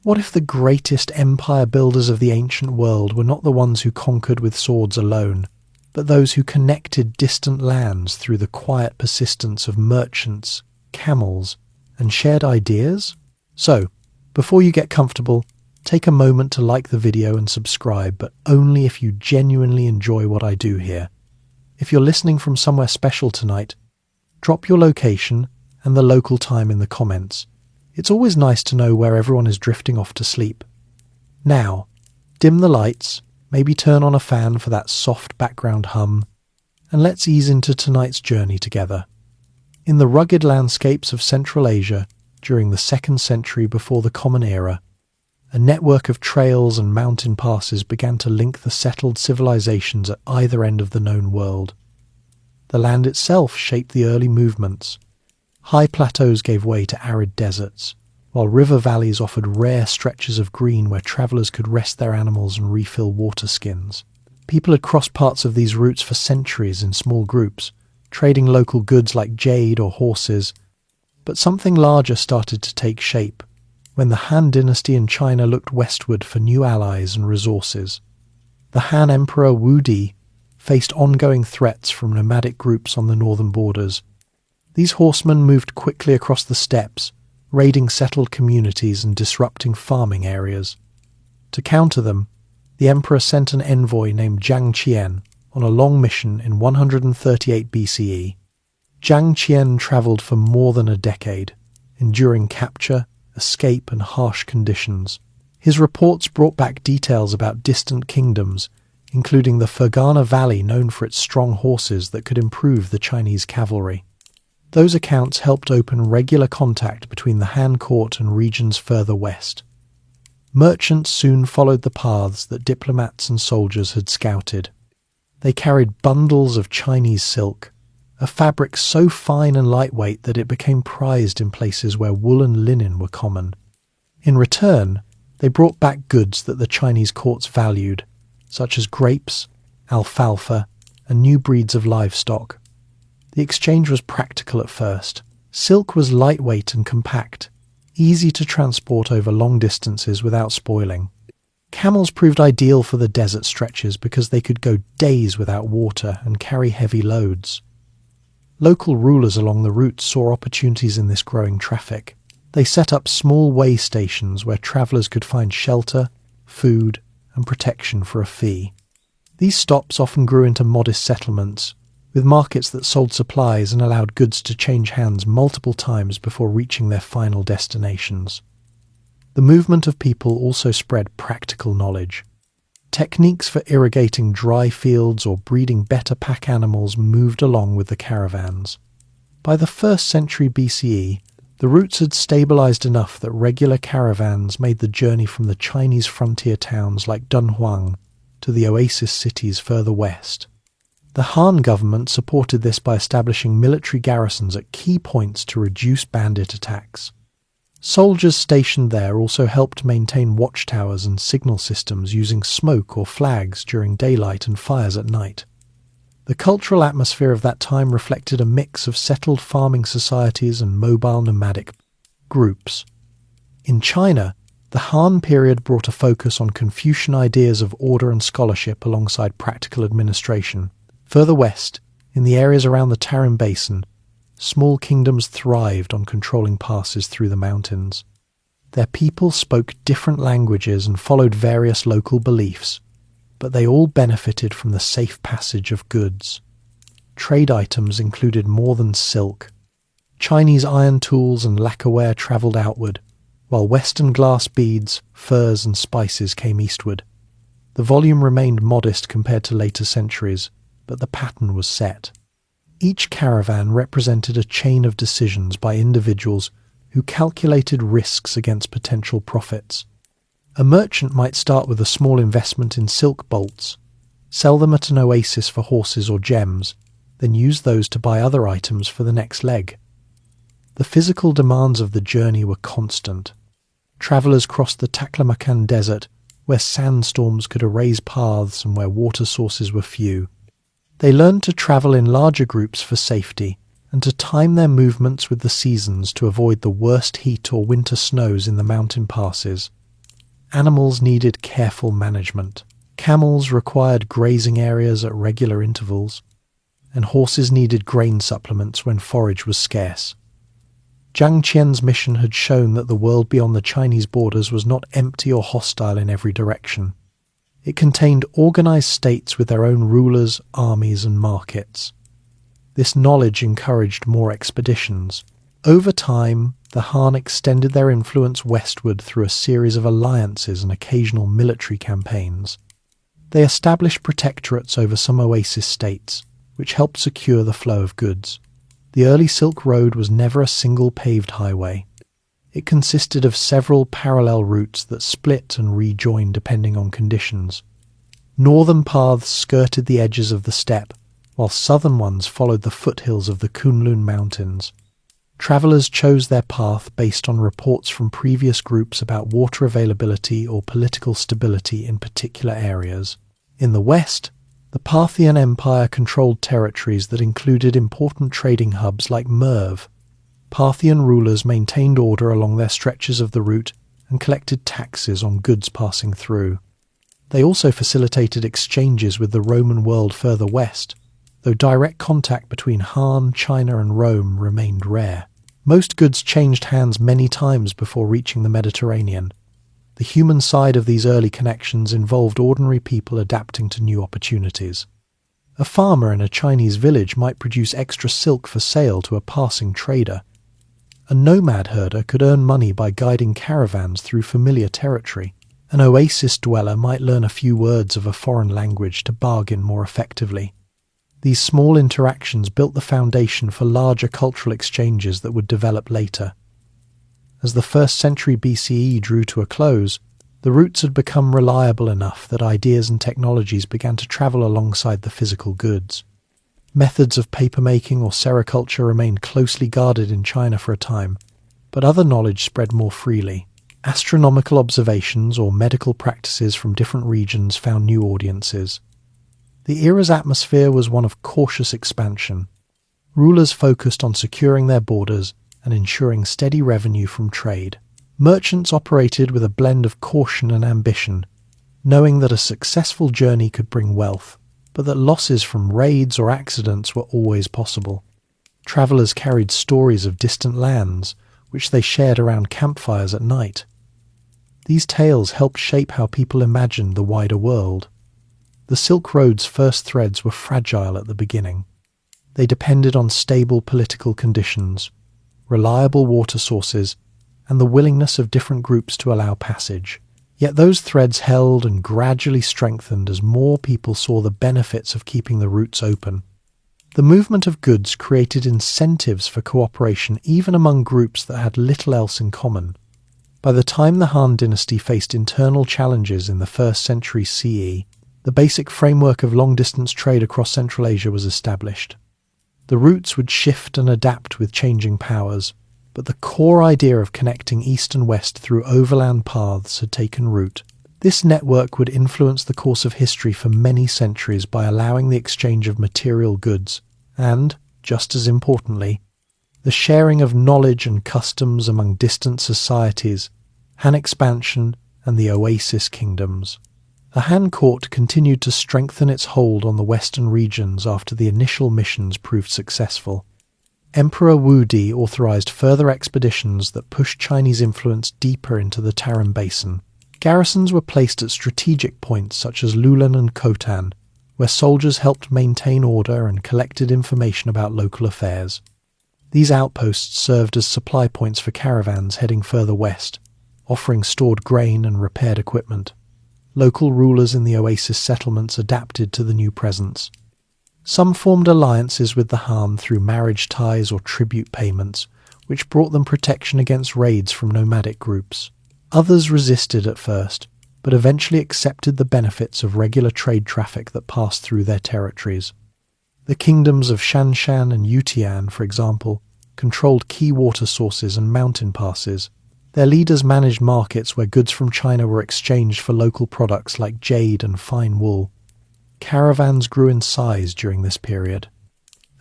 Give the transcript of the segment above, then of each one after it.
What if the greatest empire builders of the ancient world were not the ones who conquered with swords alone, but those who connected distant lands through the quiet persistence of merchants, camels, and shared ideas? So, before you get comfortable, take a moment to like the video and subscribe, but only if you genuinely enjoy what I do here. If you're listening from somewhere special tonight, drop your location and the local time in the comments. It's always nice to know where everyone is drifting off to sleep. Now, dim the lights, maybe turn on a fan for that soft background hum, and let's ease into tonight's journey together. In the rugged landscapes of Central Asia during the 2nd century before the Common Era, a network of trails and mountain passes began to link the settled civilizations at either end of the known world. The land itself shaped the early movements. High plateaus gave way to arid deserts, while river valleys offered rare stretches of green where travellers could rest their animals and refill water skins. People had crossed parts of these routes for centuries in small groups, trading local goods like jade or horses, but something larger started to take shape when the Han dynasty in China looked westward for new allies and resources. The Han Emperor Wu Di faced ongoing threats from nomadic groups on the northern borders. These horsemen moved quickly across the steppes, raiding settled communities and disrupting farming areas. To counter them, the emperor sent an envoy named Jiang Qian on a long mission in 138 BCE. Jiang Qian travelled for more than a decade, enduring capture, escape and harsh conditions. His reports brought back details about distant kingdoms, including the Fergana Valley known for its strong horses that could improve the Chinese cavalry. Those accounts helped open regular contact between the Han court and regions further west. Merchants soon followed the paths that diplomats and soldiers had scouted. They carried bundles of Chinese silk, a fabric so fine and lightweight that it became prized in places where wool and linen were common. In return, they brought back goods that the Chinese courts valued, such as grapes, alfalfa, and new breeds of livestock. The exchange was practical at first. Silk was lightweight and compact, easy to transport over long distances without spoiling. Camels proved ideal for the desert stretches because they could go days without water and carry heavy loads. Local rulers along the route saw opportunities in this growing traffic. They set up small way stations where travellers could find shelter, food, and protection for a fee. These stops often grew into modest settlements, with markets that sold supplies and allowed goods to change hands multiple times before reaching their final destinations. The movement of people also spread practical knowledge. Techniques for irrigating dry fields or breeding better pack animals moved along with the caravans. By the 1st century BCE, the routes had stabilized enough that regular caravans made the journey from the Chinese frontier towns like Dunhuang to the oasis cities further west. The Han government supported this by establishing military garrisons at key points to reduce bandit attacks. Soldiers stationed there also helped maintain watchtowers and signal systems using smoke or flags during daylight and fires at night. The cultural atmosphere of that time reflected a mix of settled farming societies and mobile nomadic groups. In China, the Han period brought a focus on Confucian ideas of order and scholarship alongside practical administration. Further west, in the areas around the Tarim Basin, small kingdoms thrived on controlling passes through the mountains. Their people spoke different languages and followed various local beliefs, but they all benefited from the safe passage of goods. Trade items included more than silk. Chinese iron tools and lacquerware travelled outward, while Western glass beads, furs and spices came eastward. The volume remained modest compared to later centuries, but the pattern was set. Each caravan represented a chain of decisions by individuals who calculated risks against potential profits. A merchant might start with a small investment in silk bolts, sell them at an oasis for horses or gems, then use those to buy other items for the next leg. The physical demands of the journey were constant. Travellers crossed the Taklamakan Desert, where sandstorms could erase paths and where water sources were few. They learned to travel in larger groups for safety and to time their movements with the seasons to avoid the worst heat or winter snows in the mountain passes. Animals needed careful management. Camels required grazing areas at regular intervals, and horses needed grain supplements when forage was scarce. Jiang Qian's mission had shown that the world beyond the Chinese borders was not empty or hostile in every direction. It contained organized states with their own rulers, armies, and markets. This knowledge encouraged more expeditions. Over time, the Han extended their influence westward through a series of alliances and occasional military campaigns. They established protectorates over some oasis states, which helped secure the flow of goods. The early Silk Road was never a single paved highway. It consisted of several parallel routes that split and rejoined depending on conditions. Northern paths skirted the edges of the steppe, while southern ones followed the foothills of the Kunlun Mountains. Travellers chose their path based on reports from previous groups about water availability or political stability in particular areas. In the west, the Parthian Empire controlled territories that included important trading hubs like Merv. Parthian rulers maintained order along their stretches of the route and collected taxes on goods passing through. They also facilitated exchanges with the Roman world further west, though direct contact between Han, China and Rome remained rare. Most goods changed hands many times before reaching the Mediterranean. The human side of these early connections involved ordinary people adapting to new opportunities. A farmer in a Chinese village might produce extra silk for sale to a passing trader. A nomad herder could earn money by guiding caravans through familiar territory. An oasis dweller might learn a few words of a foreign language to bargain more effectively. These small interactions built the foundation for larger cultural exchanges that would develop later. As the 1st century BCE drew to a close, the routes had become reliable enough that ideas and technologies began to travel alongside the physical goods. Methods of papermaking or sericulture remained closely guarded in China for a time, but other knowledge spread more freely. Astronomical observations or medical practices from different regions found new audiences. The era's atmosphere was one of cautious expansion. Rulers focused on securing their borders and ensuring steady revenue from trade. Merchants operated with a blend of caution and ambition, knowing that a successful journey could bring wealth, but that losses from raids or accidents were always possible. Travellers carried stories of distant lands, which they shared around campfires at night. These tales helped shape how people imagined the wider world. The Silk Road's first threads were fragile at the beginning. They depended on stable political conditions, reliable water sources, and the willingness of different groups to allow passage. Yet those threads held and gradually strengthened as more people saw the benefits of keeping the routes open. The movement of goods created incentives for cooperation even among groups that had little else in common. By the time the Han dynasty faced internal challenges in the 1st century CE, the basic framework of long-distance trade across Central Asia was established. The routes would shift and adapt with changing powers, but the core idea of connecting east and west through overland paths had taken root. This network would influence the course of history for many centuries by allowing the exchange of material goods and, just as importantly, the sharing of knowledge and customs among distant societies, Han expansion and the oasis kingdoms. The Han court continued to strengthen its hold on the western regions after the initial missions proved successful. Emperor Wu Di authorized further expeditions that pushed Chinese influence deeper into the Tarim Basin. Garrisons were placed at strategic points such as Lulan and Khotan, where soldiers helped maintain order and collected information about local affairs. These outposts served as supply points for caravans heading further west, offering stored grain and repaired equipment. Local rulers in the oasis settlements adapted to the new presence. Some formed alliances with the Han through marriage ties or tribute payments, which brought them protection against raids from nomadic groups. Others resisted at first, but eventually accepted the benefits of regular trade traffic that passed through their territories. The kingdoms of Shanshan and Yutian, for example, controlled key water sources and mountain passes. Their leaders managed markets where goods from China were exchanged for local products like jade and fine wool. Caravans grew in size during this period.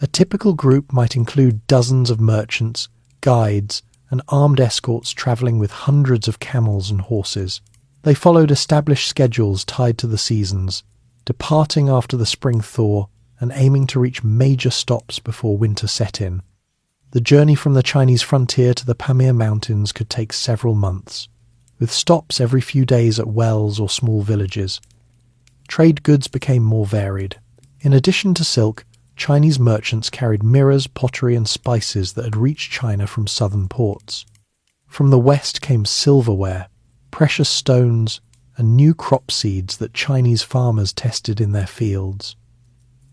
A typical group might include dozens of merchants, guides, and armed escorts travelling with hundreds of camels and horses. They followed established schedules tied to the seasons, departing after the spring thaw and aiming to reach major stops before winter set in. The journey from the Chinese frontier to the Pamir Mountains could take several months, with stops every few days at wells or small villages. Trade goods became more varied. In addition to silk, Chinese merchants carried mirrors, pottery and spices that had reached China from southern ports. From the west came silverware, precious stones, and new crop seeds that Chinese farmers tested in their fields.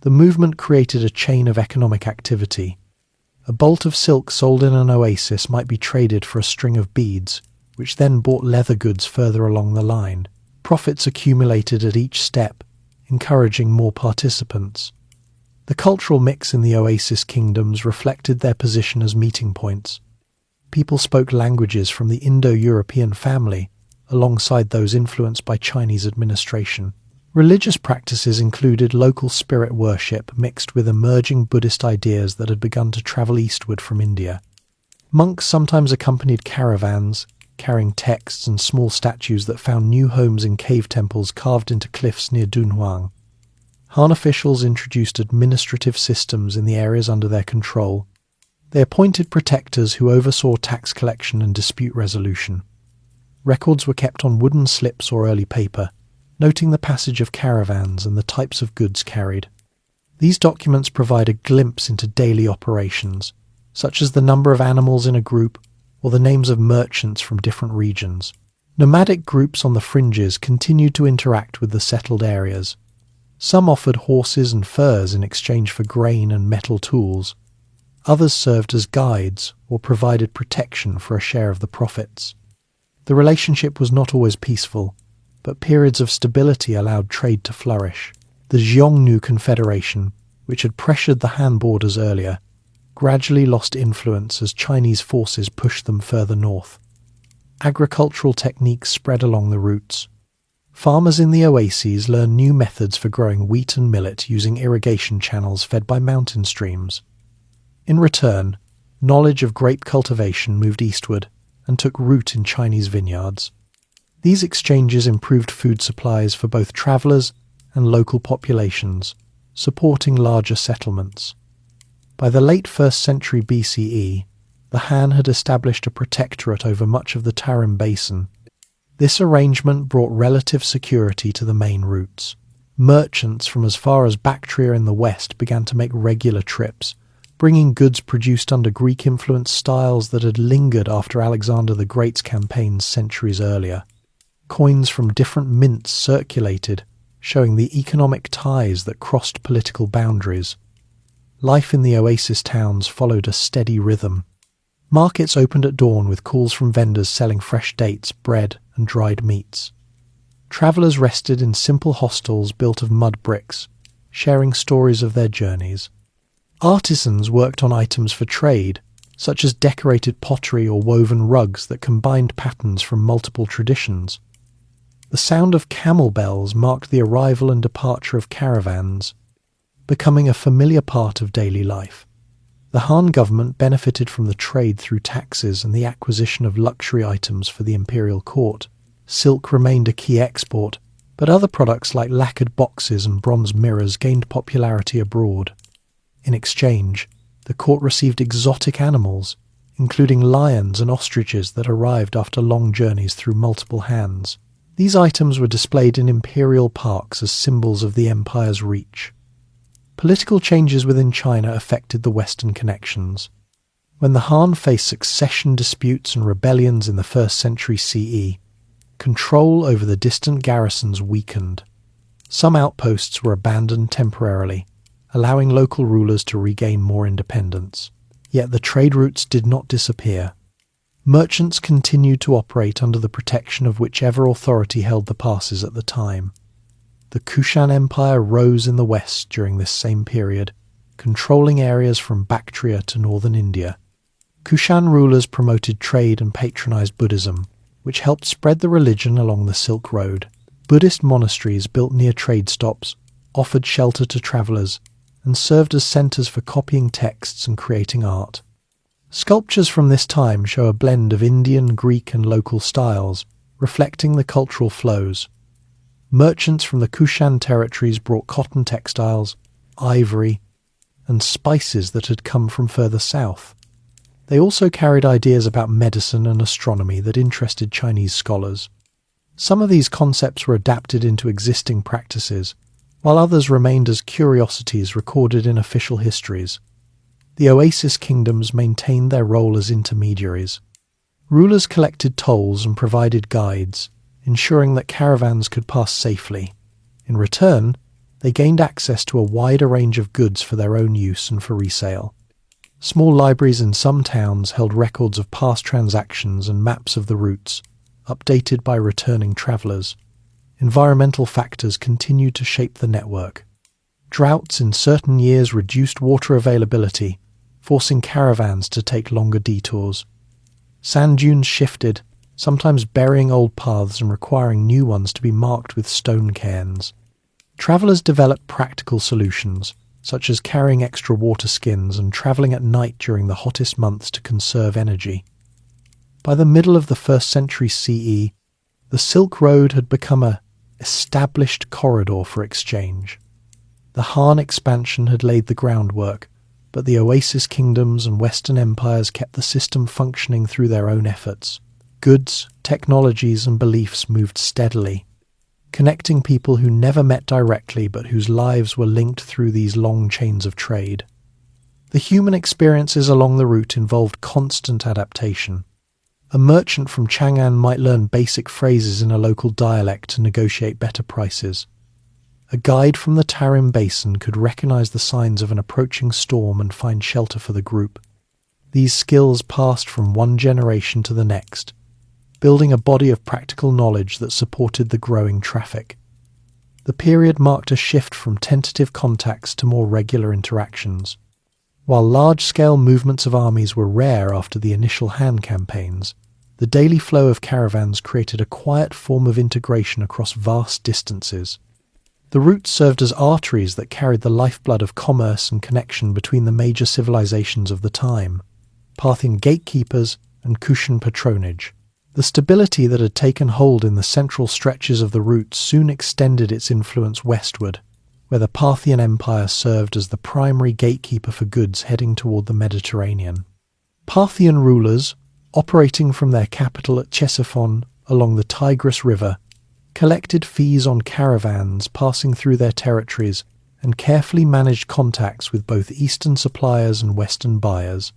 The movement created a chain of economic activity. A bolt of silk sold in an oasis might be traded for a string of beads, which then bought leather goods further along the line. Profits accumulated at each step, encouraging more participants. The cultural mix in the oasis kingdoms reflected their position as meeting points. People spoke languages from the Indo-European family, alongside those influenced by Chinese administration. Religious practices included local spirit worship mixed with emerging Buddhist ideas that had begun to travel eastward from India. Monks sometimes accompanied caravans, carrying texts and small statues that found new homes in cave temples carved into cliffs near Dunhuang. Han officials introduced administrative systems in the areas under their control. They appointed protectors who oversaw tax collection and dispute resolution. Records were kept on wooden slips or early paper, noting the passage of caravans and the types of goods carried. These documents provide a glimpse into daily operations, such as the number of animals in a group or the names of merchants from different regions. Nomadic groups on the fringes continued to interact with the settled areas. Some offered horses and furs in exchange for grain and metal tools. Others served as guides or provided protection for a share of the profits. The relationship was not always peaceful, but periods of stability allowed trade to flourish. The Xiongnu Confederation, which had pressured the Han borders earlier, gradually lost influence as Chinese forces pushed them further north. Agricultural techniques spread along the routes. Farmers in the oases learned new methods for growing wheat and millet using irrigation channels fed by mountain streams. In return, knowledge of grape cultivation moved eastward and took root in Chinese vineyards. These exchanges improved food supplies for both travellers and local populations, supporting larger settlements. By the late 1st century BCE, the Han had established a protectorate over much of the Tarim Basin. This arrangement brought relative security to the main routes. Merchants from as far as Bactria in the west began to make regular trips, bringing goods produced under Greek-influenced styles that had lingered after Alexander the Great's campaigns centuries earlier. Coins from different mints circulated, showing the economic ties that crossed political boundaries. Life in the oasis towns followed a steady rhythm. Markets opened at dawn with calls from vendors selling fresh dates, bread, and dried meats. Travellers rested in simple hostels built of mud bricks, sharing stories of their journeys. Artisans worked on items for trade, such as decorated pottery or woven rugs that combined patterns from multiple traditions. The sound of camel bells marked the arrival and departure of caravans, becoming a familiar part of daily life. The Han government benefited from the trade through taxes and the acquisition of luxury items for the imperial court. Silk remained a key export, but other products like lacquered boxes and bronze mirrors gained popularity abroad. In exchange, the court received exotic animals, including lions and ostriches that arrived after long journeys through multiple hands. These items were displayed in imperial parks as symbols of the empire's reach. Political changes within China affected the Western connections. When the Han faced succession disputes and rebellions in the 1st century CE, control over the distant garrisons weakened. Some outposts were abandoned temporarily, allowing local rulers to regain more independence. Yet the trade routes did not disappear. Merchants continued to operate under the protection of whichever authority held the passes at the time. The Kushan Empire rose in the west during this same period, controlling areas from Bactria to northern India. Kushan rulers promoted trade and patronized Buddhism, which helped spread the religion along the Silk Road. Buddhist monasteries built near trade stops, offered shelter to travelers, and served as centers for copying texts and creating art. Sculptures from this time show a blend of Indian, Greek, and local styles, reflecting the cultural flows. Merchants from the Kushan territories brought cotton textiles, ivory, and spices that had come from further south. They also carried ideas about medicine and astronomy that interested Chinese scholars. Some of these concepts were adapted into existing practices, while others remained as curiosities recorded in official histories. The oasis kingdoms maintained their role as intermediaries. Rulers collected tolls and provided guides, ensuring that caravans could pass safely. In return, they gained access to a wider range of goods for their own use and for resale. Small libraries in some towns held records of past transactions and maps of the routes, updated by returning travellers. Environmental factors continued to shape the network. Droughts in certain years reduced water availability, forcing caravans to take longer detours. Sand dunes shifted, sometimes burying old paths and requiring new ones to be marked with stone cairns. Travellers developed practical solutions, such as carrying extra water skins and travelling at night during the hottest months to conserve energy. By the middle of the 1st century CE, the Silk Road had become an established corridor for exchange. The Han expansion had laid the groundwork, but the oasis kingdoms and Western empires kept the system functioning through their own efforts. Goods, technologies, and beliefs moved steadily, connecting people who never met directly but whose lives were linked through these long chains of trade. The human experiences along the route involved constant adaptation. A merchant from Chang'an might learn basic phrases in a local dialect to negotiate better prices. A guide from the Tarim Basin could recognize the signs of an approaching storm and find shelter for the group. These skills passed from one generation to the next, building a body of practical knowledge that supported the growing traffic. The period marked a shift from tentative contacts to more regular interactions. While large-scale movements of armies were rare after the initial Han campaigns, the daily flow of caravans created a quiet form of integration across vast distances. The routes served as arteries that carried the lifeblood of commerce and connection between the major civilizations of the time, Parthian gatekeepers and Kushan patronage. The stability that had taken hold in the central stretches of the route soon extended its influence westward, where the Parthian Empire served as the primary gatekeeper for goods heading toward the Mediterranean. Parthian rulers, operating from their capital at Ctesiphon along the Tigris River, collected fees on caravans passing through their territories and carefully managed contacts with both Eastern suppliers and Western buyers.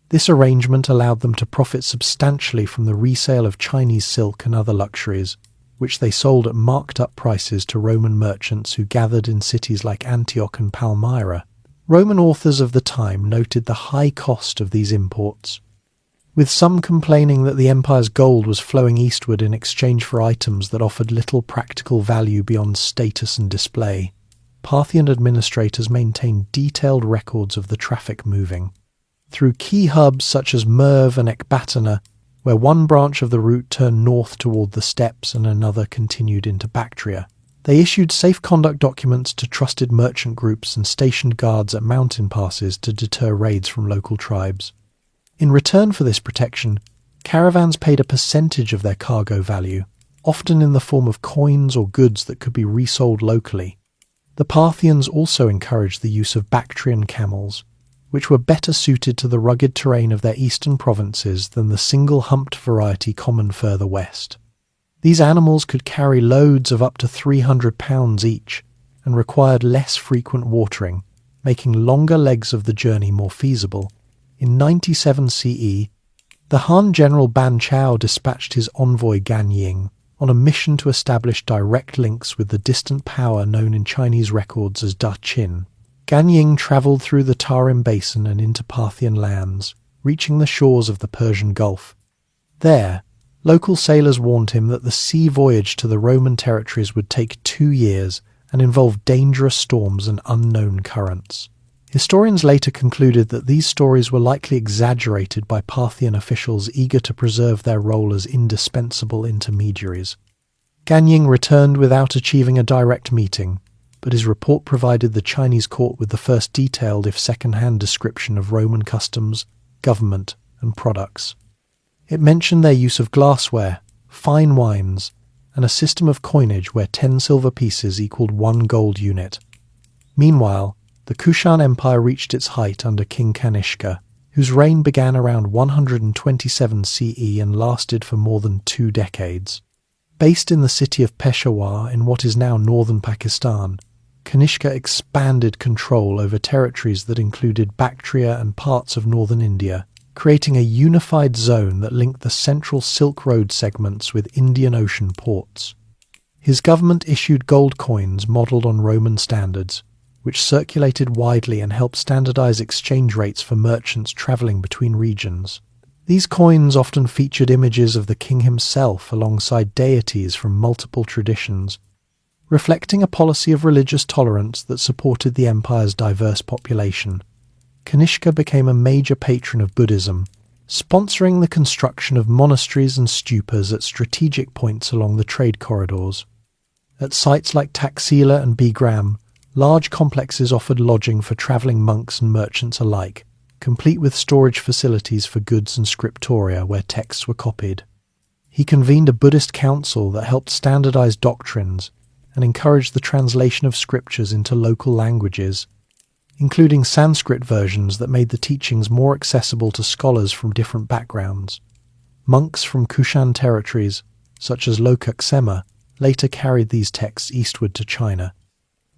This arrangement allowed them to profit substantially from the resale of Chinese silk and other luxuries, which they sold at marked-up prices to Roman merchants who gathered in cities like Antioch and Palmyra. Roman authors of the time noted the high cost of these imports, with some complaining that the empire's gold was flowing eastward in exchange for items that offered little practical value beyond status and display. Parthian administrators maintained detailed records of the traffic moving. Through key hubs such as Merv and Ecbatana, where one branch of the route turned north toward the steppes and another continued into Bactria, they issued safe conduct documents to trusted merchant groups and stationed guards at mountain passes to deter raids from local tribes. In return for this protection, caravans paid a percentage of their cargo value, often in the form of coins or goods that could be resold locally. The Parthians also encouraged the use of Bactrian camels, which were better suited to the rugged terrain of their eastern provinces than the single-humped variety common further west. These animals could carry loads of up to 300 pounds each and required less frequent watering, making longer legs of the journey more feasible. In 97 CE, the Han general Ban Chao dispatched his envoy Gan Ying on a mission to establish direct links with the distant power known in Chinese records as Da Qin. Gan Ying travelled through the Tarim Basin and into Parthian lands, reaching the shores of the Persian Gulf. There, local sailors warned him that the sea voyage to the Roman territories would take 2 years and involve dangerous storms and unknown currents. Historians later concluded that these stories were likely exaggerated by Parthian officials eager to preserve their role as indispensable intermediaries. Gan Ying returned without achieving a direct meeting, but his report provided the Chinese court with the first detailed if second-hand description of Roman customs, government, and products. It mentioned their use of glassware, fine wines, and a system of coinage where 10 silver pieces equaled 1 gold unit. Meanwhile, the Kushan Empire reached its height under King Kanishka, whose reign began around 127 CE and lasted for more than 2 decades. Based in the city of Peshawar in what is now northern Pakistan, Kanishka expanded control over territories that included Bactria and parts of northern India, creating a unified zone that linked the central Silk Road segments with Indian Ocean ports. His government issued gold coins modelled on Roman standards, which circulated widely and helped standardize exchange rates for merchants travelling between regions. These coins often featured images of the king himself alongside deities from multiple traditions, reflecting a policy of religious tolerance that supported the empire's diverse population. Kanishka became a major patron of Buddhism, sponsoring the construction of monasteries and stupas at strategic points along the trade corridors. At sites like Taxila and Bigram, large complexes offered lodging for travelling monks and merchants alike, complete with storage facilities for goods and scriptoria where texts were copied. He convened a Buddhist council that helped standardize doctrines and encouraged the translation of scriptures into local languages, including Sanskrit versions that made the teachings more accessible to scholars from different backgrounds. Monks from Kushan territories, such as Lokaksema, later carried these texts eastward to China,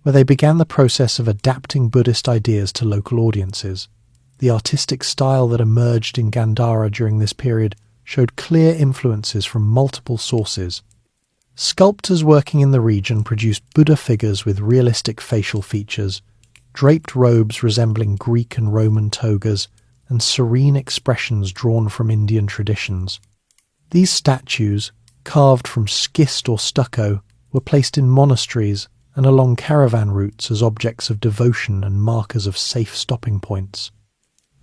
where they began the process of adapting Buddhist ideas to local audiences. The artistic style that emerged in Gandhara during this period showed clear influences from multiple sources. Sculptors working in the region produced Buddha figures with realistic facial features, draped robes resembling Greek and Roman togas, and serene expressions drawn from Indian traditions. These statues, carved from schist or stucco, were placed in monasteries and along caravan routes as objects of devotion and markers of safe stopping points.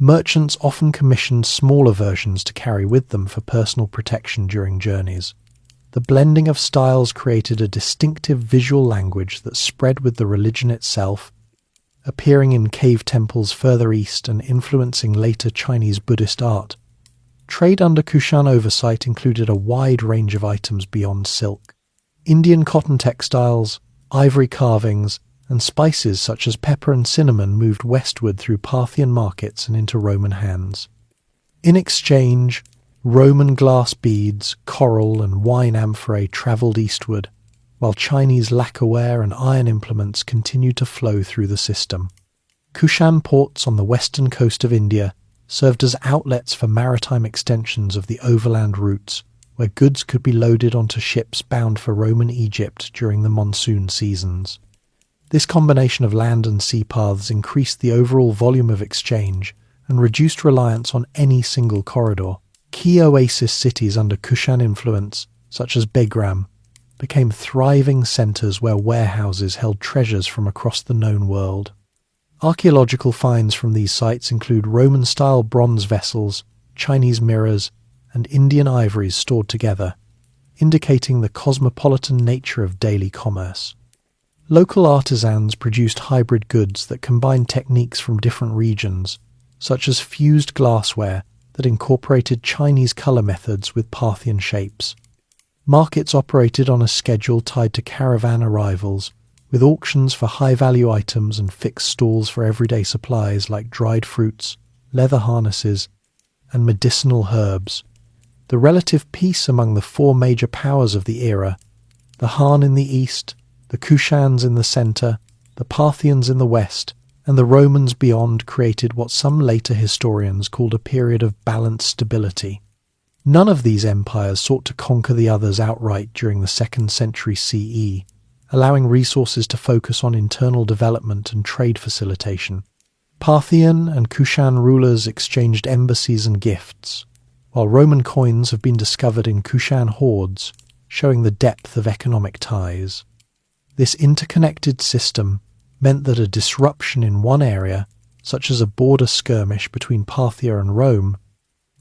Merchants often commissioned smaller versions to carry with them for personal protection during journeys. The blending of styles created a distinctive visual language that spread with the religion itself, appearing in cave temples further east and influencing later Chinese Buddhist art. Trade under Kushan oversight included a wide range of items beyond silk. Indian cotton textiles, ivory carvings, and spices such as pepper and cinnamon moved westward through Parthian markets and into Roman hands. In exchange, Roman glass beads, coral, and wine amphorae travelled eastward, while Chinese lacquerware and iron implements continued to flow through the system. Kushan ports on the western coast of India served as outlets for maritime extensions of the overland routes, where goods could be loaded onto ships bound for Roman Egypt during the monsoon seasons. This combination of land and sea paths increased the overall volume of exchange and reduced reliance on any single corridor. Key oasis cities under Kushan influence, such as Begram, became thriving centres where warehouses held treasures from across the known world. Archaeological finds from these sites include Roman-style bronze vessels, Chinese mirrors, and Indian ivories stored together, indicating the cosmopolitan nature of daily commerce. Local artisans produced hybrid goods that combined techniques from different regions, such as fused glassware that incorporated Chinese colour methods with Parthian shapes. Markets operated on a schedule tied to caravan arrivals, with auctions for high-value items and fixed stalls for everyday supplies like dried fruits, leather harnesses, and medicinal herbs. The relative peace among the 4 major powers of the era, the Han in the east, the Kushans in the centre, the Parthians in the west, and the Romans beyond, created what some later historians called a period of balanced stability. None of these empires sought to conquer the others outright during the 2nd century CE, allowing resources to focus on internal development and trade facilitation. Parthian and Kushan rulers exchanged embassies and gifts, while Roman coins have been discovered in Kushan hoards, showing the depth of economic ties. This interconnected system meant that a disruption in one area, such as a border skirmish between Parthia and Rome,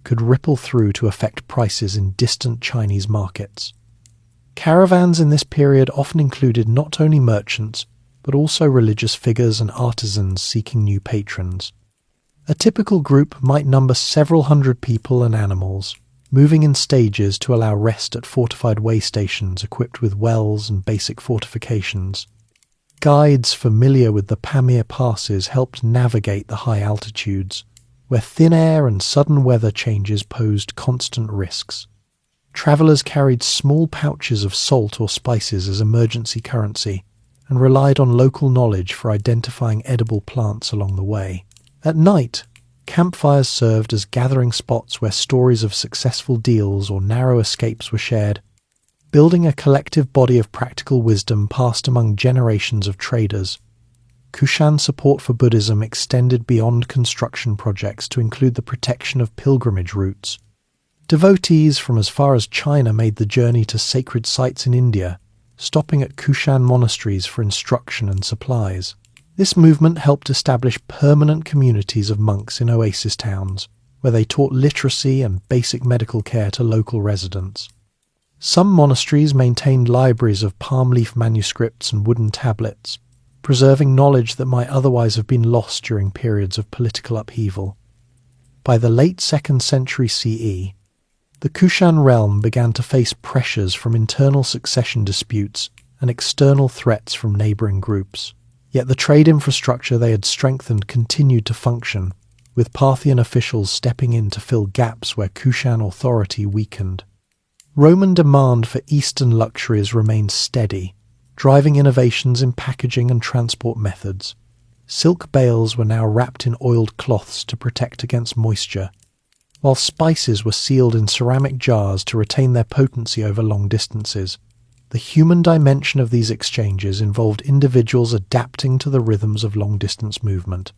could ripple through to affect prices in distant Chinese markets. Caravans in this period often included not only merchants, but also religious figures and artisans seeking new patrons. A typical group might number several hundred people and animals, moving in stages to allow rest at fortified way stations equipped with wells and basic fortifications. Guides familiar with the Pamir passes helped navigate the high altitudes, where thin air and sudden weather changes posed constant risks. Travellers carried small pouches of salt or spices as emergency currency and relied on local knowledge for identifying edible plants along the way. At night, campfires served as gathering spots where stories of successful deals or narrow escapes were shared, building a collective body of practical wisdom passed among generations of traders. Kushan support for Buddhism extended beyond construction projects to include the protection of pilgrimage routes. Devotees from as far as China made the journey to sacred sites in India, stopping at Kushan monasteries for instruction and supplies. This movement helped establish permanent communities of monks in oasis towns, where they taught literacy and basic medical care to local residents. Some monasteries maintained libraries of palm leaf manuscripts and wooden tablets, preserving knowledge that might otherwise have been lost during periods of political upheaval. By the late 2nd century CE, the Kushan realm began to face pressures from internal succession disputes and external threats from neighbouring groups. Yet the trade infrastructure they had strengthened continued to function, with Parthian officials stepping in to fill gaps where Kushan authority weakened. Roman demand for Eastern luxuries remained steady, driving innovations in packaging and transport methods. Silk bales were now wrapped in oiled cloths to protect against moisture, while spices were sealed in ceramic jars to retain their potency over long distances. The human dimension of these exchanges involved individuals adapting to the rhythms of long-distance movement.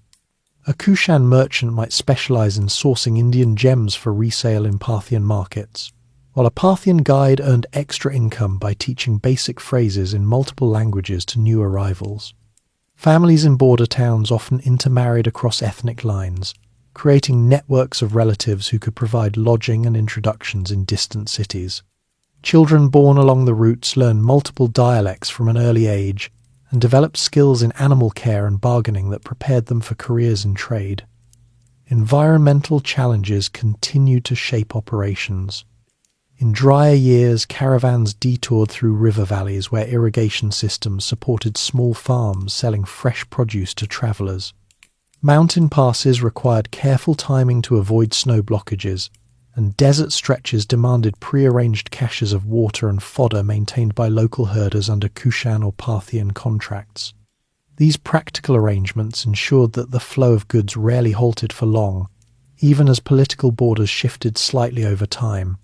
A Kushan merchant might specialize in sourcing Indian gems for resale in Parthian markets, while a Parthian guide earned extra income by teaching basic phrases in multiple languages to new arrivals. Families in border towns often intermarried across ethnic lines, creating networks of relatives who could provide lodging and introductions in distant cities. Children born along the routes learned multiple dialects from an early age and developed skills in animal care and bargaining that prepared them for careers in trade. Environmental challenges continued to shape operations. In drier years, caravans detoured through river valleys where irrigation systems supported small farms selling fresh produce to travellers. Mountain passes required careful timing to avoid snow blockages, and desert stretches demanded pre-arranged caches of water and fodder maintained by local herders under Kushan or Parthian contracts. These practical arrangements ensured that the flow of goods rarely halted for long, even as political borders shifted slightly over time.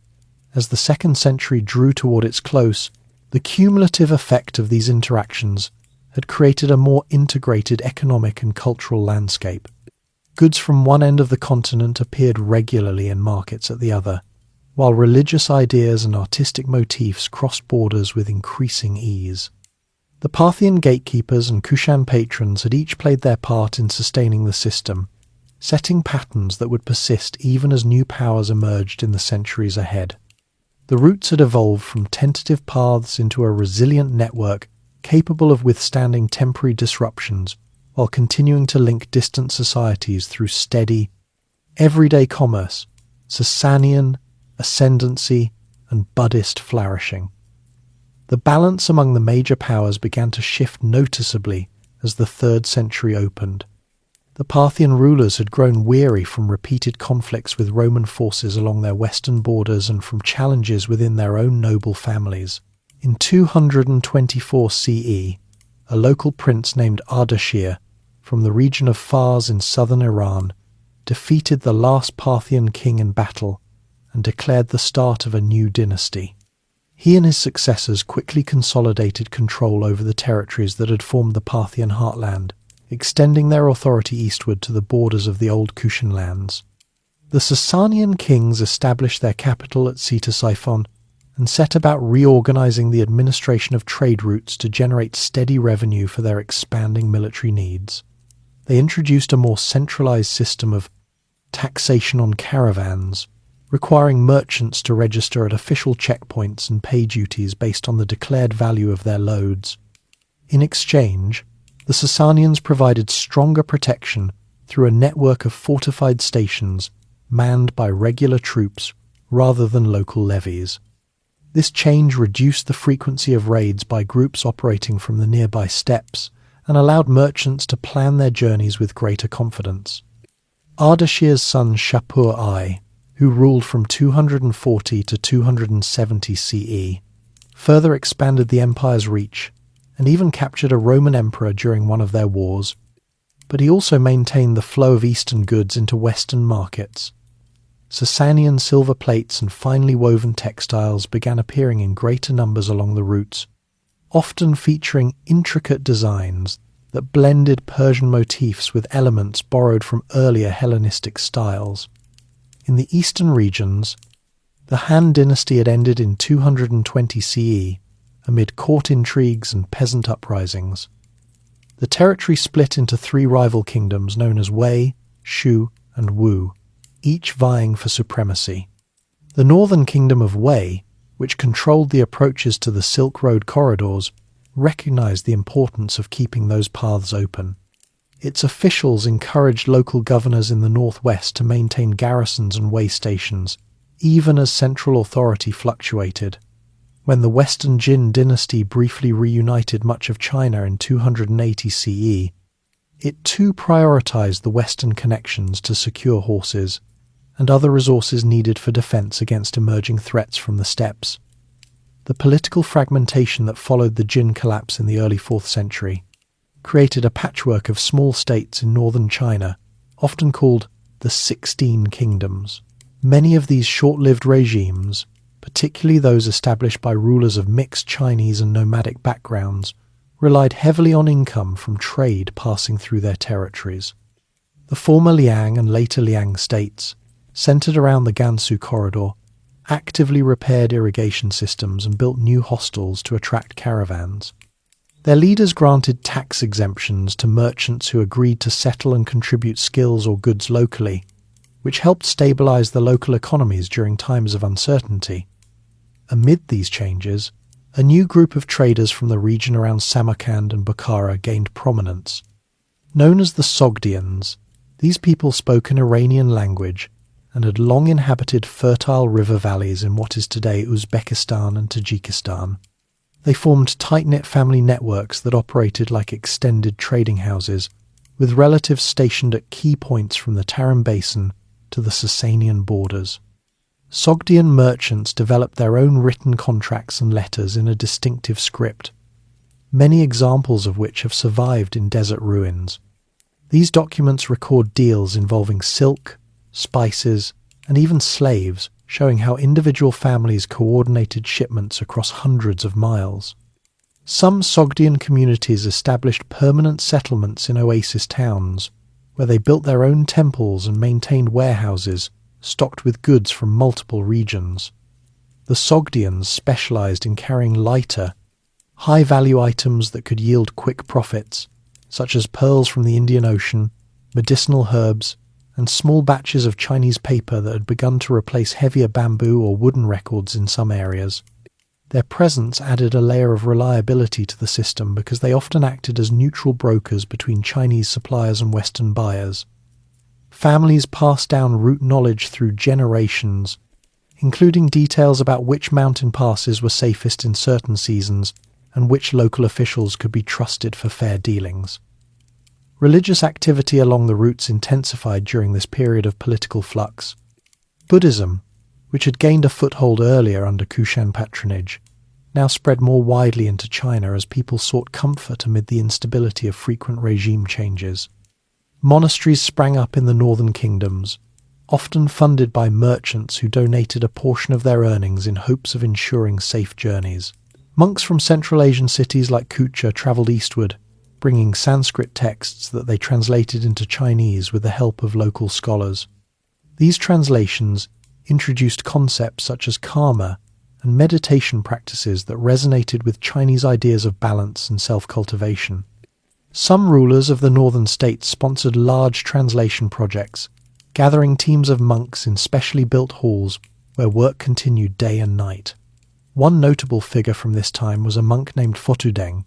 As the 2nd century drew toward its close, the cumulative effect of these interactions had created a more integrated economic and cultural landscape. Goods from one end of the continent appeared regularly in markets at the other, while religious ideas and artistic motifs crossed borders with increasing ease. The Parthian gatekeepers and Kushan patrons had each played their part in sustaining the system, setting patterns that would persist even as new powers emerged in the centuries ahead. The routes had evolved from tentative paths into a resilient network capable of withstanding temporary disruptions while continuing to link distant societies through steady, everyday commerce, Sasanian, ascendancy, and Buddhist flourishing. The balance among the major powers began to shift noticeably as the 3rd century opened. The Parthian rulers had grown weary from repeated conflicts with Roman forces along their western borders and from challenges within their own noble families. In 224 CE, a local prince named Ardashir, from the region of Fars in southern Iran, defeated the last Parthian king in battle and declared the start of a new dynasty. He and his successors quickly consolidated control over the territories that had formed the Parthian heartland, extending their authority eastward to the borders of the old Kushan lands. The Sasanian kings established their capital at Ctesiphon and set about reorganizing the administration of trade routes to generate steady revenue for their expanding military needs. They introduced a more centralized system of taxation on caravans, requiring merchants to register at official checkpoints and pay duties based on the declared value of their loads. In exchange, the Sasanians provided stronger protection through a network of fortified stations manned by regular troops rather than local levies. This change reduced the frequency of raids by groups operating from the nearby steppes and allowed merchants to plan their journeys with greater confidence. Ardashir's son Shapur I, who ruled from 240 to 270 CE, further expanded the empire's reach and even captured a Roman emperor during one of their wars, but he also maintained the flow of eastern goods into western markets. Sasanian silver plates and finely woven textiles began appearing in greater numbers along the routes, often featuring intricate designs that blended Persian motifs with elements borrowed from earlier Hellenistic styles. In the eastern regions, the Han dynasty had ended in 220 CE amid court intrigues and peasant uprisings. The territory split into three rival kingdoms known as Wei, Shu, and Wu, each vying for supremacy. The northern kingdom of Wei, which controlled the approaches to the Silk Road corridors, recognized the importance of keeping those paths open. Its officials encouraged local governors in the northwest to maintain garrisons and way stations, even as central authority fluctuated. When the Western Jin dynasty briefly reunited much of China in 280 CE, it too prioritized the western connections to secure horses and other resources needed for defense against emerging threats from the steppes. The political fragmentation that followed the Jin collapse in the early 4th century created a patchwork of small states in northern China, often called the 16 Kingdoms. Many of these short-lived regimes, particularly those established by rulers of mixed Chinese and nomadic backgrounds, relied heavily on income from trade passing through their territories. The former Liang and later Liang states, centered around the Gansu corridor, actively repaired irrigation systems and built new hostels to attract caravans. Their leaders granted tax exemptions to merchants who agreed to settle and contribute skills or goods locally, which helped stabilize the local economies during times of uncertainty. Amid these changes, a new group of traders from the region around Samarkand and Bukhara gained prominence. Known as the Sogdians, these people spoke an Iranian language and had long inhabited fertile river valleys in what is today Uzbekistan and Tajikistan. They formed tight-knit family networks that operated like extended trading houses, with relatives stationed at key points from the Tarim Basin to the Sasanian borders. Sogdian merchants developed their own written contracts and letters in a distinctive script, many examples of which have survived in desert ruins. These documents record deals involving silk, spices, and even slaves, showing how individual families coordinated shipments across hundreds of miles. Some Sogdian communities established permanent settlements in oasis towns, where they built their own temples and maintained warehouses stocked with goods from multiple regions. The Sogdians specialized in carrying lighter, high-value items that could yield quick profits, such as pearls from the Indian Ocean, medicinal herbs, and small batches of Chinese paper that had begun to replace heavier bamboo or wooden records in some areas. Their presence added a layer of reliability to the system because they often acted as neutral brokers between Chinese suppliers and Western buyers. Families passed down route knowledge through generations, including details about which mountain passes were safest in certain seasons and which local officials could be trusted for fair dealings. Religious activity along the routes intensified during this period of political flux. Buddhism, which had gained a foothold earlier under Kushan patronage, now spread more widely into China as people sought comfort amid the instability of frequent regime changes. Monasteries sprang up in the northern kingdoms, often funded by merchants who donated a portion of their earnings in hopes of ensuring safe journeys. Monks from Central Asian cities like Kucha travelled eastward, bringing Sanskrit texts that they translated into Chinese with the help of local scholars. These translations introduced concepts such as karma and meditation practices that resonated with Chinese ideas of balance and self-cultivation. Some rulers of the northern states sponsored large translation projects, gathering teams of monks in specially built halls where work continued day and night. One notable figure from this time was a monk named Fotudeng,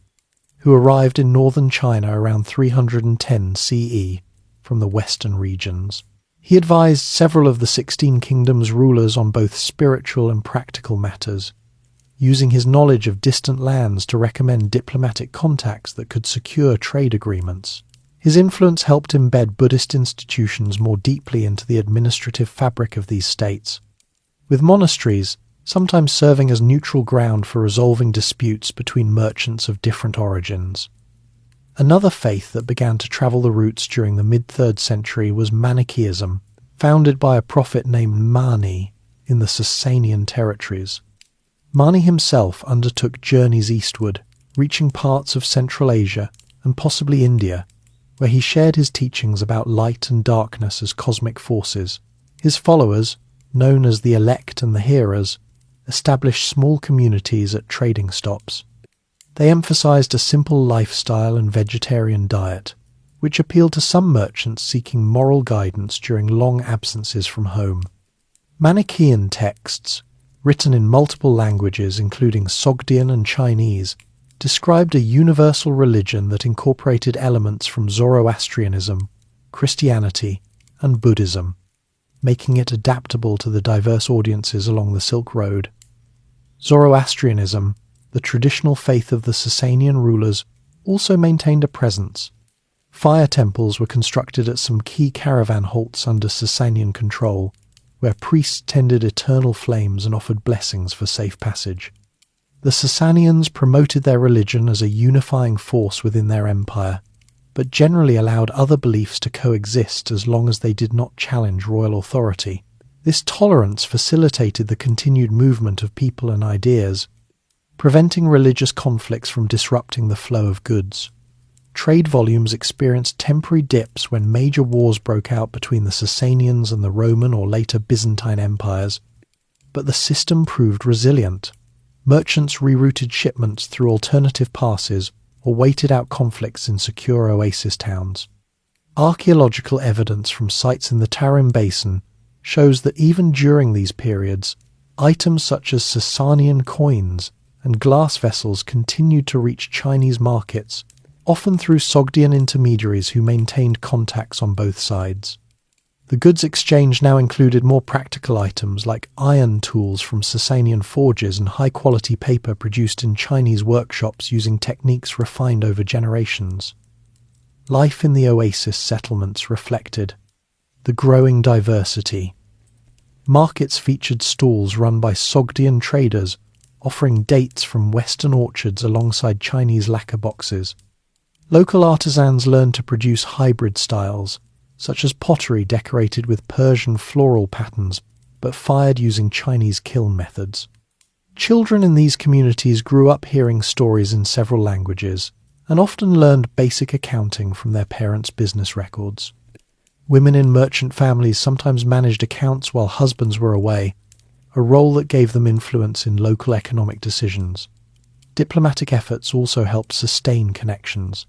who arrived in northern China around 310 CE from the western regions. He advised several of the 16 Kingdoms' rulers on both spiritual and practical matters, using his knowledge of distant lands to recommend diplomatic contacts that could secure trade agreements. His influence helped embed Buddhist institutions more deeply into the administrative fabric of these states, with monasteries sometimes serving as neutral ground for resolving disputes between merchants of different origins. Another faith that began to travel the routes during the mid-3rd century was Manichaeism, founded by a prophet named Mani in the Sasanian territories. Mani himself undertook journeys eastward, reaching parts of Central Asia and possibly India, where he shared his teachings about light and darkness as cosmic forces. His followers, known as the elect and the hearers, established small communities at trading stops. They emphasized a simple lifestyle and vegetarian diet, which appealed to some merchants seeking moral guidance during long absences from home. Manichaean texts, written in multiple languages including Sogdian and Chinese, described a universal religion that incorporated elements from Zoroastrianism, Christianity, and Buddhism, making it adaptable to the diverse audiences along the Silk Road. Zoroastrianism, the traditional faith of the Sasanian rulers, also maintained a presence. Fire temples were constructed at some key caravan halts under Sasanian control, where priests tended eternal flames and offered blessings for safe passage. The Sasanians promoted their religion as a unifying force within their empire, but generally allowed other beliefs to coexist as long as they did not challenge royal authority. This tolerance facilitated the continued movement of people and ideas, preventing religious conflicts from disrupting the flow of goods. Trade volumes experienced temporary dips when major wars broke out between the Sasanians and the Roman or later Byzantine empires, but the system proved resilient. Merchants rerouted shipments through alternative passes or waited out conflicts in secure oasis towns. Archaeological evidence from sites in the Tarim Basin shows that even during these periods, items such as Sasanian coins and glass vessels continued to reach Chinese markets, often through Sogdian intermediaries who maintained contacts on both sides. The goods exchange now included more practical items like iron tools from Sasanian forges and high-quality paper produced in Chinese workshops using techniques refined over generations. Life in the oasis settlements reflected the growing diversity. Markets featured stalls run by Sogdian traders, offering dates from Western orchards alongside Chinese lacquer boxes. Local artisans learned to produce hybrid styles, such as pottery decorated with Persian floral patterns, but fired using Chinese kiln methods. Children in these communities grew up hearing stories in several languages, and often learned basic accounting from their parents' business records. Women in merchant families sometimes managed accounts while husbands were away, a role that gave them influence in local economic decisions. Diplomatic efforts also helped sustain connections.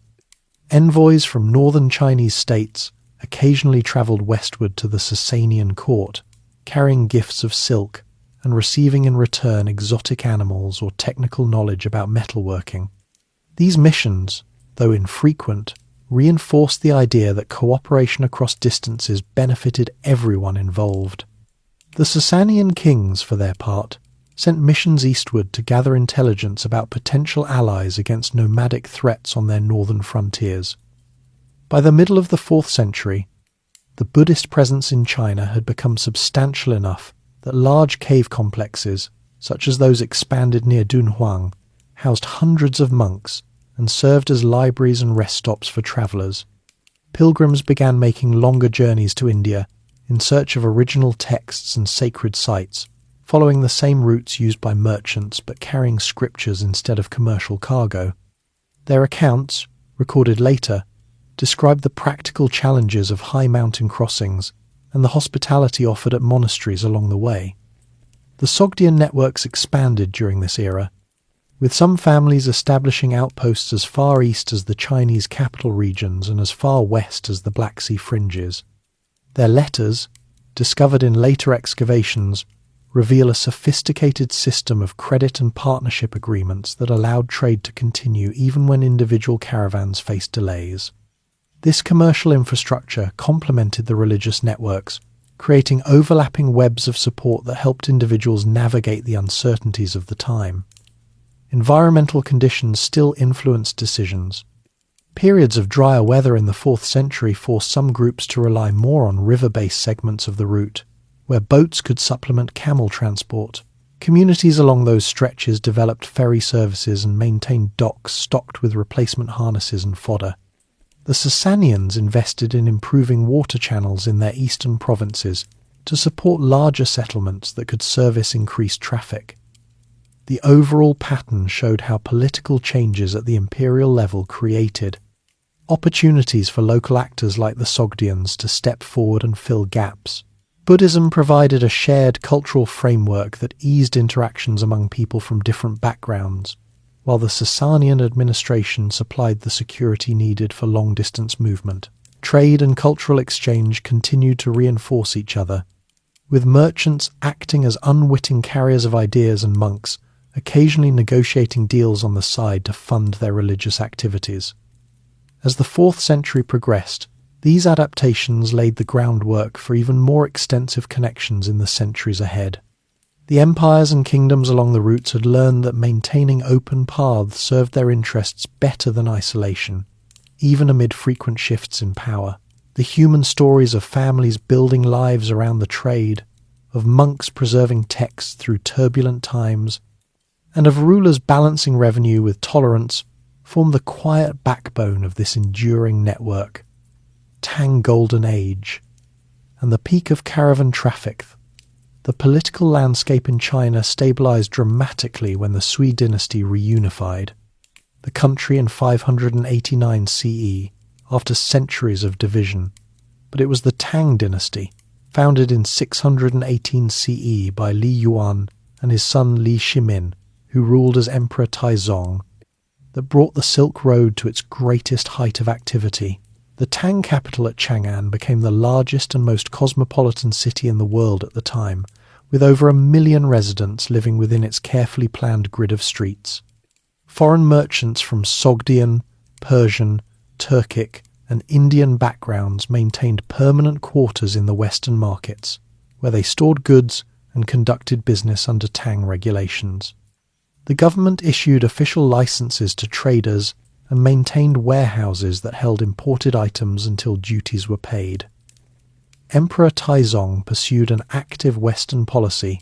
Envoys from northern Chinese states occasionally travelled westward to the Sasanian court, carrying gifts of silk and receiving in return exotic animals or technical knowledge about metalworking. These missions, though infrequent, reinforced the idea that cooperation across distances benefited everyone involved. The Sasanian kings, for their part, sent missions eastward to gather intelligence about potential allies against nomadic threats on their northern frontiers. By the middle of the 4th century, the Buddhist presence in China had become substantial enough that large cave complexes, such as those expanded near Dunhuang, housed hundreds of monks and served as libraries and rest stops for travellers. Pilgrims began making longer journeys to India in search of original texts and sacred sites, following the same routes used by merchants but carrying scriptures instead of commercial cargo. Their accounts, recorded later, describe the practical challenges of high mountain crossings and the hospitality offered at monasteries along the way. The Sogdian networks expanded during this era, with some families establishing outposts as far east as the Chinese capital regions and as far west as the Black Sea fringes. Their letters, discovered in later excavations, reveal a sophisticated system of credit and partnership agreements that allowed trade to continue even when individual caravans faced delays. This commercial infrastructure complemented the religious networks, creating overlapping webs of support that helped individuals navigate the uncertainties of the time. Environmental conditions still influenced decisions. Periods of drier weather in the 4th century forced some groups to rely more on river-based segments of the route, where boats could supplement camel transport. Communities along those stretches developed ferry services and maintained docks stocked with replacement harnesses and fodder. The Sasanians invested in improving water channels in their eastern provinces to support larger settlements that could service increased traffic. The overall pattern showed how political changes at the imperial level created opportunities for local actors like the Sogdians to step forward and fill gaps. Buddhism provided a shared cultural framework that eased interactions among people from different backgrounds, while the Sasanian administration supplied the security needed for long-distance movement. Trade and cultural exchange continued to reinforce each other, with merchants acting as unwitting carriers of ideas and monks occasionally negotiating deals on the side to fund their religious activities. As the 4th century progressed, these adaptations laid the groundwork for even more extensive connections in the centuries ahead. The empires and kingdoms along the routes had learned that maintaining open paths served their interests better than isolation, even amid frequent shifts in power. The human stories of families building lives around the trade, of monks preserving texts through turbulent times, and of rulers balancing revenue with tolerance, formed the quiet backbone of this enduring network. Tang Golden Age, and the peak of caravan traffic. The political landscape in China stabilized dramatically when the Sui dynasty reunified the country in 589 CE, after centuries of division. But it was the Tang dynasty, founded in 618 CE by Li Yuan and his son Li Shimin, who ruled as Emperor Taizong, that brought the Silk Road to its greatest height of activity. The Tang capital at Chang'an became the largest and most cosmopolitan city in the world at the time, with over 1 million residents living within its carefully planned grid of streets. Foreign merchants from Sogdian, Persian, Turkic, and Indian backgrounds maintained permanent quarters in the Western markets, where they stored goods and conducted business under Tang regulations. The government issued official licenses to traders and maintained warehouses that held imported items until duties were paid. Emperor Taizong pursued an active Western policy,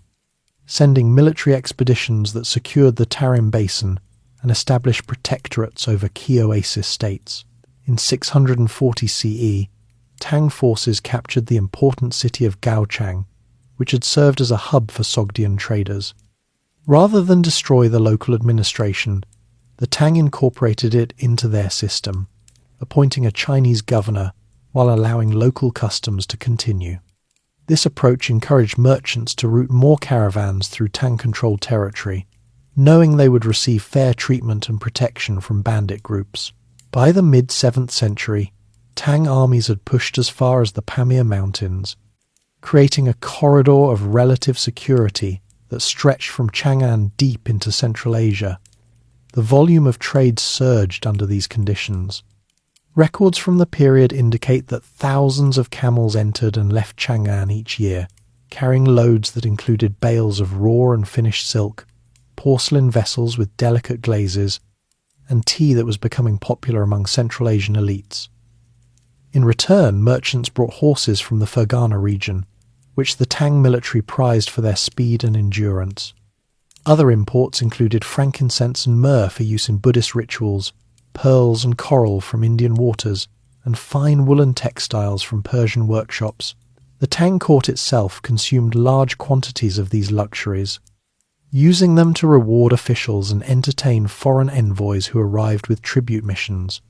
sending military expeditions that secured the Tarim Basin and established protectorates over key oasis states. In 640 CE, Tang forces captured the important city of Gaochang, which had served as a hub for Sogdian traders. Rather than destroy the local administration, the Tang incorporated it into their system, appointing a Chinese governor while allowing local customs to continue. This approach encouraged merchants to route more caravans through Tang-controlled territory, knowing they would receive fair treatment and protection from bandit groups. By the mid-7th century, Tang armies had pushed as far as the Pamir Mountains, creating a corridor of relative security that stretched from Chang'an deep into Central Asia. The volume of trade surged under these conditions. Records from the period indicate that thousands of camels entered and left Chang'an each year, carrying loads that included bales of raw and finished silk, porcelain vessels with delicate glazes, and tea that was becoming popular among Central Asian elites. In return, merchants brought horses from the Fergana region, which the Tang military prized for their speed and endurance. Other imports included frankincense and myrrh for use in Buddhist rituals, pearls and coral from Indian waters, and fine woolen textiles from Persian workshops. The Tang court itself consumed large quantities of these luxuries, using them to reward officials and entertain foreign envoys who arrived with tribute missions.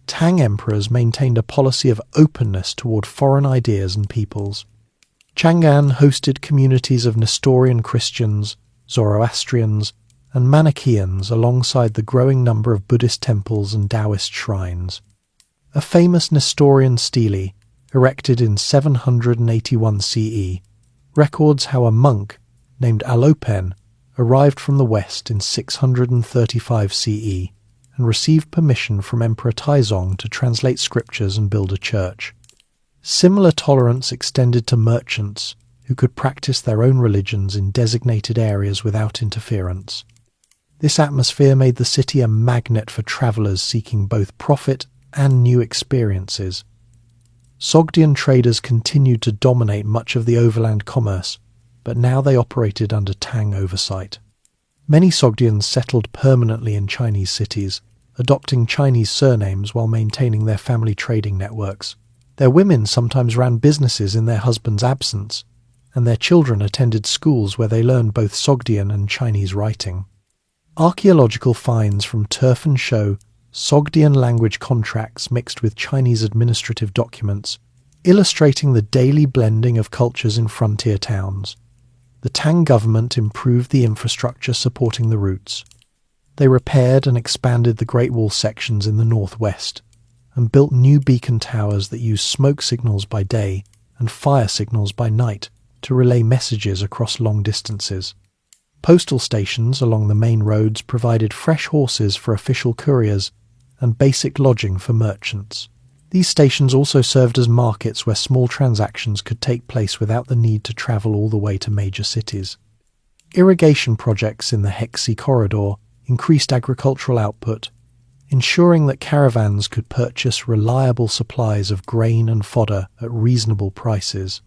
Tang emperors maintained a policy of openness toward foreign ideas and peoples. Chang'an hosted communities of Nestorian Christians, Zoroastrians, and Manichaeans alongside the growing number of Buddhist temples and Taoist shrines. A famous Nestorian stele, erected in 781 CE, records how a monk named Alopen arrived from the west in 635 CE and received permission from Emperor Taizong to translate scriptures and build a church. Similar tolerance extended to merchants, who could practice their own religions in designated areas without interference. This atmosphere made the city a magnet for travelers seeking both profit and new experiences. Sogdian traders continued to dominate much of the overland commerce, but now they operated under Tang oversight. Many Sogdians settled permanently in Chinese cities, adopting Chinese surnames while maintaining their family trading networks. Their women sometimes ran businesses in their husband's absence, and their children attended schools where they learned both Sogdian and Chinese writing. Archaeological finds from Turfan show Sogdian language contracts mixed with Chinese administrative documents, illustrating the daily blending of cultures in frontier towns. The Tang government improved the infrastructure supporting the routes. They repaired and expanded the Great Wall sections in the northwest, and built new beacon towers that used smoke signals by day and fire signals by night to relay messages across long distances. Postal stations along the main roads provided fresh horses for official couriers and basic lodging for merchants. These stations also served as markets where small transactions could take place without the need to travel all the way to major cities. Irrigation projects in the Hexi corridor increased agricultural output, ensuring that caravans could purchase reliable supplies of grain and fodder at reasonable prices.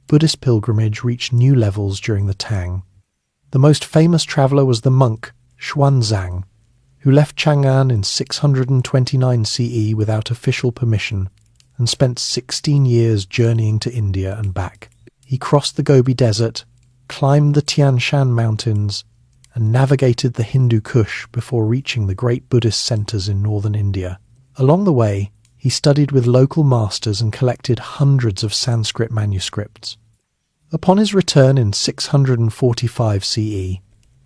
Buddhist pilgrimage reached new levels during the Tang. The most famous traveller was the monk Xuanzang, who left Chang'an in 629 CE without official permission and spent 16 years journeying to India and back. He crossed the Gobi Desert, climbed the Tian Shan mountains, and navigated the Hindu Kush before reaching the great Buddhist centres in northern India. Along the way, he studied with local masters and collected hundreds of Sanskrit manuscripts. Upon his return in 645 CE,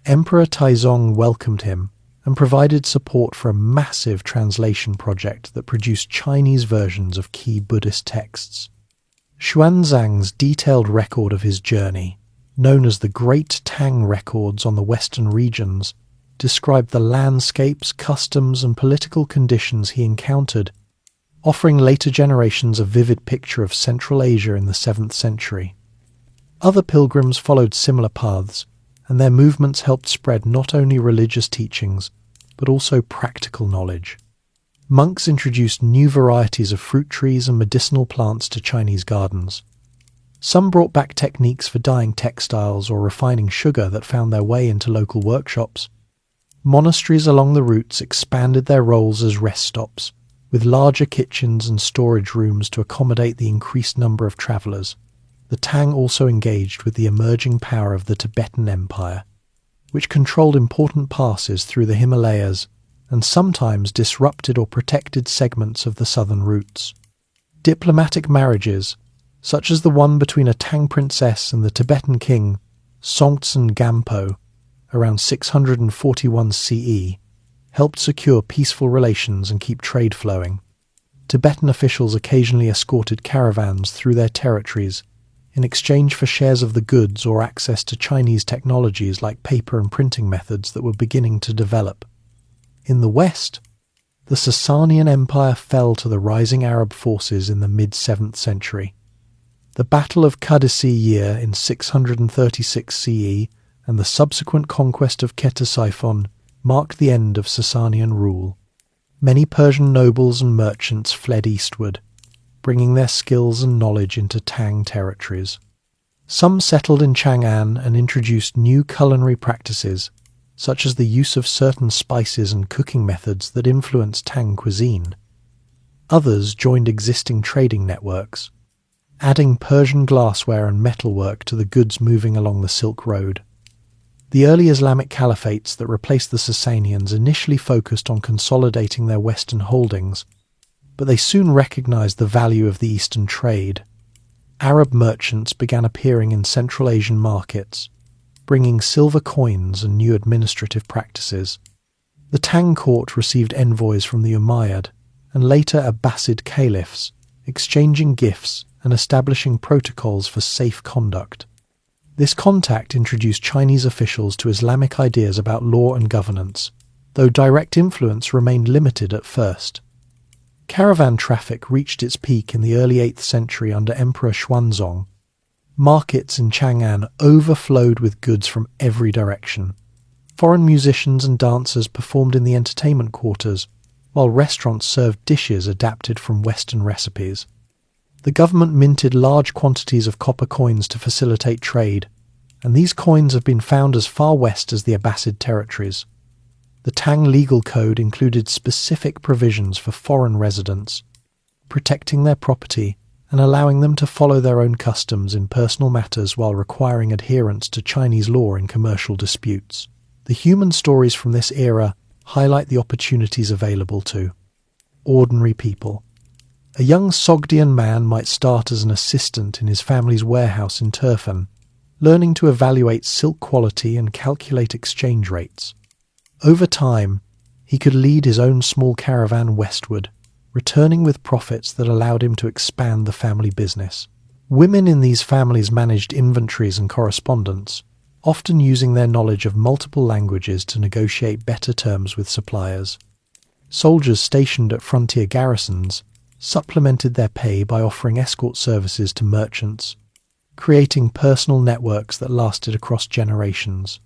Emperor Taizong welcomed him and provided support for a massive translation project that produced Chinese versions of key Buddhist texts. Xuanzang's detailed record of his journey, known as the Great Tang Records on the Western regions, described the landscapes, customs, and political conditions he encountered, offering later generations a vivid picture of Central Asia in the 7th century. Other pilgrims followed similar paths, and their movements helped spread not only religious teachings, but also practical knowledge. Monks introduced new varieties of fruit trees and medicinal plants to Chinese gardens. Some brought back techniques for dyeing textiles or refining sugar that found their way into local workshops. Monasteries along the routes expanded their roles as rest stops, with larger kitchens and storage rooms to accommodate the increased number of travellers. The Tang also engaged with the emerging power of the Tibetan Empire, which controlled important passes through the Himalayas and sometimes disrupted or protected segments of the southern routes. Diplomatic marriages, such as the one between a Tang princess and the Tibetan king Songtsen Gampo around 641 CE, helped secure peaceful relations and keep trade flowing. Tibetan officials occasionally escorted caravans through their territories in exchange for shares of the goods or access to Chinese technologies like paper and printing methods that were beginning to develop. In the west, the Sasanian Empire fell to the rising Arab forces in the mid-7th century. The Battle of Qadisi year in 636 CE and the subsequent conquest of Ctesiphon marked the end of Sasanian rule. Many Persian nobles and merchants fled eastward, bringing their skills and knowledge into Tang territories. Some settled in Chang'an and introduced new culinary practices, such as the use of certain spices and cooking methods that influenced Tang cuisine. Others joined existing trading networks, adding Persian glassware and metalwork to the goods moving along the Silk Road. The early Islamic caliphates that replaced the Sasanians initially focused on consolidating their western holdings, but they soon recognized the value of the eastern trade. Arab merchants began appearing in Central Asian markets, bringing silver coins and new administrative practices. The Tang court received envoys from the Umayyad and later Abbasid caliphs, exchanging gifts and establishing protocols for safe conduct. This contact introduced Chinese officials to Islamic ideas about law and governance, though direct influence remained limited at first. Caravan traffic reached its peak in the early 8th century under Emperor Xuanzong. Markets in Chang'an overflowed with goods from every direction. Foreign musicians and dancers performed in the entertainment quarters, while restaurants served dishes adapted from Western recipes. The government minted large quantities of copper coins to facilitate trade, and these coins have been found as far west as the Abbasid territories. The Tang legal code included specific provisions for foreign residents, protecting their property and allowing them to follow their own customs in personal matters while requiring adherence to Chinese law in commercial disputes. The human stories from this era highlight the opportunities available to ordinary people. A young Sogdian man might start as an assistant in his family's warehouse in Turfan, learning to evaluate silk quality and calculate exchange rates. Over time, he could lead his own small caravan westward, returning with profits that allowed him to expand the family business. Women in these families managed inventories and correspondence, often using their knowledge of multiple languages to negotiate better terms with suppliers. Soldiers stationed at frontier garrisons supplemented their pay by offering escort services to merchants, creating personal networks that lasted across generations.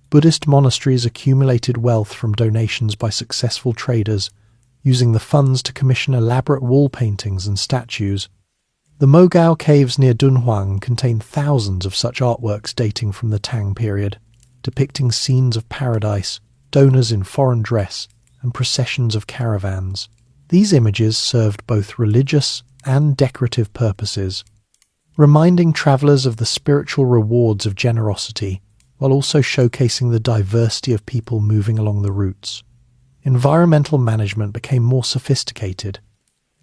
Buddhist monasteries accumulated wealth from donations by successful traders, using the funds to commission elaborate wall paintings and statues. The Mogao caves near Dunhuang contain thousands of such artworks dating from the Tang period, depicting scenes of paradise, donors in foreign dress, and processions of caravans. These images served both religious and decorative purposes, reminding travellers of the spiritual rewards of generosity, while also showcasing the diversity of people moving along the routes. Environmental management became more sophisticated.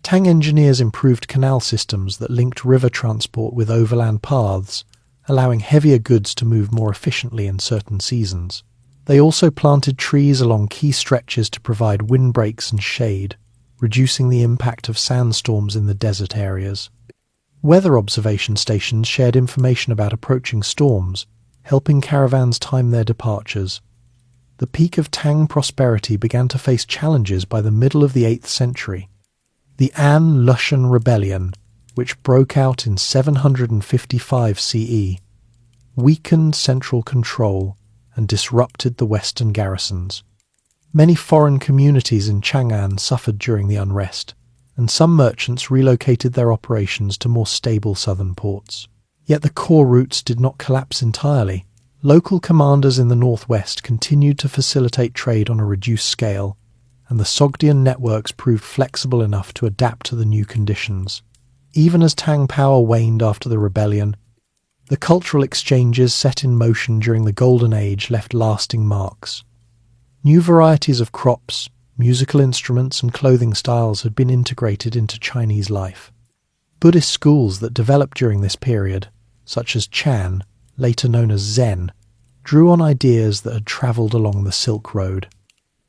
Tang engineers improved canal systems that linked river transport with overland paths, allowing heavier goods to move more efficiently in certain seasons. They also planted trees along key stretches to provide windbreaks and shade, reducing the impact of sandstorms in the desert areas. Weather observation stations shared information about approaching storms, helping caravans time their departures. The peak of Tang prosperity began to face challenges by the middle of the 8th century. The An Lushan Rebellion, which broke out in 755 CE, weakened central control and disrupted the western garrisons. Many foreign communities in Chang'an suffered during the unrest, and some merchants relocated their operations to more stable southern ports. Yet the core routes did not collapse entirely. Local commanders in the northwest continued to facilitate trade on a reduced scale, and the Sogdian networks proved flexible enough to adapt to the new conditions. Even as Tang power waned after the rebellion, the cultural exchanges set in motion during the Golden Age left lasting marks. New varieties of crops, musical instruments, and clothing styles had been integrated into Chinese life. Buddhist schools that developed during this period, such as Chan, later known as Zen, drew on ideas that had travelled along the Silk Road.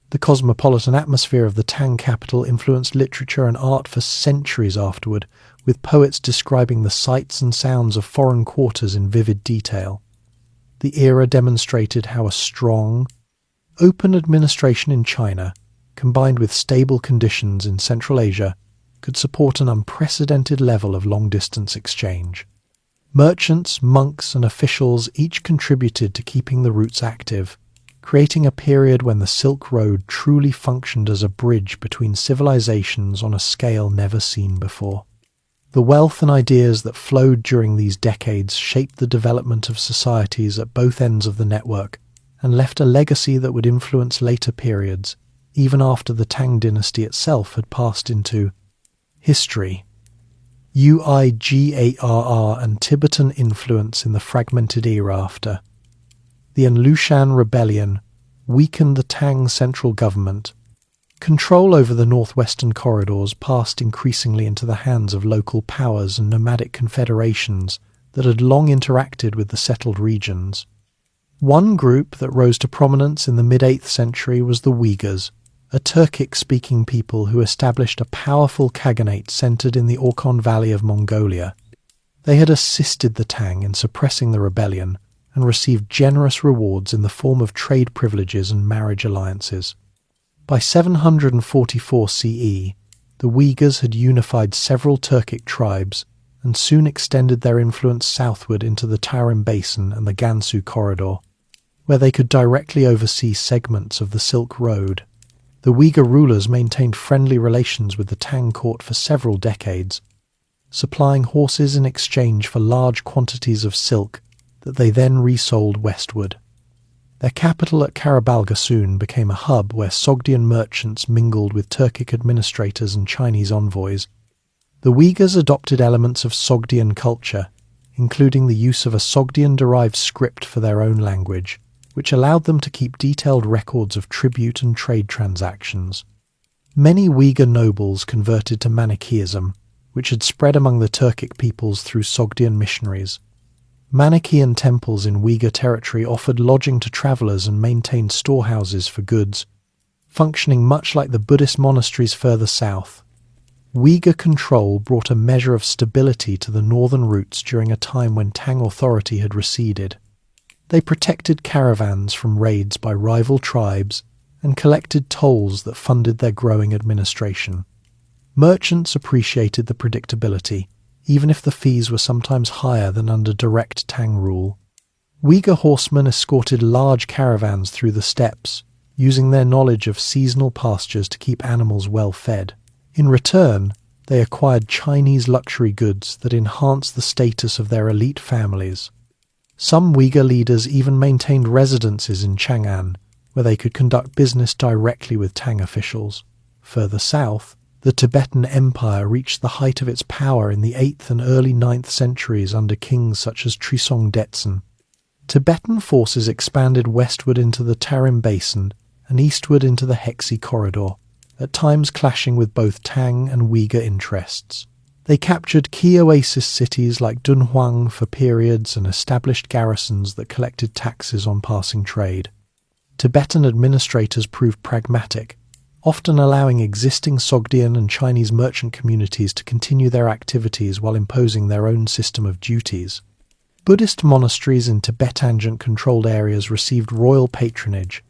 The cosmopolitan atmosphere of the Tang capital influenced literature and art for centuries afterward, with poets describing the sights and sounds of foreign quarters in vivid detail. The era demonstrated how a strong, open administration in China, combined with stable conditions in Central Asia, could support an unprecedented level of long-distance exchange. Merchants, monks, and officials each contributed to keeping the routes active, creating a period when the Silk Road truly functioned as a bridge between civilizations on a scale never seen before. The wealth and ideas that flowed during these decades shaped the development of societies at both ends of the network and left a legacy that would influence later periods, even after the Tang dynasty itself had passed into history. Uigarr and Tibetan influence in the fragmented era after. The An Lushan Rebellion weakened the Tang central government. Control over the northwestern corridors passed increasingly into the hands of local powers and nomadic confederations that had long interacted with the settled regions. One group that rose to prominence in the mid-8th century was the Uyghurs, a Turkic-speaking people who established a powerful khaganate centered in the Orkhon Valley of Mongolia. They had assisted the Tang in suppressing the rebellion and received generous rewards in the form of trade privileges and marriage alliances. By 744 CE, the Uyghurs had unified several Turkic tribes and soon extended their influence southward into the Tarim Basin and the Gansu Corridor, where they could directly oversee segments of the Silk Road. The Uyghur rulers maintained friendly relations with the Tang court for several decades, supplying horses in exchange for large quantities of silk that they then resold westward. Their capital at Karabalga soon became a hub where Sogdian merchants mingled with Turkic administrators and Chinese envoys. The Uyghurs adopted elements of Sogdian culture, including the use of a Sogdian-derived script for their own language, which allowed them to keep detailed records of tribute and trade transactions. Many Uyghur nobles converted to Manichaeism, which had spread among the Turkic peoples through Sogdian missionaries. Manichaean temples in Uyghur territory offered lodging to travellers and maintained storehouses for goods, functioning much like the Buddhist monasteries further south. Uyghur control brought a measure of stability to the northern routes during a time when Tang authority had receded. They protected caravans from raids by rival tribes and collected tolls that funded their growing administration. Merchants appreciated the predictability, even if the fees were sometimes higher than under direct Tang rule. Uyghur horsemen escorted large caravans through the steppes, using their knowledge of seasonal pastures to keep animals well fed. In return, they acquired Chinese luxury goods that enhanced the status of their elite families. Some Uyghur leaders even maintained residences in Chang'an, where they could conduct business directly with Tang officials. Further south, the Tibetan Empire reached the height of its power in the 8th and early 9th centuries under kings such as Trisong Detsen. Tibetan forces expanded westward into the Tarim Basin and eastward into the Hexi Corridor, at times clashing with both Tang and Uyghur interests. They captured key oasis cities like Dunhuang for periods and established garrisons that collected taxes on passing trade. Tibetan administrators proved pragmatic, often allowing existing Sogdian and Chinese merchant communities to continue their activities while imposing their own system of duties. Buddhist monasteries in Tibetan-controlled areas received royal patronage,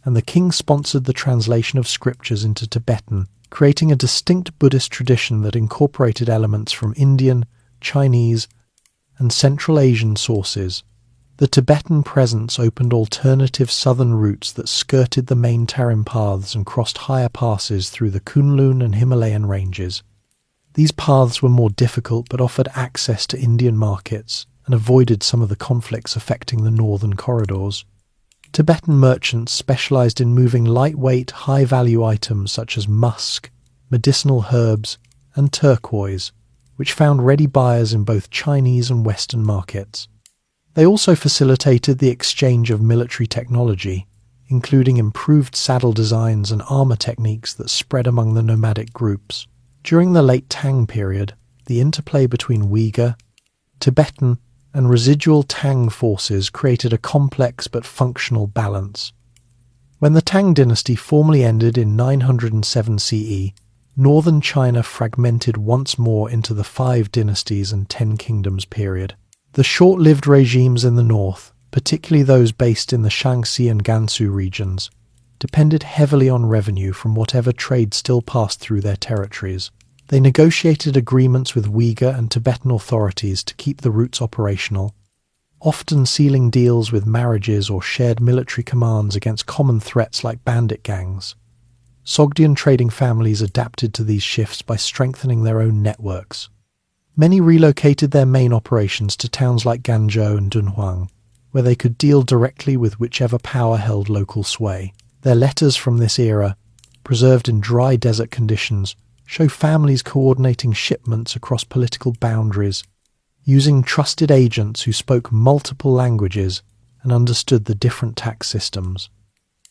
and the king sponsored the translation of scriptures into Tibetan, creating a distinct Buddhist tradition that incorporated elements from Indian, Chinese, and Central Asian sources. The Tibetan presence opened alternative southern routes that skirted the main Tarim paths and crossed higher passes through the Kunlun and Himalayan ranges. These paths were more difficult but offered access to Indian markets and avoided some of the conflicts affecting the northern corridors. Tibetan merchants specialized in moving lightweight, high-value items such as musk, medicinal herbs, and turquoise, which found ready buyers in both Chinese and Western markets. They also facilitated the exchange of military technology, including improved saddle designs and armor techniques that spread among the nomadic groups. During the late Tang period, the interplay between Uyghur, Tibetan, and residual Tang forces created a complex but functional balance. When the Tang dynasty formally ended in 907 CE, northern China fragmented once more into the 5 dynasties and 10 kingdoms period. The short-lived regimes in the north, particularly those based in the Shaanxi and Gansu regions, depended heavily on revenue from whatever trade still passed through their territories. They negotiated agreements with Uyghur and Tibetan authorities to keep the routes operational, often sealing deals with marriages or shared military commands against common threats like bandit gangs. Sogdian trading families adapted to these shifts by strengthening their own networks. Many relocated their main operations to towns like Ganzhou and Dunhuang, where they could deal directly with whichever power held local sway. Their letters from this era, preserved in dry desert conditions, show families coordinating shipments across political boundaries, using trusted agents who spoke multiple languages and understood the different tax systems.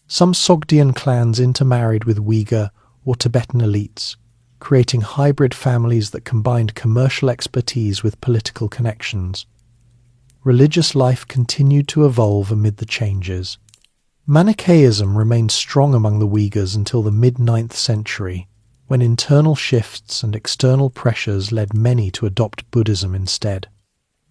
Some Sogdian clans intermarried with Uyghur or Tibetan elites, creating hybrid families that combined commercial expertise with political connections. Religious life continued to evolve amid the changes. Manichaeism remained strong among the Uyghurs until the mid-9th century, when internal shifts and external pressures led many to adopt Buddhism instead.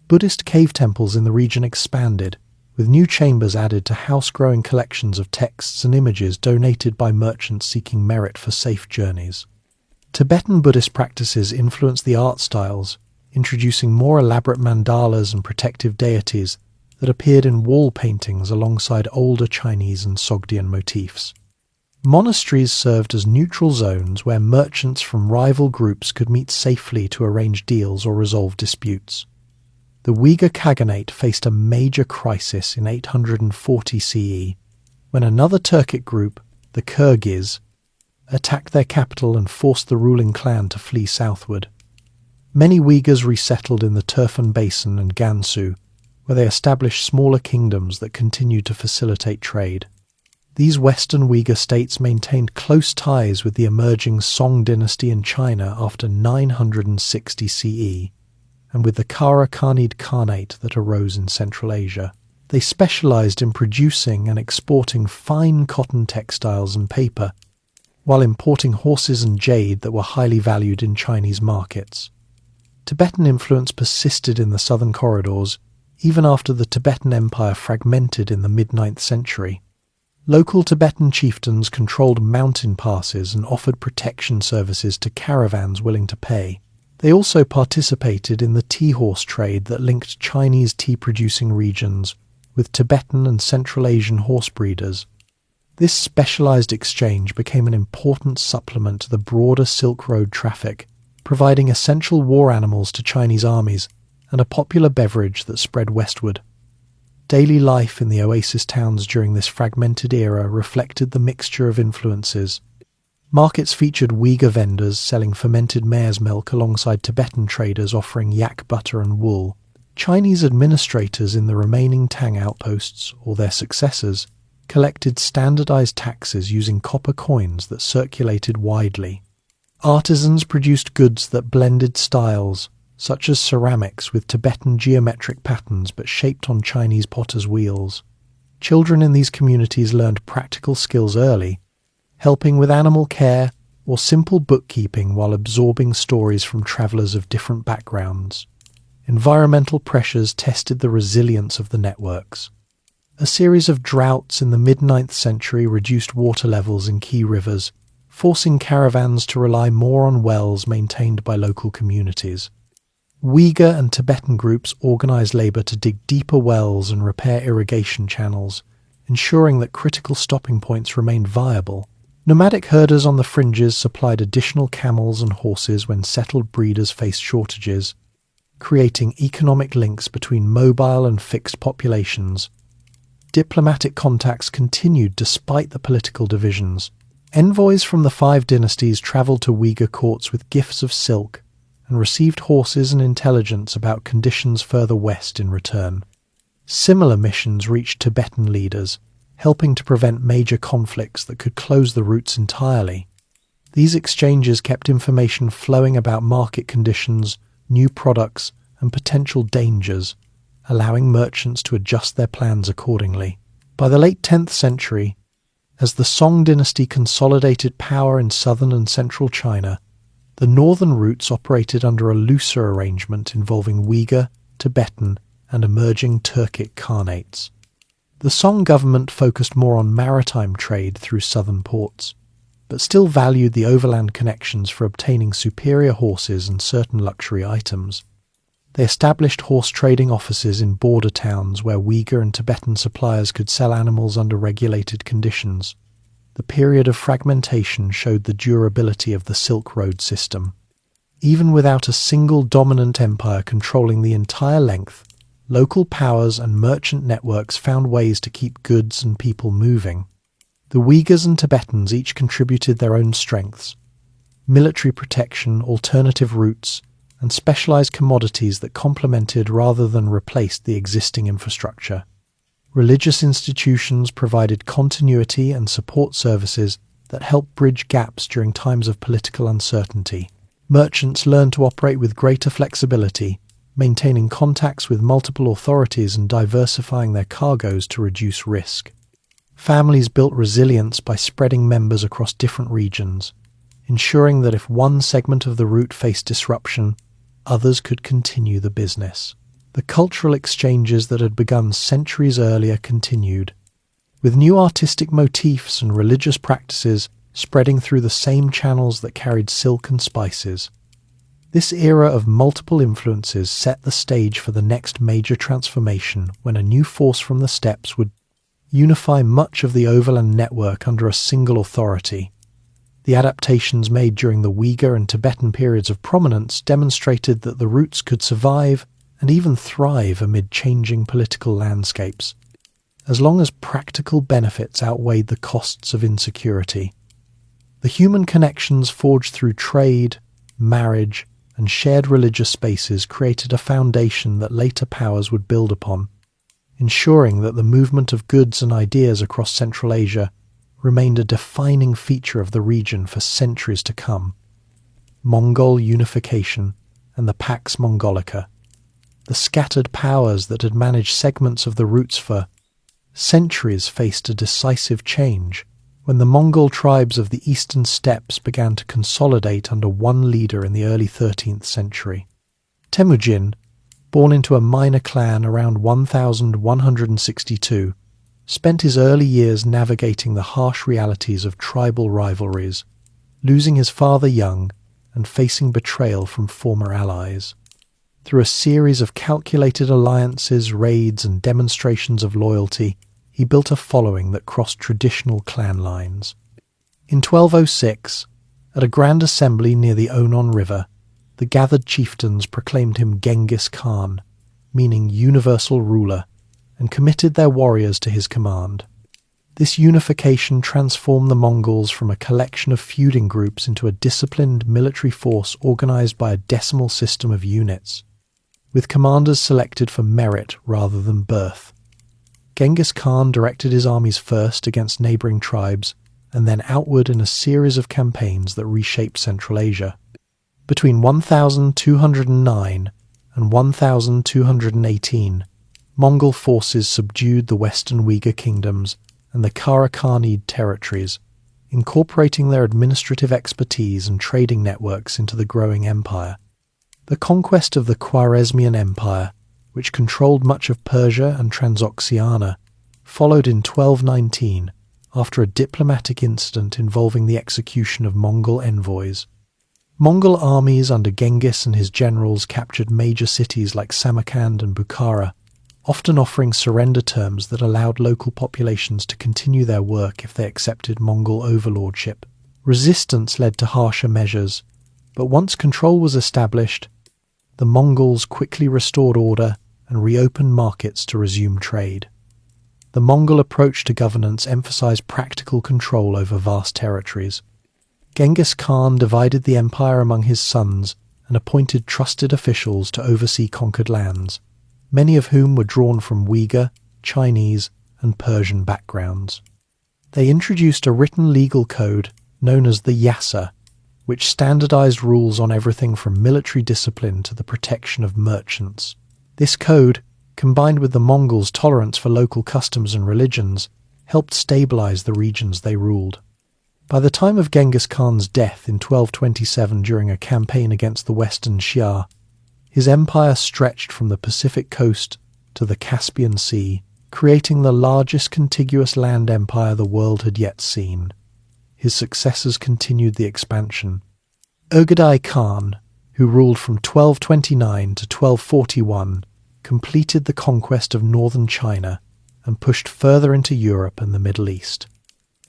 Buddhist cave temples in the region expanded, with new chambers added to house-growing collections of texts and images donated by merchants seeking merit for safe journeys. Tibetan Buddhist practices influenced the art styles, introducing more elaborate mandalas and protective deities that appeared in wall paintings alongside older Chinese and Sogdian motifs. Monasteries served as neutral zones where merchants from rival groups could meet safely to arrange deals or resolve disputes. The Uyghur Khaganate faced a major crisis in 840 CE, when another Turkic group, the Kyrgyz, attacked their capital and forced the ruling clan to flee southward. Many Uyghurs resettled in the Turfan Basin and Gansu, where they established smaller kingdoms that continued to facilitate trade. These Western Uyghur states maintained close ties with the emerging Song dynasty in China after 960 CE, and with the Kara Khanid Khanate that arose in Central Asia. They specialized in producing and exporting fine cotton textiles and paper, while importing horses and jade that were highly valued in Chinese markets. Tibetan influence persisted in the southern corridors, even after the Tibetan Empire fragmented in the mid-9th century. Local Tibetan chieftains controlled mountain passes and offered protection services to caravans willing to pay. They also participated in the tea horse trade that linked Chinese tea-producing regions with Tibetan and Central Asian horse breeders. This specialized exchange became an important supplement to the broader Silk Road traffic, providing essential war animals to Chinese armies and a popular beverage that spread westward. Daily life in the oasis towns during this fragmented era reflected the mixture of influences. Markets featured Uyghur vendors selling fermented mare's milk alongside Tibetan traders offering yak butter and wool. Chinese administrators in the remaining Tang outposts, or their successors, collected standardized taxes using copper coins that circulated widely. Artisans produced goods that blended styles, such as ceramics with Tibetan geometric patterns but shaped on Chinese potters' wheels. Children in these communities learned practical skills early, helping with animal care or simple bookkeeping while absorbing stories from travelers of different backgrounds. Environmental pressures tested the resilience of the networks. A series of droughts in the mid-9th century reduced water levels in key rivers, forcing caravans to rely more on wells maintained by local communities. Uyghur and Tibetan groups organized labor to dig deeper wells and repair irrigation channels, ensuring that critical stopping points remained viable. Nomadic herders on the fringes supplied additional camels and horses when settled breeders faced shortages, creating economic links between mobile and fixed populations. Diplomatic contacts continued despite the political divisions. Envoys from the 5 dynasties traveled to Uyghur courts with gifts of silk and received horses and intelligence about conditions further west in return. Similar missions reached Tibetan leaders, helping to prevent major conflicts that could close the routes entirely. These exchanges kept information flowing about market conditions, new products, and potential dangers, allowing merchants to adjust their plans accordingly. By the late 10th century, as the Song dynasty consolidated power in southern and central China, the northern routes operated under a looser arrangement involving Uyghur, Tibetan, and emerging Turkic Khanates. The Song government focused more on maritime trade through southern ports, but still valued the overland connections for obtaining superior horses and certain luxury items. They established horse trading offices in border towns where Uyghur and Tibetan suppliers could sell animals under regulated conditions. The period of fragmentation showed the durability of the Silk Road system. Even without a single dominant empire controlling the entire length, local powers and merchant networks found ways to keep goods and people moving. The Uyghurs and Tibetans each contributed their own strengths: military protection, alternative routes, and specialized commodities that complemented rather than replaced the existing infrastructure. Religious institutions provided continuity and support services that helped bridge gaps during times of political uncertainty. Merchants learned to operate with greater flexibility, maintaining contacts with multiple authorities and diversifying their cargoes to reduce risk. Families built resilience by spreading members across different regions, ensuring that if one segment of the route faced disruption, others could continue the business. The cultural exchanges that had begun centuries earlier continued, with new artistic motifs and religious practices spreading through the same channels that carried silk and spices. This era of multiple influences set the stage for the next major transformation when a new force from the steppes would unify much of the overland network under a single authority. The adaptations made during the Uyghur and Tibetan periods of prominence demonstrated that the routes could survive and even thrive amid changing political landscapes, as long as practical benefits outweighed the costs of insecurity. The human connections forged through trade, marriage, and shared religious spaces created a foundation that later powers would build upon, ensuring that the movement of goods and ideas across Central Asia remained a defining feature of the region for centuries to come. Mongol unification and the Pax Mongolica. The scattered powers that had managed segments of the routes for centuries faced a decisive change when the Mongol tribes of the eastern steppes began to consolidate under one leader in the early 13th century. Temujin, born into a minor clan around 1162, spent his early years navigating the harsh realities of tribal rivalries, losing his father young and facing betrayal from former allies. Through a series of calculated alliances, raids, and demonstrations of loyalty, he built a following that crossed traditional clan lines. In 1206, at a grand assembly near the Onon River, the gathered chieftains proclaimed him Genghis Khan, meaning universal ruler, and committed their warriors to his command. This unification transformed the Mongols from a collection of feuding groups into a disciplined military force organized by a decimal system of units, with commanders selected for merit rather than birth. Genghis Khan directed his armies first against neighbouring tribes and then outward in a series of campaigns that reshaped Central Asia. Between 1209 and 1218, Mongol forces subdued the western Uyghur kingdoms and the Karakhanid territories, incorporating their administrative expertise and trading networks into the growing empire. The conquest of the Khwarezmian Empire, which controlled much of Persia and Transoxiana, followed in 1219 after a diplomatic incident involving the execution of Mongol envoys. Mongol armies under Genghis and his generals captured major cities like Samarkand and Bukhara, often offering surrender terms that allowed local populations to continue their work if they accepted Mongol overlordship. Resistance led to harsher measures, but once control was established, the Mongols quickly restored order and reopened markets to resume trade. The Mongol approach to governance emphasized practical control over vast territories. Genghis Khan divided the empire among his sons and appointed trusted officials to oversee conquered lands, many of whom were drawn from Uyghur, Chinese, and Persian backgrounds. They introduced a written legal code known as the Yasa, which standardized rules on everything from military discipline to the protection of merchants. This code, combined with the Mongols' tolerance for local customs and religions, helped stabilize the regions they ruled. By the time of Genghis Khan's death in 1227 during a campaign against the Western Xia, his empire stretched from the Pacific coast to the Caspian Sea, creating the largest contiguous land empire the world had yet seen. His successors continued the expansion. Ögedei Khan, who ruled from 1229 to 1241, completed the conquest of northern China and pushed further into Europe and the Middle East.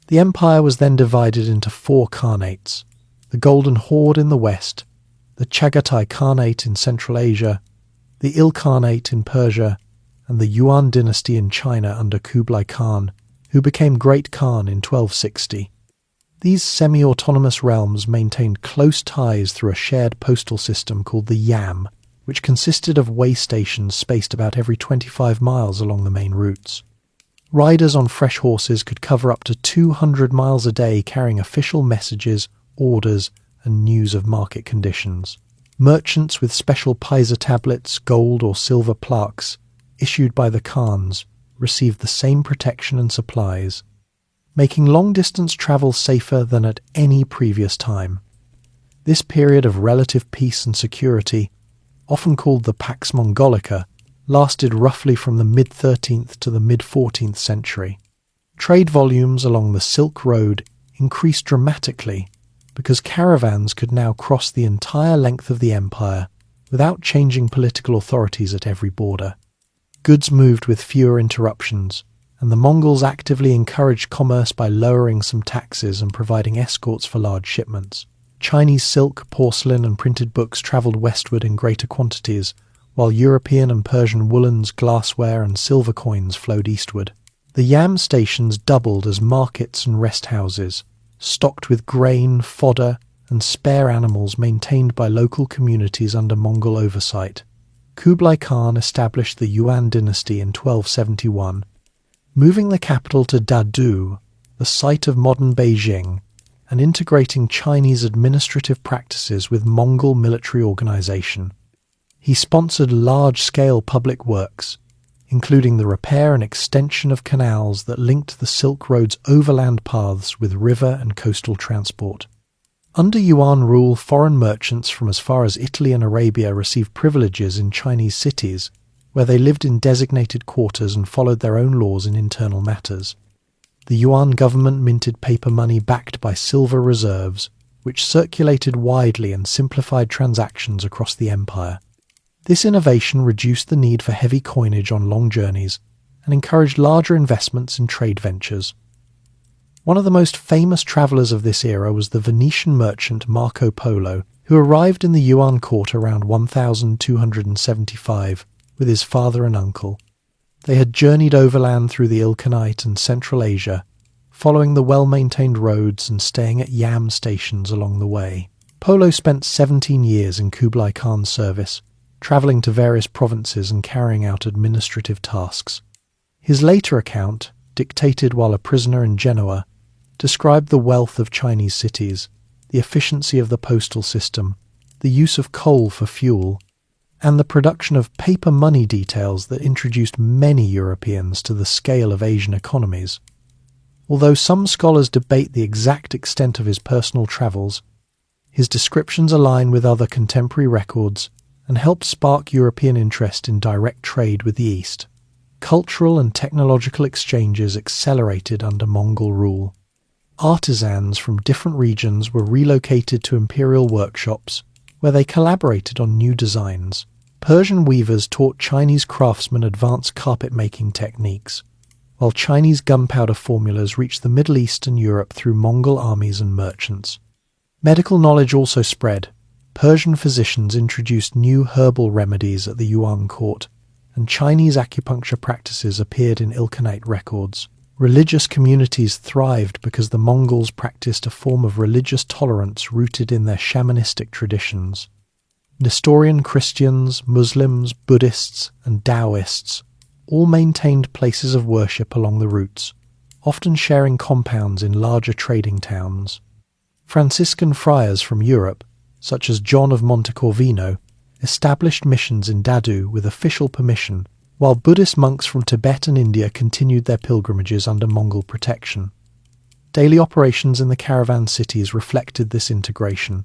The empire was then divided into four khanates: the Golden Horde in the west, the Chagatai Khanate in Central Asia, the Ilkhanate in Persia, and the Yuan dynasty in China under Kublai Khan, who became Great Khan in 1260. These semi-autonomous realms maintained close ties through a shared postal system called the Yam, which consisted of way stations spaced about every 25 miles along the main routes. Riders on fresh horses could cover up to 200 miles a day carrying official messages, orders, and news of market conditions. Merchants with special paisa tablets, gold or silver plaques, issued by the Khans, received the same protection and supplies, making long-distance travel safer than at any previous time. This period of relative peace and security, often called the Pax Mongolica, lasted roughly from the mid-13th to the mid-14th century. Trade volumes along the Silk Road increased dramatically because caravans could now cross the entire length of the empire without changing political authorities at every border. Goods moved with fewer interruptions, and the Mongols actively encouraged commerce by lowering some taxes and providing escorts for large shipments. Chinese silk, porcelain, and printed books travelled westward in greater quantities, while European and Persian woolens, glassware, and silver coins flowed eastward. The yam stations doubled as markets and rest houses, stocked with grain, fodder, and spare animals maintained by local communities under Mongol oversight. Kublai Khan established the Yuan dynasty in 1271, moving the capital to Dadu, the site of modern Beijing, and integrating Chinese administrative practices with Mongol military organization. He sponsored large-scale public works, including the repair and extension of canals that linked the Silk Road's overland paths with river and coastal transport. Under Yuan rule, foreign merchants from as far as Italy and Arabia received privileges in Chinese cities, where they lived in designated quarters and followed their own laws in internal matters. The Yuan government minted paper money backed by silver reserves, which circulated widely and simplified transactions across the empire. This innovation reduced the need for heavy coinage on long journeys and encouraged larger investments in trade ventures. One of the most famous travellers of this era was the Venetian merchant Marco Polo, who arrived in the Yuan court around 1275 with his father and uncle. They had journeyed overland through the Ilkhanate and Central Asia, following the well-maintained roads and staying at yam stations along the way. Polo spent 17 years in Kublai Khan's service, travelling to various provinces and carrying out administrative tasks. His later account, dictated while a prisoner in Genoa, described the wealth of Chinese cities, the efficiency of the postal system, the use of coal for fuel, and the production of paper money details that introduced many Europeans to the scale of Asian economies. Although some scholars debate the exact extent of his personal travels, his descriptions align with other contemporary records and helped spark European interest in direct trade with the East. Cultural and technological exchanges accelerated under Mongol rule. Artisans from different regions were relocated to imperial workshops, where they collaborated on new designs. Persian weavers taught Chinese craftsmen advanced carpet-making techniques, while Chinese gunpowder formulas reached the Middle East and Europe through Mongol armies and merchants. Medical knowledge also spread. Persian physicians introduced new herbal remedies at the Yuan court, and Chinese acupuncture practices appeared in Ilkhanate records. Religious communities thrived because the Mongols practiced a form of religious tolerance rooted in their shamanistic traditions. Nestorian Christians, Muslims, Buddhists, and Taoists all maintained places of worship along the routes, often sharing compounds in larger trading towns. Franciscan friars from Europe, such as John of Montecorvino, established missions in Dadu with official permission, while Buddhist monks from Tibet and India continued their pilgrimages under Mongol protection. Daily operations in the caravan cities reflected this integration.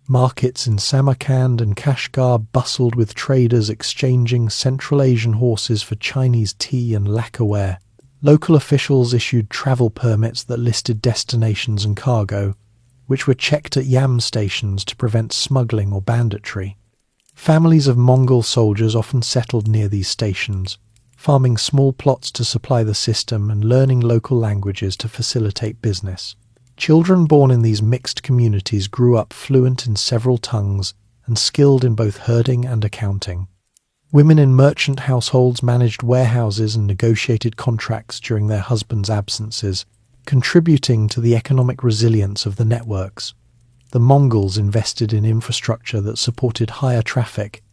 Markets in Samarkand and Kashgar bustled with traders exchanging Central Asian horses for Chinese tea and lacquerware. Local officials issued travel permits that listed destinations and cargo, which were checked at yam stations to prevent smuggling or banditry. Families of Mongol soldiers often settled near these stations, farming small plots to supply the system and learning local languages to facilitate business. Children born in these mixed communities grew up fluent in several tongues and skilled in both herding and accounting. Women in merchant households managed warehouses and negotiated contracts during their husbands' absences, contributing to the economic resilience of the networks. The Mongols invested in infrastructure that supported higher traffic.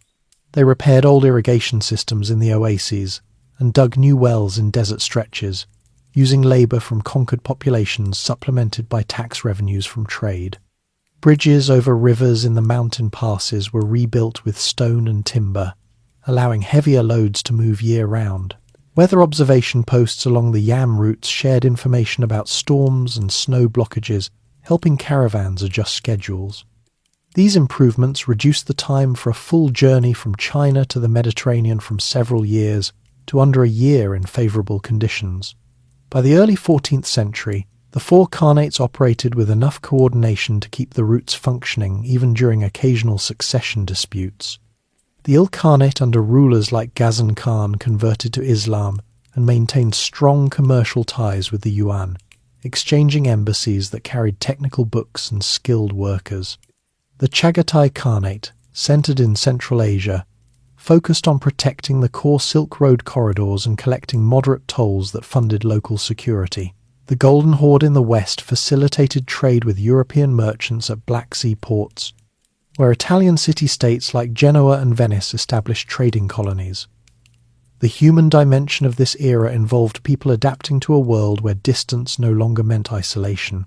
They repaired old irrigation systems in the oases and dug new wells in desert stretches, using labour from conquered populations supplemented by tax revenues from trade. Bridges over rivers in the mountain passes were rebuilt with stone and timber, allowing heavier loads to move year-round. Weather observation posts along the yam routes shared information about storms and snow blockages, helping caravans adjust schedules. These improvements reduced the time for a full journey from China to the Mediterranean from several years to under a year in favourable conditions. By the early 14th century, the four khanates operated with enough coordination to keep the routes functioning even during occasional succession disputes. The Ilkhanate under rulers like Ghazan Khan converted to Islam and maintained strong commercial ties with the Yuan, exchanging embassies that carried technical books and skilled workers. The Chagatai Khanate, centered in Central Asia, focused on protecting the core Silk Road corridors and collecting moderate tolls that funded local security. The Golden Horde in the west facilitated trade with European merchants at Black Sea ports, where Italian city-states like Genoa and Venice established trading colonies. The human dimension of this era involved people adapting to a world where distance no longer meant isolation.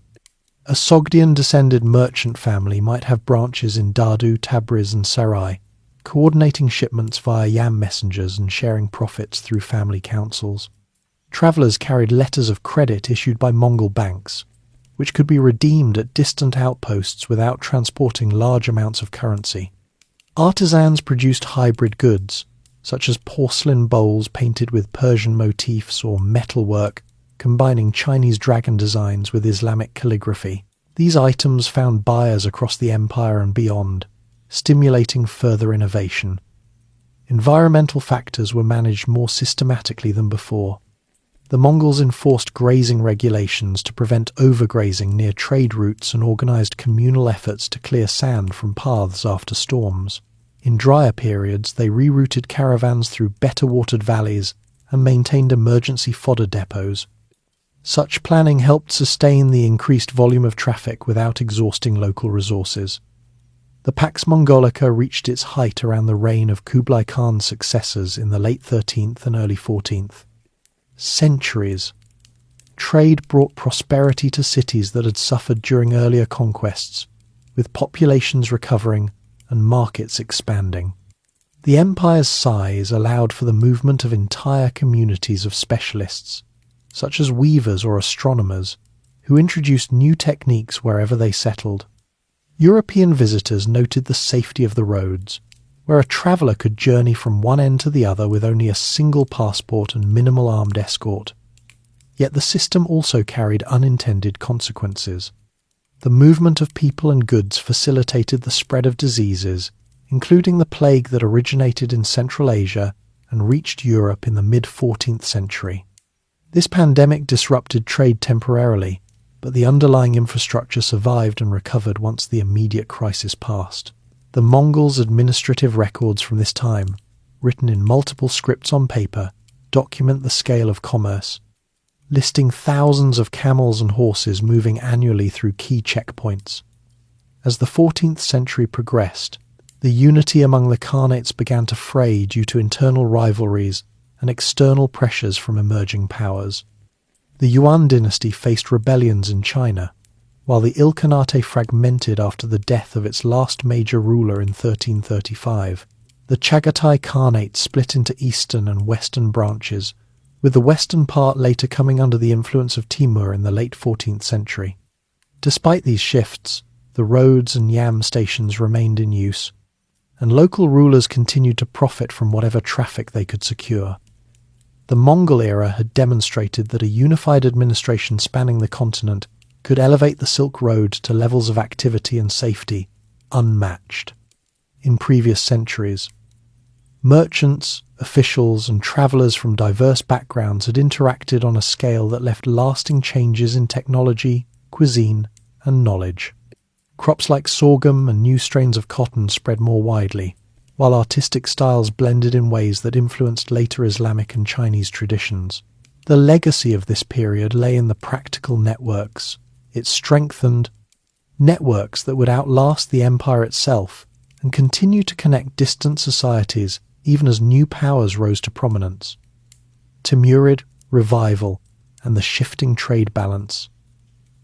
A Sogdian-descended merchant family might have branches in Dadu, Tabriz and Sarai, coordinating shipments via yam messengers and sharing profits through family councils. Travellers carried letters of credit issued by Mongol banks, which could be redeemed at distant outposts without transporting large amounts of currency. Artisans produced hybrid goods, such as porcelain bowls painted with Persian motifs or metalwork, combining Chinese dragon designs with Islamic calligraphy. These items found buyers across the empire and beyond, stimulating further innovation. Environmental factors were managed more systematically than before. The Mongols enforced grazing regulations to prevent overgrazing near trade routes and organised communal efforts to clear sand from paths after storms. In drier periods, they rerouted caravans through better watered valleys and maintained emergency fodder depots. Such planning helped sustain the increased volume of traffic without exhausting local resources. The Pax Mongolica reached its height around the reign of Kublai Khan's successors in the late 13th and early 14th. Centuries. Trade brought prosperity to cities that had suffered during earlier conquests, with populations recovering and markets expanding. The empire's size allowed for the movement of entire communities of specialists, such as weavers or astronomers, who introduced new techniques wherever they settled. European visitors noted the safety of the roads, where a traveller could journey from one end to the other with only a single passport and minimal armed escort. Yet the system also carried unintended consequences. The movement of people and goods facilitated the spread of diseases, including the plague that originated in Central Asia and reached Europe in the mid-14th century. This pandemic disrupted trade temporarily, but the underlying infrastructure survived and recovered once the immediate crisis passed. The Mongols' administrative records from this time, written in multiple scripts on paper, document the scale of commerce, listing thousands of camels and horses moving annually through key checkpoints. As the 14th century progressed, the unity among the khanates began to fray due to internal rivalries and external pressures from emerging powers. The Yuan dynasty faced rebellions in China, while the Ilkhanate fragmented after the death of its last major ruler in 1335. The Chagatai Khanate split into eastern and western branches, with the western part later coming under the influence of Timur in the late 14th century. Despite these shifts, the roads and yam stations remained in use, and local rulers continued to profit from whatever traffic they could secure. The Mongol era had demonstrated that a unified administration spanning the continent could elevate the Silk Road to levels of activity and safety unmatched in previous centuries. Merchants, officials, and travellers from diverse backgrounds had interacted on a scale that left lasting changes in technology, cuisine, and knowledge. Crops like sorghum and new strains of cotton spread more widely, while artistic styles blended in ways that influenced later Islamic and Chinese traditions. The legacy of this period lay in the practical networks. It strengthened networks that would outlast the empire itself and continue to connect distant societies even as new powers rose to prominence. Timurid, revival, and the shifting trade balance.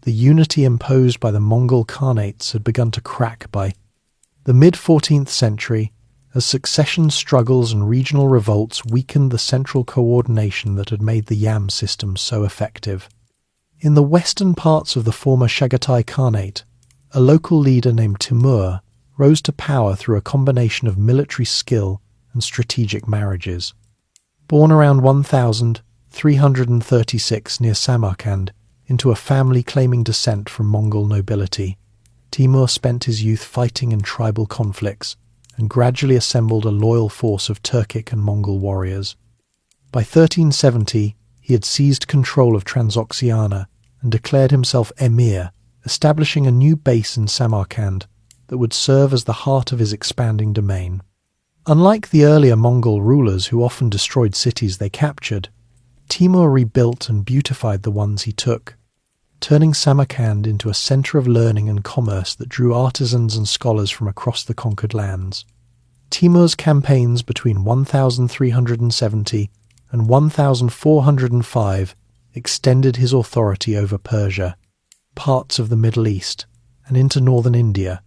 The unity imposed by the Mongol Khanates had begun to crack by the mid-14th century, as succession struggles and regional revolts weakened the central coordination that had made the yam system so effective. In the western parts of the former Chagatai Khanate, a local leader named Timur rose to power through a combination of military skill and strategic marriages. Born around 1336 near Samarkand into a family claiming descent from Mongol nobility, Timur spent his youth fighting in tribal conflicts and gradually assembled a loyal force of Turkic and Mongol warriors. By 1370, he had seized control of Transoxiana and declared himself emir, establishing a new base in Samarkand that would serve as the heart of his expanding domain. Unlike the earlier Mongol rulers who often destroyed cities they captured, Timur rebuilt and beautified the ones he took, turning Samarkand into a centre of learning and commerce that drew artisans and scholars from across the conquered lands. Timur's campaigns between 1370 and 1405 extended his authority over Persia, parts of the Middle East, and into northern India.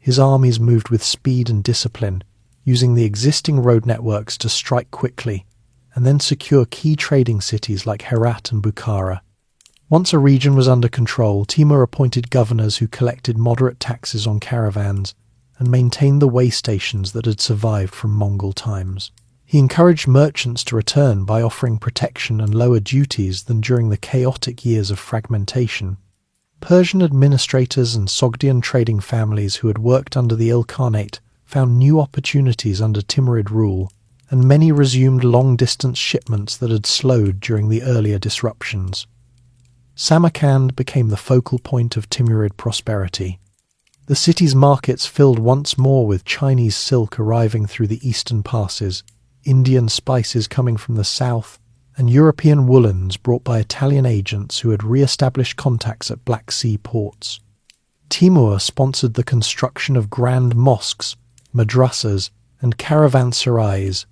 His armies moved with speed and discipline, using the existing road networks to strike quickly and then secure key trading cities like Herat and Bukhara. Once a region was under control, Timur appointed governors who collected moderate taxes on caravans and maintained the way stations that had survived from Mongol times. He encouraged merchants to return by offering protection and lower duties than during the chaotic years of fragmentation. Persian administrators and Sogdian trading families who had worked under the Ilkhanate found new opportunities under Timurid rule, and many resumed long-distance shipments that had slowed during the earlier disruptions. Samarkand became the focal point of Timurid prosperity. The city's markets filled once more with Chinese silk arriving through the eastern passes, Indian spices coming from the south, and European woolens brought by Italian agents who had re-established contacts at Black Sea ports. Timur sponsored the construction of grand mosques, madrasas, and caravanserais,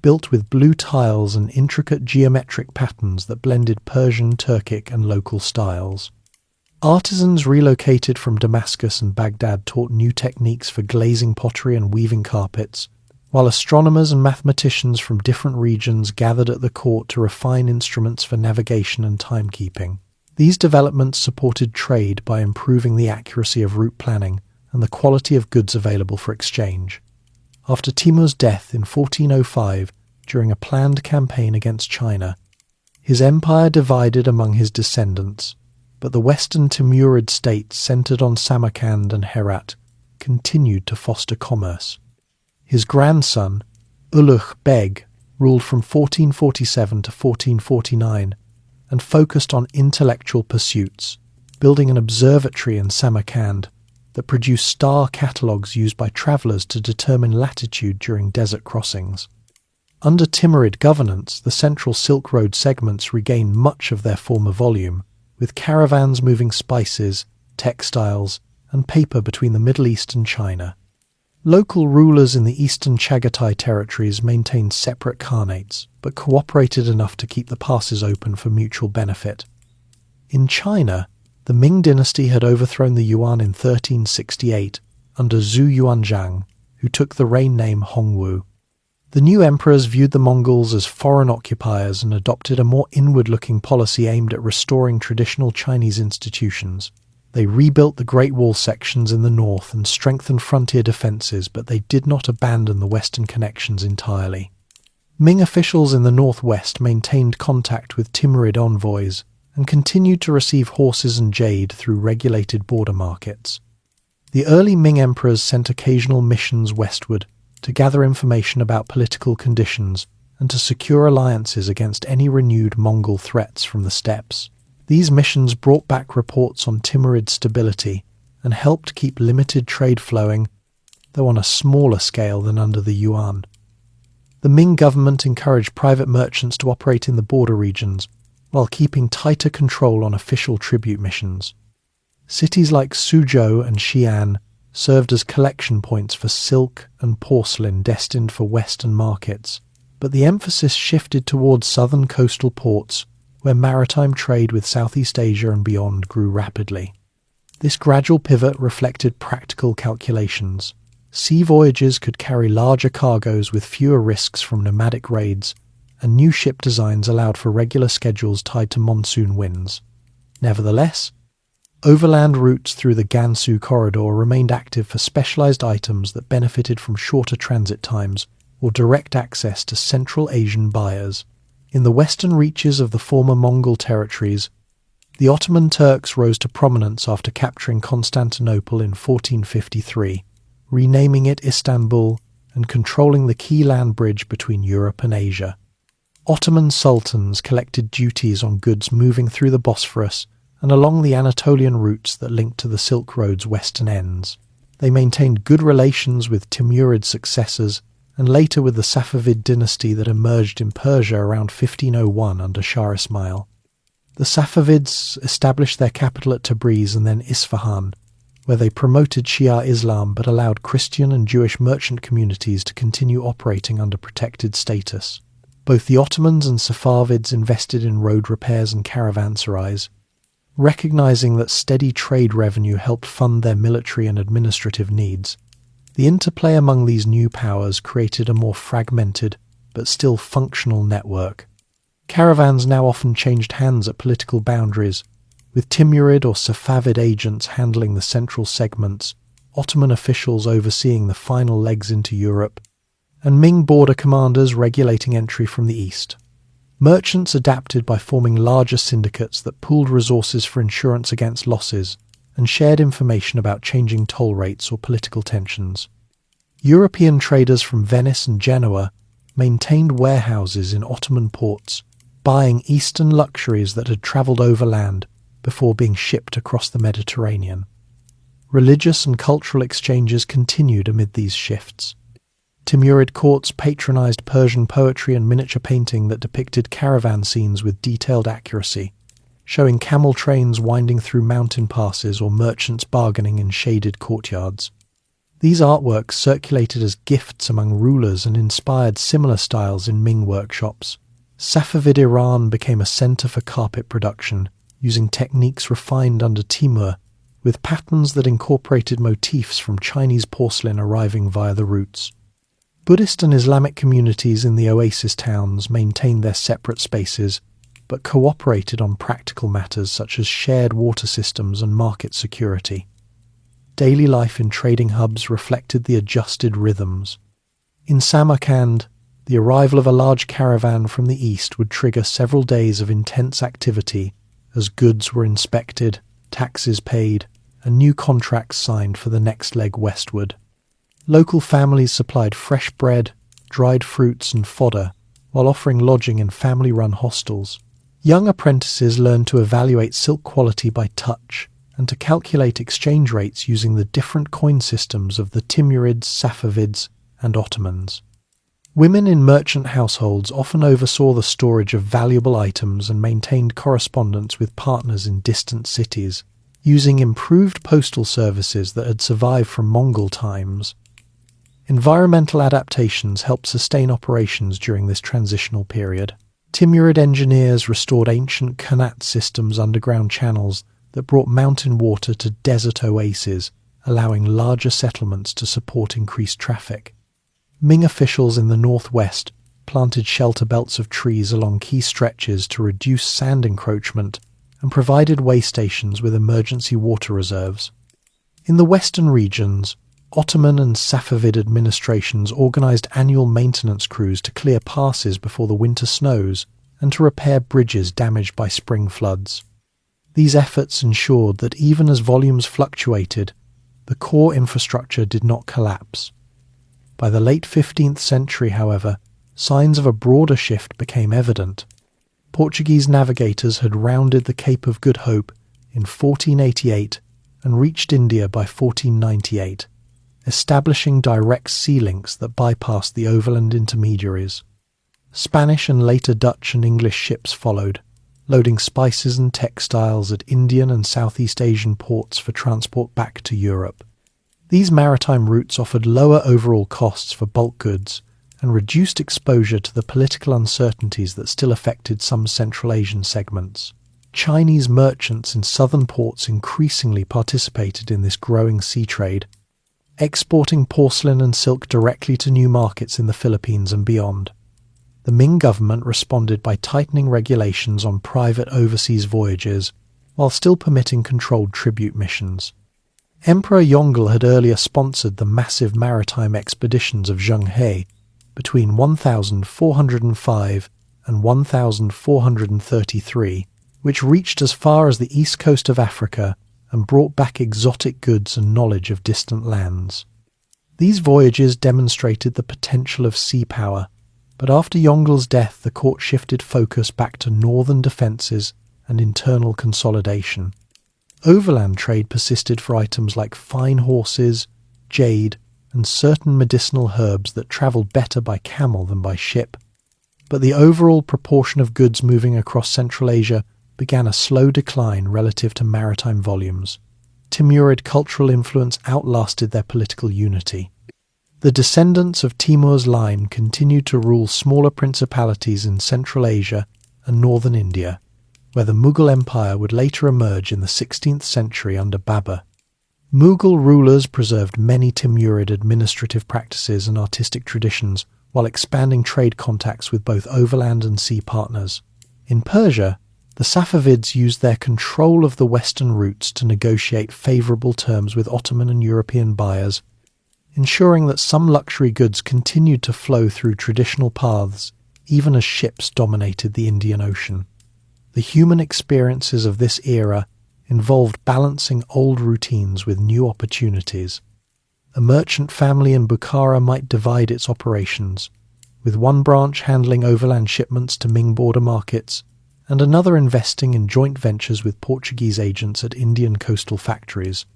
built with blue tiles and intricate geometric patterns that blended Persian, Turkic, and local styles. Artisans relocated from Damascus and Baghdad taught new techniques for glazing pottery and weaving carpets, while astronomers and mathematicians from different regions gathered at the court to refine instruments for navigation and timekeeping. These developments supported trade by improving the accuracy of route planning and the quality of goods available for exchange. After Timur's death in 1405, during a planned campaign against China, his empire divided among his descendants, but the western Timurid states centered on Samarkand and Herat continued to foster commerce. His grandson, Ulugh Beg, ruled from 1447 to 1449 and focused on intellectual pursuits, building an observatory in Samarkand that produced star catalogues used by travellers to determine latitude during desert crossings. Under Timurid governance, the central Silk Road segments regained much of their former volume, with caravans moving spices, textiles, and paper between the Middle East and China. Local rulers in the eastern Chagatai territories maintained separate khanates, but cooperated enough to keep the passes open for mutual benefit. In China, the Ming dynasty had overthrown the Yuan in 1368 under Zhu Yuanzhang, who took the reign name Hongwu. The new emperors viewed the Mongols as foreign occupiers and adopted a more inward-looking policy aimed at restoring traditional Chinese institutions. They rebuilt the Great Wall sections in the north and strengthened frontier defences, but they did not abandon the western connections entirely. Ming officials in the northwest maintained contact with Timurid envoys and continued to receive horses and jade through regulated border markets. The early Ming emperors sent occasional missions westward to gather information about political conditions and to secure alliances against any renewed Mongol threats from the steppes. These missions brought back reports on Timurid stability and helped keep limited trade flowing, though on a smaller scale than under the Yuan. The Ming government encouraged private merchants to operate in the border regions, while keeping tighter control on official tribute missions. Cities like Suzhou and Xi'an served as collection points for silk and porcelain destined for Western markets, but the emphasis shifted towards southern coastal ports, where maritime trade with Southeast Asia and beyond grew rapidly. This gradual pivot reflected practical calculations. Sea voyages could carry larger cargoes with fewer risks from nomadic raids, and new ship designs allowed for regular schedules tied to monsoon winds. Nevertheless, Overland routes through the Gansu corridor remained active for specialized items that benefited from shorter transit times or direct access to Central Asian buyers. In the western reaches of the former Mongol territories, the Ottoman Turks rose to prominence after capturing Constantinople in 1453, renaming it Istanbul and controlling the key land bridge between Europe and Asia. Ottoman sultans collected duties on goods moving through the Bosphorus and along the Anatolian routes that linked to the Silk Road's western ends. They maintained good relations with Timurid successors and later with the Safavid dynasty that emerged in Persia around 1501 under Shah Ismail. The Safavids established their capital at Tabriz and then Isfahan, where they promoted Shia Islam but allowed Christian and Jewish merchant communities to continue operating under protected status. Both the Ottomans and Safavids invested in road repairs and caravanserais, recognizing that steady trade revenue helped fund their military and administrative needs. The interplay among these new powers created a more fragmented but still functional network. Caravans now often changed hands at political boundaries, with Timurid or Safavid agents handling the central segments, Ottoman officials overseeing the final legs into Europe, and Ming border commanders regulating entry from the east. Merchants adapted by forming larger syndicates that pooled resources for insurance against losses and shared information about changing toll rates or political tensions. European traders from Venice and Genoa maintained warehouses in Ottoman ports, buying eastern luxuries that had travelled overland before being shipped across the Mediterranean. Religious and cultural exchanges continued amid these shifts. Timurid courts patronized Persian poetry and miniature painting that depicted caravan scenes with detailed accuracy, showing camel trains winding through mountain passes or merchants bargaining in shaded courtyards. These artworks circulated as gifts among rulers and inspired similar styles in Ming workshops. Safavid Iran became a center for carpet production, using techniques refined under Timur, with patterns that incorporated motifs from Chinese porcelain arriving via the routes. Buddhist and Islamic communities in the oasis towns maintained their separate spaces, but cooperated on practical matters such as shared water systems and market security. Daily life in trading hubs reflected the adjusted rhythms. In Samarkand, the arrival of a large caravan from the east would trigger several days of intense activity as goods were inspected, taxes paid, and new contracts signed for the next leg westward. Local families supplied fresh bread, dried fruits and fodder, while offering lodging in family-run hostels. Young apprentices learned to evaluate silk quality by touch and to calculate exchange rates using the different coin systems of the Timurids, Safavids, and Ottomans. Women in merchant households often oversaw the storage of valuable items and maintained correspondence with partners in distant cities, using improved postal services that had survived from Mongol times. Environmental adaptations helped sustain operations during this transitional period. Timurid engineers restored ancient Qanat systems underground channels that brought mountain water to desert oases, allowing larger settlements to support increased traffic. Ming officials in the northwest planted shelter belts of trees along key stretches to reduce sand encroachment and provided way stations with emergency water reserves. In the western regions, Ottoman and Safavid administrations organized annual maintenance crews to clear passes before the winter snows and to repair bridges damaged by spring floods. These efforts ensured that even as volumes fluctuated, the core infrastructure did not collapse. By the late 15th century, however, signs of a broader shift became evident. Portuguese navigators had rounded the Cape of Good Hope in 1488 and reached India by 1498. Establishing direct sea links that bypassed the overland intermediaries. Spanish and later Dutch and English ships followed, loading spices and textiles at Indian and Southeast Asian ports for transport back to Europe. These maritime routes offered lower overall costs for bulk goods and reduced exposure to the political uncertainties that still affected some Central Asian segments. Chinese merchants in southern ports increasingly participated in this growing sea trade, exporting porcelain and silk directly to new markets in the Philippines and beyond. The Ming government responded by tightening regulations on private overseas voyages while still permitting controlled tribute missions. Emperor Yongle had earlier sponsored the massive maritime expeditions of Zheng He between 1405 and 1433, which reached as far as the east coast of Africa and brought back exotic goods and knowledge of distant lands. These voyages demonstrated the potential of sea power, but after Yongle's death the court shifted focus back to northern defences and internal consolidation. Overland trade persisted for items like fine horses, jade, and certain medicinal herbs that travelled better by camel than by ship. But the overall proportion of goods moving across Central Asia began a slow decline relative to maritime volumes. Timurid cultural influence outlasted their political unity. The descendants of Timur's line continued to rule smaller principalities in Central Asia and northern India, where the Mughal Empire would later emerge in the 16th century under Babur. Mughal rulers preserved many Timurid administrative practices and artistic traditions while expanding trade contacts with both overland and sea partners. In Persia, the Safavids used their control of the western routes to negotiate favourable terms with Ottoman and European buyers, ensuring that some luxury goods continued to flow through traditional paths even as ships dominated the Indian Ocean. The human experiences of this era involved balancing old routines with new opportunities. A merchant family in Bukhara might divide its operations, with one branch handling overland shipments to Ming border markets, and another investing in joint ventures with Portuguese agents at Indian coastal factories.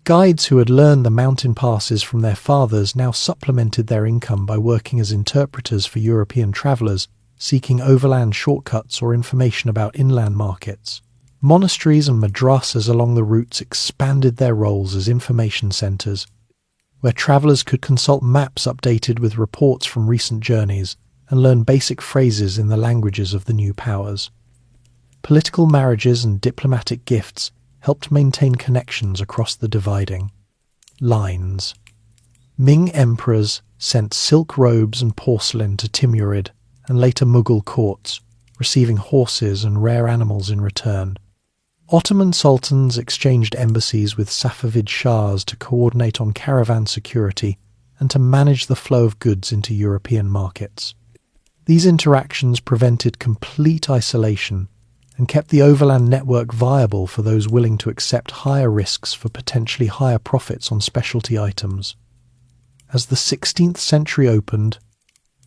Guides who had learned the mountain passes from their fathers now supplemented their income by working as interpreters for European travellers seeking overland shortcuts or information about inland markets. Monasteries and madrasas along the routes expanded their roles as information centres, where travellers could consult maps updated with reports from recent journeys and learn basic phrases in the languages of the new powers. Political marriages and diplomatic gifts helped maintain connections across the dividing lines. Ming emperors sent silk robes and porcelain to Timurid and later Mughal courts, receiving horses and rare animals in return. Ottoman sultans exchanged embassies with Safavid shahs to coordinate on caravan security and to manage the flow of goods into European markets. These interactions prevented complete isolation and kept the overland network viable for those willing to accept higher risks for potentially higher profits on specialty items. As the 16th century opened,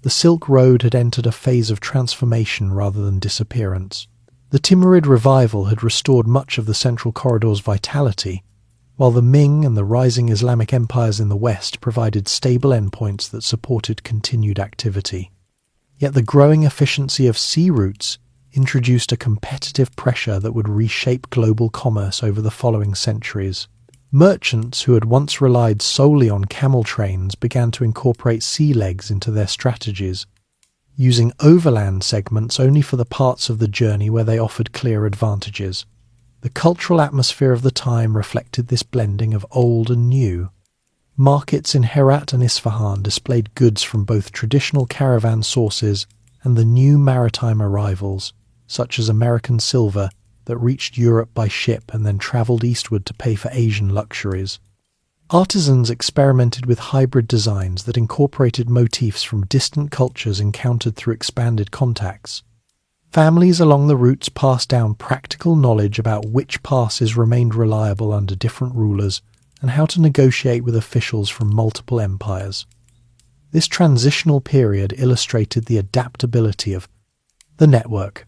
the Silk Road had entered a phase of transformation rather than disappearance. The Timurid revival had restored much of the Central Corridor's vitality, while the Ming and the rising Islamic empires in the West provided stable endpoints that supported continued activity. Yet the growing efficiency of sea routes introduced a competitive pressure that would reshape global commerce over the following centuries. Merchants who had once relied solely on camel trains began to incorporate sea legs into their strategies, using overland segments only for the parts of the journey where they offered clear advantages. The cultural atmosphere of the time reflected this blending of old and new. Markets in Herat and Isfahan displayed goods from both traditional caravan sources and the new maritime arrivals, such as American silver, that reached Europe by ship and then travelled eastward to pay for Asian luxuries. Artisans experimented with hybrid designs that incorporated motifs from distant cultures encountered through expanded contacts. Families along the routes passed down practical knowledge about which passes remained reliable under different rulers and how to negotiate with officials from multiple empires. This transitional period illustrated the adaptability of the network.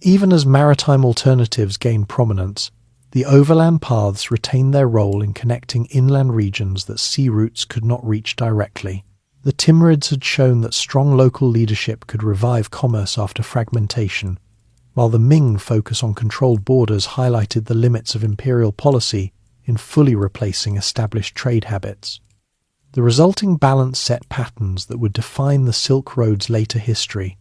Even as maritime alternatives gained prominence, the overland paths retained their role in connecting inland regions that sea routes could not reach directly. The Timurids had shown that strong local leadership could revive commerce after fragmentation, while the Ming focus on controlled borders highlighted the limits of imperial policy in fully replacing established trade habits. The resulting balance set patterns that would define the Silk Road's later history,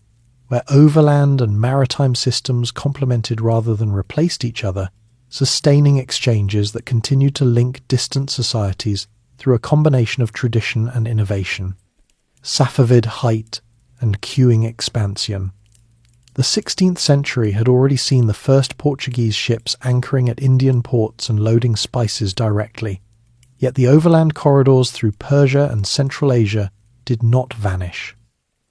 where overland and maritime systems complemented rather than replaced each other, sustaining exchanges that continued to link distant societies through a combination of tradition and innovation. Safavid height and queuing expansion. The The 16th century had already seen the first Portuguese ships anchoring at Indian ports and loading spices directly, yet the overland corridors through Persia and Central Asia did not vanish.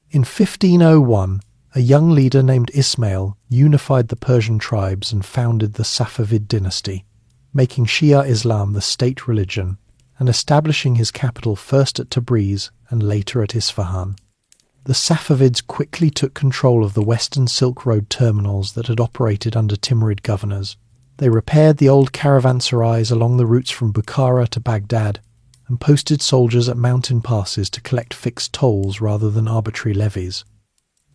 In 1501, a young leader named Ismail unified the Persian tribes and founded the Safavid dynasty, making Shia Islam the state religion and establishing his capital first at Tabriz and later at Isfahan. The Safavids quickly took control of the Western Silk Road terminals that had operated under Timurid governors. They repaired the old caravanserais along the routes from Bukhara to Baghdad and posted soldiers at mountain passes to collect fixed tolls rather than arbitrary levies.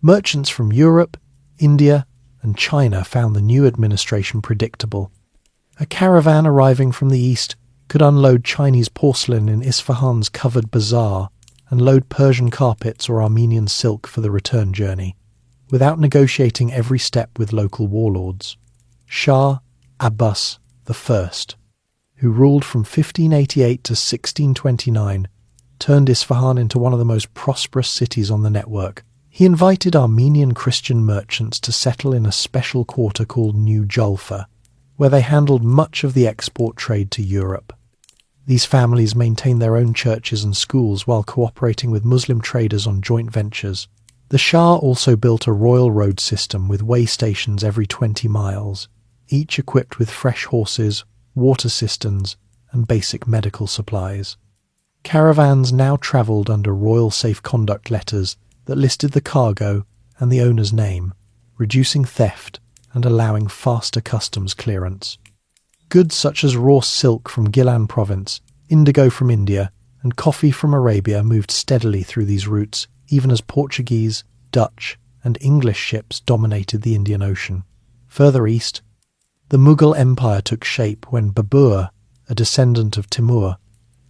Merchants from Europe, India, and China found the new administration predictable. A caravan arriving from the east could unload Chinese porcelain in Isfahan's covered bazaar and load Persian carpets or Armenian silk for the return journey, without negotiating every step with local warlords. Shah Abbas I, who ruled from 1588 to 1629, turned Isfahan into one of the most prosperous cities on the network. He invited Armenian Christian merchants to settle in a special quarter called New Julfa, where they handled much of the export trade to Europe. These families maintained their own churches and schools while cooperating with Muslim traders on joint ventures. The Shah also built a royal road system with way stations every 20 miles, each equipped with fresh horses, water cisterns, and basic medical supplies. Caravans now travelled under royal safe conduct letters that listed the cargo and the owner's name, reducing theft and allowing faster customs clearance. Goods such as raw silk from Gilan province, indigo from India, and coffee from Arabia moved steadily through these routes, even as Portuguese, Dutch, and English ships dominated the Indian Ocean. Further east, the Mughal Empire took shape when Babur, a descendant of Timur,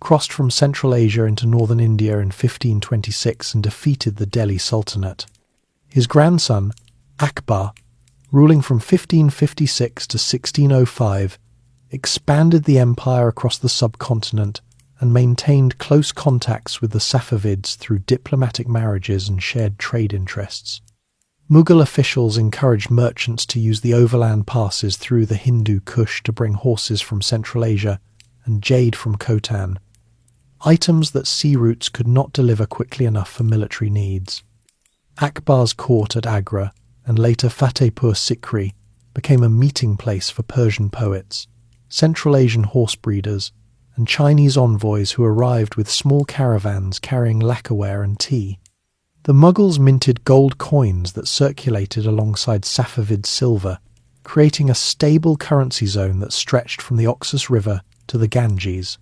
crossed from Central Asia into northern India in 1526 and defeated the Delhi Sultanate. His grandson, Akbar, ruling from 1556 to 1605, expanded the empire across the subcontinent and maintained close contacts with the Safavids through diplomatic marriages and shared trade interests. Mughal officials encouraged merchants to use the overland passes through the Hindu Kush to bring horses from Central Asia and jade from Khotan, items that sea routes could not deliver quickly enough for military needs. Akbar's court at Agra and later Fatehpur Sikri became a meeting place for Persian poets, Central Asian horse breeders, and Chinese envoys who arrived with small caravans carrying lacquerware and tea. The Mughals minted gold coins that circulated alongside Safavid silver, creating a stable currency zone that stretched from the Oxus River to the Ganges.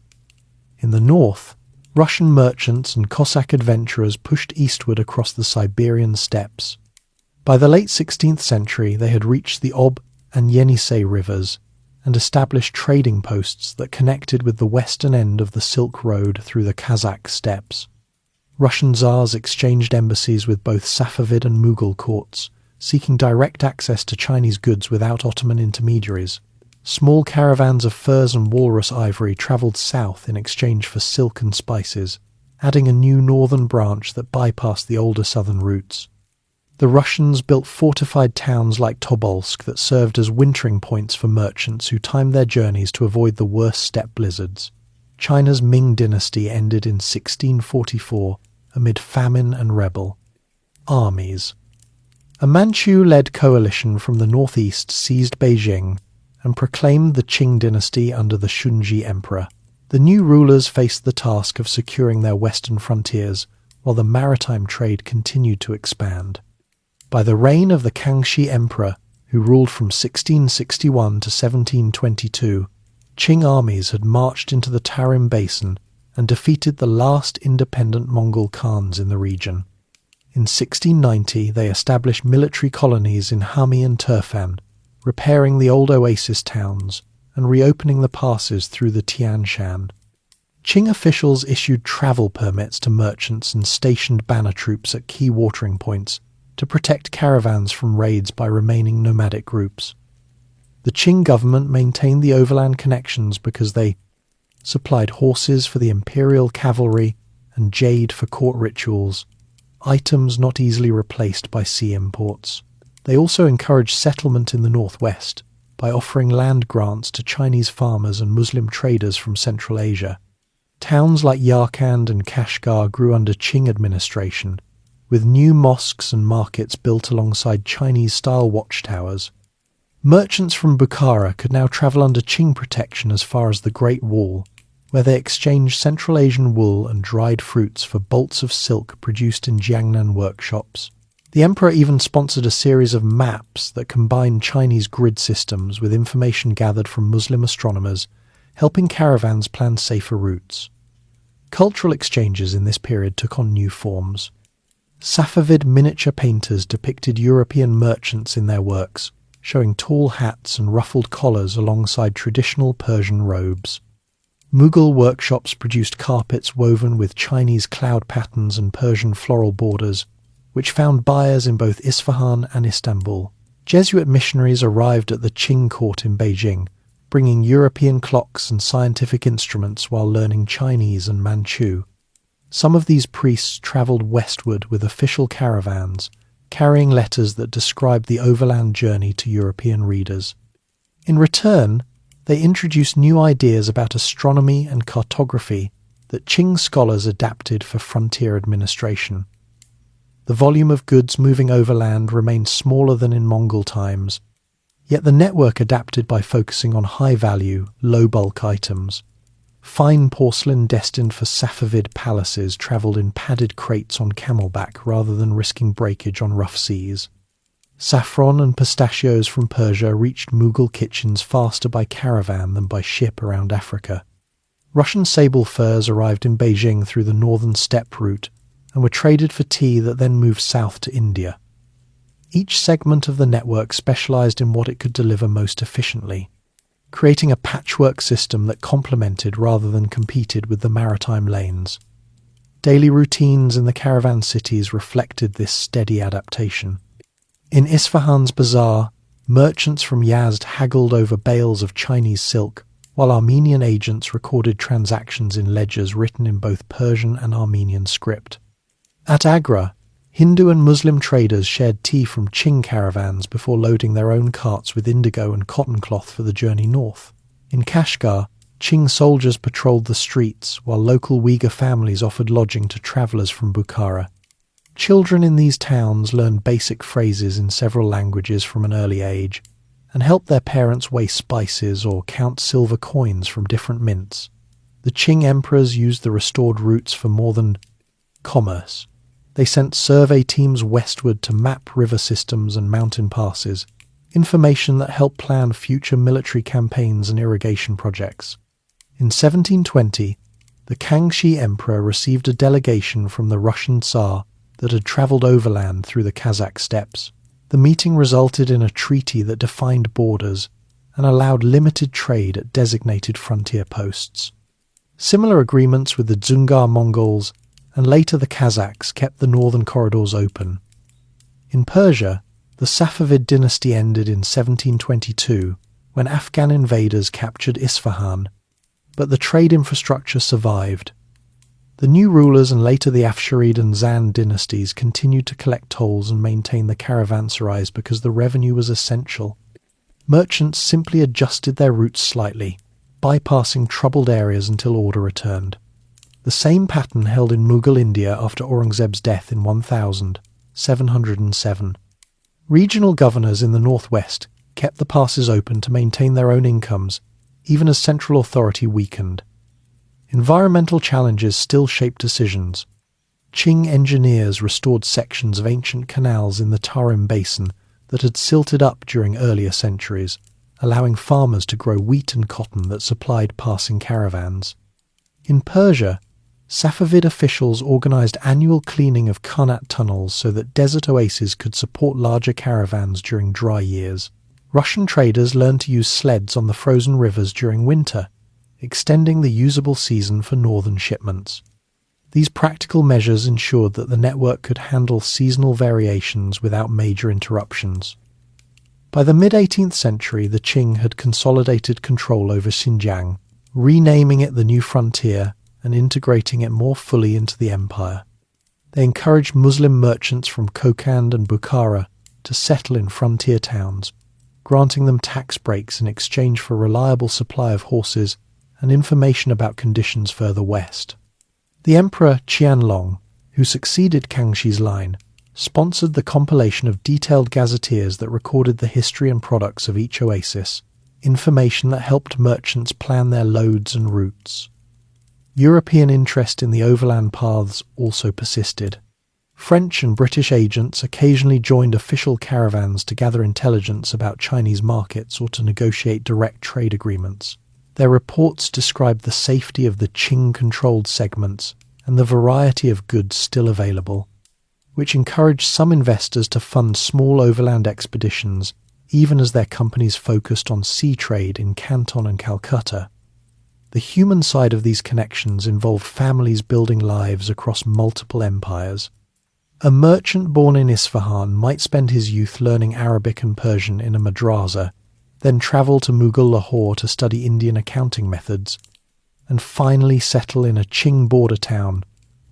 In the north, Russian merchants and Cossack adventurers pushed eastward across the Siberian steppes. By the late 16th century, they had reached the Ob and Yenisei rivers and established trading posts that connected with the western end of the Silk Road through the Kazakh steppes. Russian Tsars exchanged embassies with both Safavid and Mughal courts, seeking direct access to Chinese goods without Ottoman intermediaries. Small caravans of furs and walrus ivory travelled south in exchange for silk and spices, adding a new northern branch that bypassed the older southern routes. The Russians built fortified towns like Tobolsk that served as wintering points for merchants who timed their journeys to avoid the worst steppe blizzards. China's Ming dynasty ended in 1644 amid famine and rebel. Armies. A Manchu-led coalition from the northeast seized Beijing and proclaimed the Qing dynasty under the Shunji emperor. The new rulers faced the task of securing their western frontiers, while the maritime trade continued to expand. By the reign of the Kangxi emperor, who ruled from 1661 to 1722, Qing armies had marched into the Tarim Basin and defeated the last independent Mongol Khans in the region. In 1690, they established military colonies in Hami and Turfan, repairing the old oasis towns and reopening the passes through the Tian Shan. Qing officials issued travel permits to merchants and stationed banner troops at key watering points to protect caravans from raids by remaining nomadic groups. The Qing government maintained the overland connections because they supplied horses for the imperial cavalry and jade for court rituals, items not easily replaced by sea imports. They also encouraged settlement in the northwest by offering land grants to Chinese farmers and Muslim traders from Central Asia. Towns like Yarkand and Kashgar grew under Qing administration, with new mosques and markets built alongside Chinese-style watchtowers. Merchants from Bukhara could now travel under Qing protection as far as the Great Wall, where they exchanged Central Asian wool and dried fruits for bolts of silk produced in Jiangnan workshops. The emperor even sponsored a series of maps that combined Chinese grid systems with information gathered from Muslim astronomers, helping caravans plan safer routes. Cultural exchanges in this period took on new forms. Safavid miniature painters depicted European merchants in their works, showing tall hats and ruffled collars alongside traditional Persian robes. Mughal workshops produced carpets woven with Chinese cloud patterns and Persian floral borders, which found buyers in both Isfahan and Istanbul. Jesuit missionaries arrived at the Qing court in Beijing, bringing European clocks and scientific instruments while learning Chinese and Manchu. Some of these priests travelled westward with official caravans, carrying letters that described the overland journey to European readers. In return, they introduced new ideas about astronomy and cartography that Qing scholars adapted for frontier administration. The volume of goods moving overland remained smaller than in Mongol times, yet the network adapted by focusing on high-value, low-bulk items. Fine porcelain destined for Safavid palaces travelled in padded crates on camelback rather than risking breakage on rough seas. Saffron and pistachios from Persia reached Mughal kitchens faster by caravan than by ship around Africa. Russian sable furs arrived in Beijing through the northern steppe route and were traded for tea that then moved south to India. Each segment of the network specialised in what it could deliver most efficiently, creating a patchwork system that complemented rather than competed with the maritime lanes. Daily routines in the caravan cities reflected this steady adaptation. In Isfahan's bazaar, merchants from Yazd haggled over bales of Chinese silk, while Armenian agents recorded transactions in ledgers written in both Persian and Armenian script. At Agra, Hindu and Muslim traders shared tea from Qing caravans before loading their own carts with indigo and cotton cloth for the journey north. In Kashgar, Qing soldiers patrolled the streets, while local Uyghur families offered lodging to travellers from Bukhara. Children in these towns learned basic phrases in several languages from an early age, and helped their parents weigh spices or count silver coins from different mints. The Qing emperors used the restored routes for more than commerce. They sent survey teams westward to map river systems and mountain passes, information that helped plan future military campaigns and irrigation projects. In 1720, the Kangxi emperor received a delegation from the Russian Tsar that had travelled overland through the Kazakh steppes. The meeting resulted in a treaty that defined borders and allowed limited trade at designated frontier posts. Similar agreements with the Dzungar Mongols and later the Kazakhs kept the northern corridors open. In Persia, the Safavid dynasty ended in 1722 when Afghan invaders captured Isfahan, but the trade infrastructure survived. The new rulers and later the Afsharid and Zand dynasties continued to collect tolls and maintain the caravanserais because the revenue was essential. Merchants simply adjusted their routes slightly, bypassing troubled areas until order returned. The same pattern held in Mughal India after Aurangzeb's death in 1707. Regional governors in the northwest kept the passes open to maintain their own incomes, even as central authority weakened. Environmental challenges still shaped decisions. Qing engineers restored sections of ancient canals in the Tarim Basin that had silted up during earlier centuries, allowing farmers to grow wheat and cotton that supplied passing caravans. In Persia, Safavid officials organised annual cleaning of Qanat tunnels so that desert oases could support larger caravans during dry years. Russian traders learned to use sleds on the frozen rivers during winter, extending the usable season for northern shipments. These practical measures ensured that the network could handle seasonal variations without major interruptions. By the mid-18th century, the Qing had consolidated control over Xinjiang, renaming it the New Frontier and integrating it more fully into the empire. They encouraged Muslim merchants from Kokand and Bukhara to settle in frontier towns, granting them tax breaks in exchange for a reliable supply of horses and information about conditions further west. The Emperor Qianlong, who succeeded Kangxi's line, sponsored the compilation of detailed gazetteers that recorded the history and products of each oasis, information that helped merchants plan their loads and routes. European interest in the overland paths also persisted. French and British agents occasionally joined official caravans to gather intelligence about Chinese markets or to negotiate direct trade agreements. Their reports described the safety of the Qing-controlled segments and the variety of goods still available, which encouraged some investors to fund small overland expeditions even as their companies focused on sea trade in Canton and Calcutta. The human side of these connections involved families building lives across multiple empires. A merchant born in Isfahan might spend his youth learning Arabic and Persian in a madrasa, then travel to Mughal Lahore to study Indian accounting methods, and finally settle in a Qing border town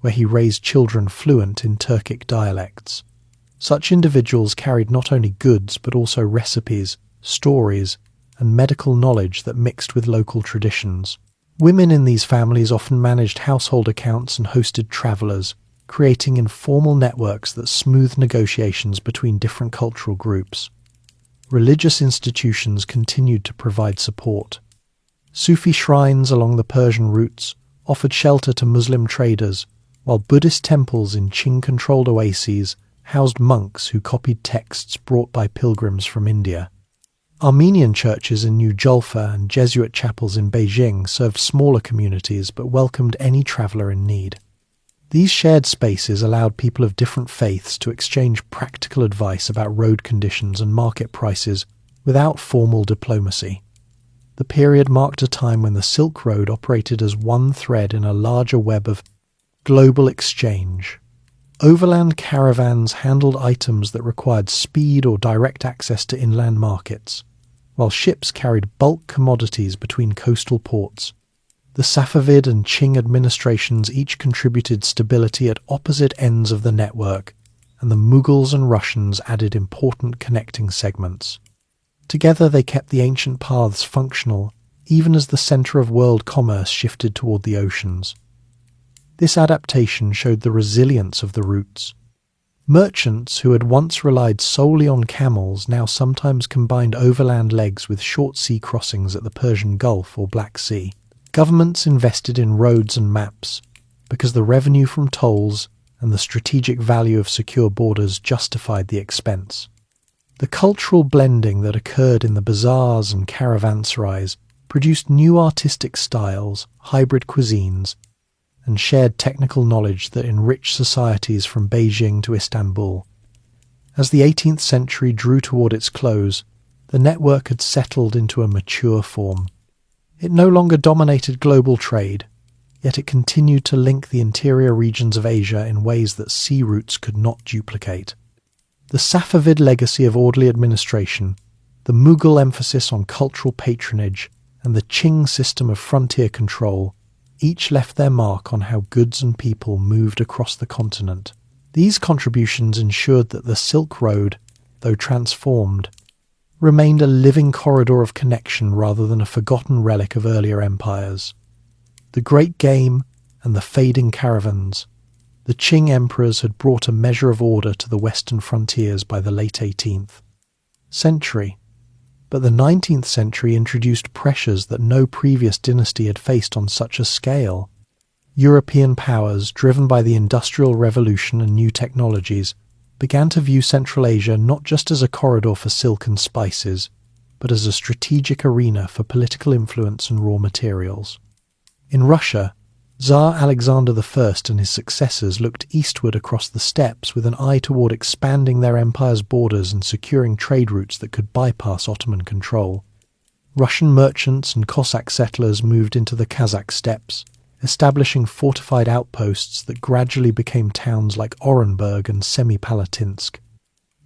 where he raised children fluent in Turkic dialects. Such individuals carried not only goods but also recipes, stories, and medical knowledge that mixed with local traditions. Women in these families often managed household accounts and hosted travellers, creating informal networks that smoothed negotiations between different cultural groups. Religious institutions continued to provide support. Sufi shrines along the Persian routes offered shelter to Muslim traders, while Buddhist temples in Qing-controlled oases housed monks who copied texts brought by pilgrims from India. Armenian churches in New Julfa and Jesuit chapels in Beijing served smaller communities but welcomed any traveller in need. These shared spaces allowed people of different faiths to exchange practical advice about road conditions and market prices without formal diplomacy. The period marked a time when the Silk Road operated as one thread in a larger web of global exchange. Overland caravans handled items that required speed or direct access to inland markets, while ships carried bulk commodities between coastal ports. The Safavid and Qing administrations each contributed stability at opposite ends of the network, and the Mughals and Russians added important connecting segments. Together they kept the ancient paths functional, even as the centre of world commerce shifted toward the oceans. This adaptation showed the resilience of the routes. Merchants who had once relied solely on camels now sometimes combined overland legs with short sea crossings at the Persian Gulf or Black Sea. Governments invested in roads and maps because the revenue from tolls and the strategic value of secure borders justified the expense. The cultural blending that occurred in the bazaars and caravanserais produced new artistic styles, hybrid cuisines, and shared technical knowledge that enriched societies from Beijing to Istanbul. As the 18th century drew toward its close, the network had settled into a mature form. It no longer dominated global trade, yet it continued to link the interior regions of Asia in ways that sea routes could not duplicate. The Safavid legacy of orderly administration, the Mughal emphasis on cultural patronage, and the Qing system of frontier control each left their mark on how goods and people moved across the continent. These contributions ensured that the Silk Road, though transformed, remained a living corridor of connection rather than a forgotten relic of earlier empires. The great game and the fading caravans, the Qing emperors had brought a measure of order to the western frontiers by the late 18th century. But the 19th century introduced pressures that no previous dynasty had faced on such a scale. European powers, driven by the Industrial Revolution and new technologies, began to view Central Asia not just as a corridor for silk and spices, but as a strategic arena for political influence and raw materials. In Russia, Tsar Alexander I and his successors looked eastward across the steppes with an eye toward expanding their empire's borders and securing trade routes that could bypass Ottoman control. Russian merchants and Cossack settlers moved into the Kazakh steppes, establishing fortified outposts that gradually became towns like Orenburg and Semipalatinsk.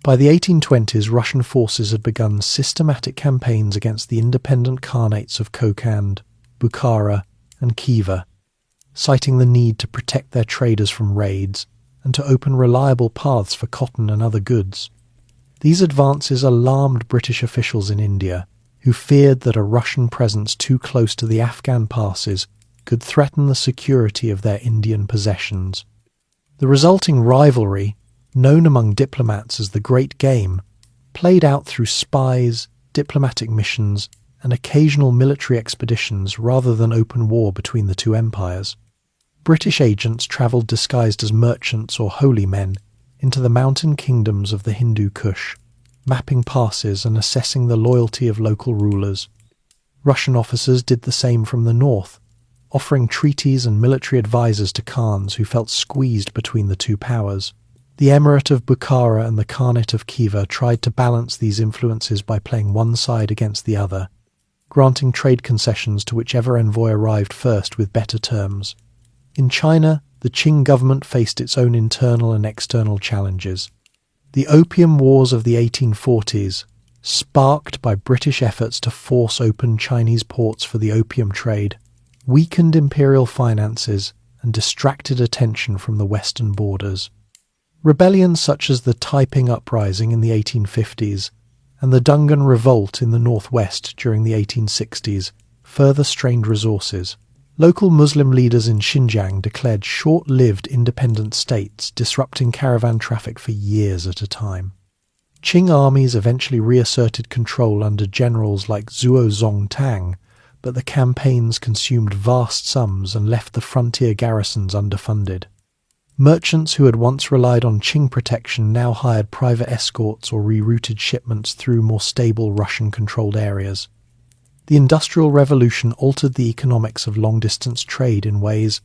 By the 1820s, Russian forces had begun systematic campaigns against the independent khanates of Kokand, Bukhara, and Khiva, citing the need to protect their traders from raids and to open reliable paths for cotton and other goods. These advances alarmed British officials in India, who feared that a Russian presence too close to the Afghan passes could threaten the security of their Indian possessions. The resulting rivalry, known among diplomats as the Great Game, played out through spies, diplomatic missions, and occasional military expeditions rather than open war between the two empires. British agents travelled disguised as merchants or holy men into the mountain kingdoms of the Hindu Kush, mapping passes and assessing the loyalty of local rulers. Russian officers did the same from the north, offering treaties and military advisors to Khans who felt squeezed between the two powers. The Emirate of Bukhara and the Khanate of Khiva tried to balance these influences by playing one side against the other, granting trade concessions to whichever envoy arrived first with better terms. In China, the Qing government faced its own internal and external challenges. The Opium Wars of the 1840s, sparked by British efforts to force open Chinese ports for the opium trade, weakened imperial finances and distracted attention from the western borders. Rebellions such as the Taiping Uprising in the 1850s and the Dungan Revolt in the northwest during the 1860s further strained resources. Local Muslim leaders in Xinjiang declared short-lived independent states, disrupting caravan traffic for years at a time. Qing armies eventually reasserted control under generals like Zhuo Zongtang, but the campaigns consumed vast sums and left the frontier garrisons underfunded. Merchants who had once relied on Qing protection now hired private escorts or rerouted shipments through more stable Russian-controlled areas. The Industrial Revolution altered the economics of long-distance trade in ways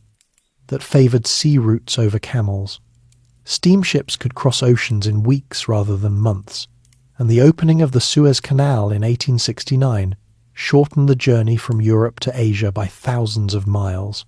that favoured sea routes over camels. Steamships could cross oceans in weeks rather than months, and the opening of the Suez Canal in 1869 shortened the journey from Europe to Asia by thousands of miles.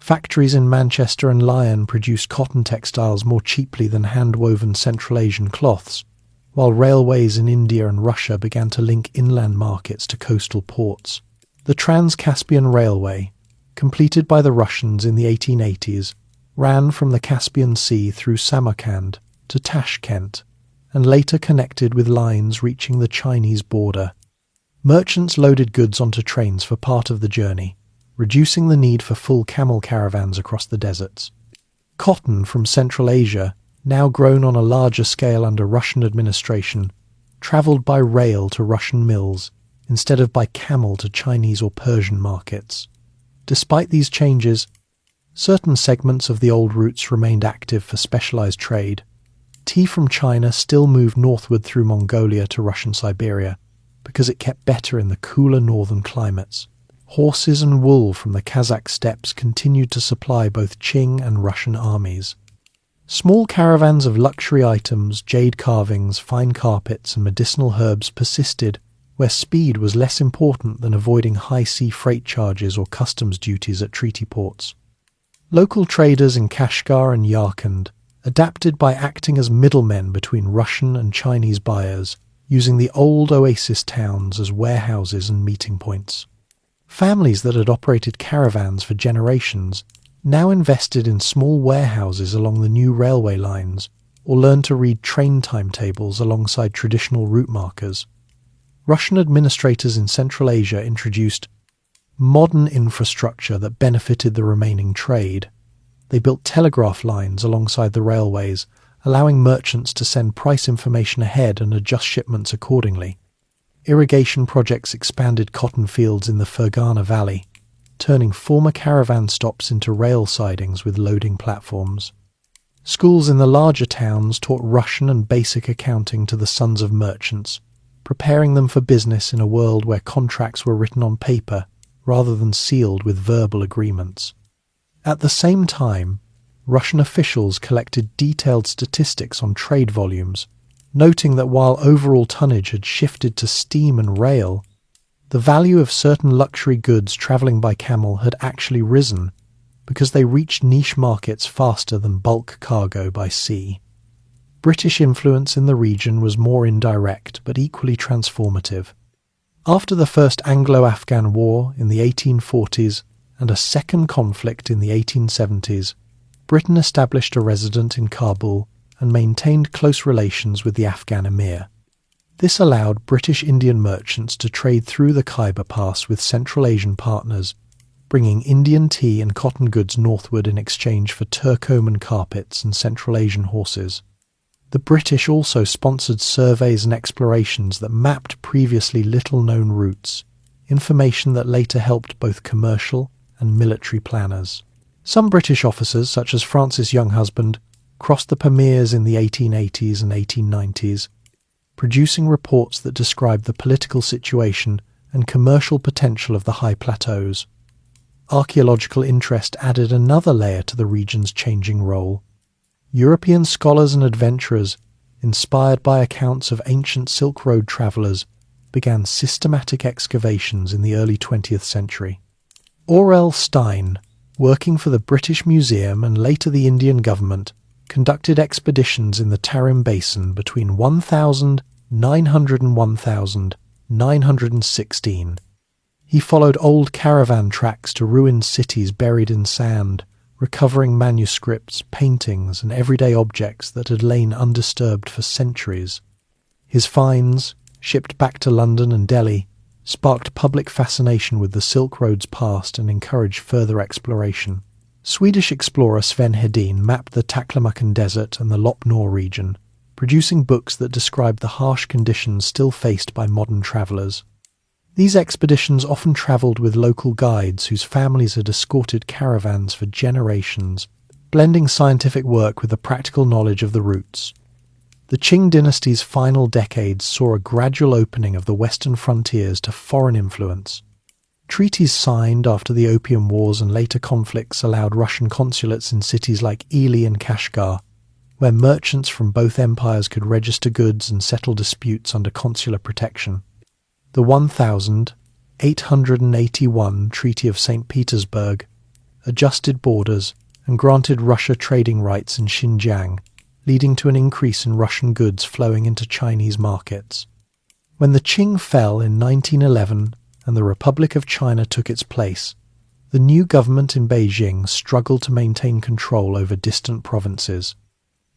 Factories in Manchester and Lyon produced cotton textiles more cheaply than hand-woven Central Asian cloths, while railways in India and Russia began to link inland markets to coastal ports. The Trans-Caspian Railway, completed by the Russians in the 1880s, ran from the Caspian Sea through Samarkand to Tashkent, and later connected with lines reaching the Chinese border. Merchants loaded goods onto trains for part of the journey, reducing the need for full camel caravans across the deserts. Cotton from Central Asia, now grown on a larger scale under Russian administration, travelled by rail to Russian mills instead of by camel to Chinese or Persian markets. Despite these changes, certain segments of the old routes remained active for specialised trade. Tea from China still moved northward through Mongolia to Russian Siberia because it kept better in the cooler northern climates. Horses and wool from the Kazakh steppes continued to supply both Qing and Russian armies. Small caravans of luxury items, jade carvings, fine carpets and medicinal herbs persisted where speed was less important than avoiding high-sea freight charges or customs duties at treaty ports. Local traders in Kashgar and Yarkand adapted by acting as middlemen between Russian and Chinese buyers, using the old oasis towns as warehouses and meeting points. Families that had operated caravans for generations now invested in small warehouses along the new railway lines or learned to read train timetables alongside traditional route markers. Russian administrators in Central Asia introduced modern infrastructure that benefited the remaining trade. They built telegraph lines alongside the railways, allowing merchants to send price information ahead and adjust shipments accordingly. Irrigation projects expanded cotton fields in the Fergana Valley, turning former caravan stops into rail sidings with loading platforms. Schools in the larger towns taught Russian and basic accounting to the sons of merchants, preparing them for business in a world where contracts were written on paper rather than sealed with verbal agreements. At the same time, Russian officials collected detailed statistics on trade volumes, noting that while overall tonnage had shifted to steam and rail, the value of certain luxury goods travelling by camel had actually risen because they reached niche markets faster than bulk cargo by sea. British influence in the region was more indirect but equally transformative. After the First Anglo-Afghan War in the 1840s and a second conflict in the 1870s, Britain established a resident in Kabul and maintained close relations with the Afghan emir. This allowed British Indian merchants to trade through the Khyber Pass with Central Asian partners, bringing Indian tea and cotton goods northward in exchange for Turkoman carpets and Central Asian horses. The British also sponsored surveys and explorations that mapped previously little-known routes, information that later helped both commercial and military planners. Some British officers, such as Francis Younghusband, crossed the Pamirs in the 1880s and 1890s, producing reports that described the political situation and commercial potential of the high plateaus. Archaeological interest added another layer to the region's changing role. European scholars and adventurers, inspired by accounts of ancient Silk Road travellers, began systematic excavations in the early 20th century. Aurel Stein, working for the British Museum and later the Indian government, conducted expeditions in the Tarim Basin between 1900 and 1916. He followed old caravan tracks to ruined cities buried in sand, recovering manuscripts, paintings, and everyday objects that had lain undisturbed for centuries. His finds, shipped back to London and Delhi, sparked public fascination with the Silk Road's past and encouraged further exploration. Swedish explorer Sven Hedin mapped the Taklamakan Desert and the Lop Nor region, producing books that described the harsh conditions still faced by modern travellers. These expeditions often travelled with local guides whose families had escorted caravans for generations, blending scientific work with the practical knowledge of the routes. The Qing dynasty's final decades saw a gradual opening of the western frontiers to foreign influence. Treaties signed after the Opium Wars and later conflicts allowed Russian consulates in cities like Ely and Kashgar, where merchants from both empires could register goods and settle disputes under consular protection. The 1881 Treaty of St. Petersburg adjusted borders and granted Russia trading rights in Xinjiang, leading to an increase in Russian goods flowing into Chinese markets. When the Qing fell in 1911 and the Republic of China took its place, the new government in Beijing struggled to maintain control over distant provinces.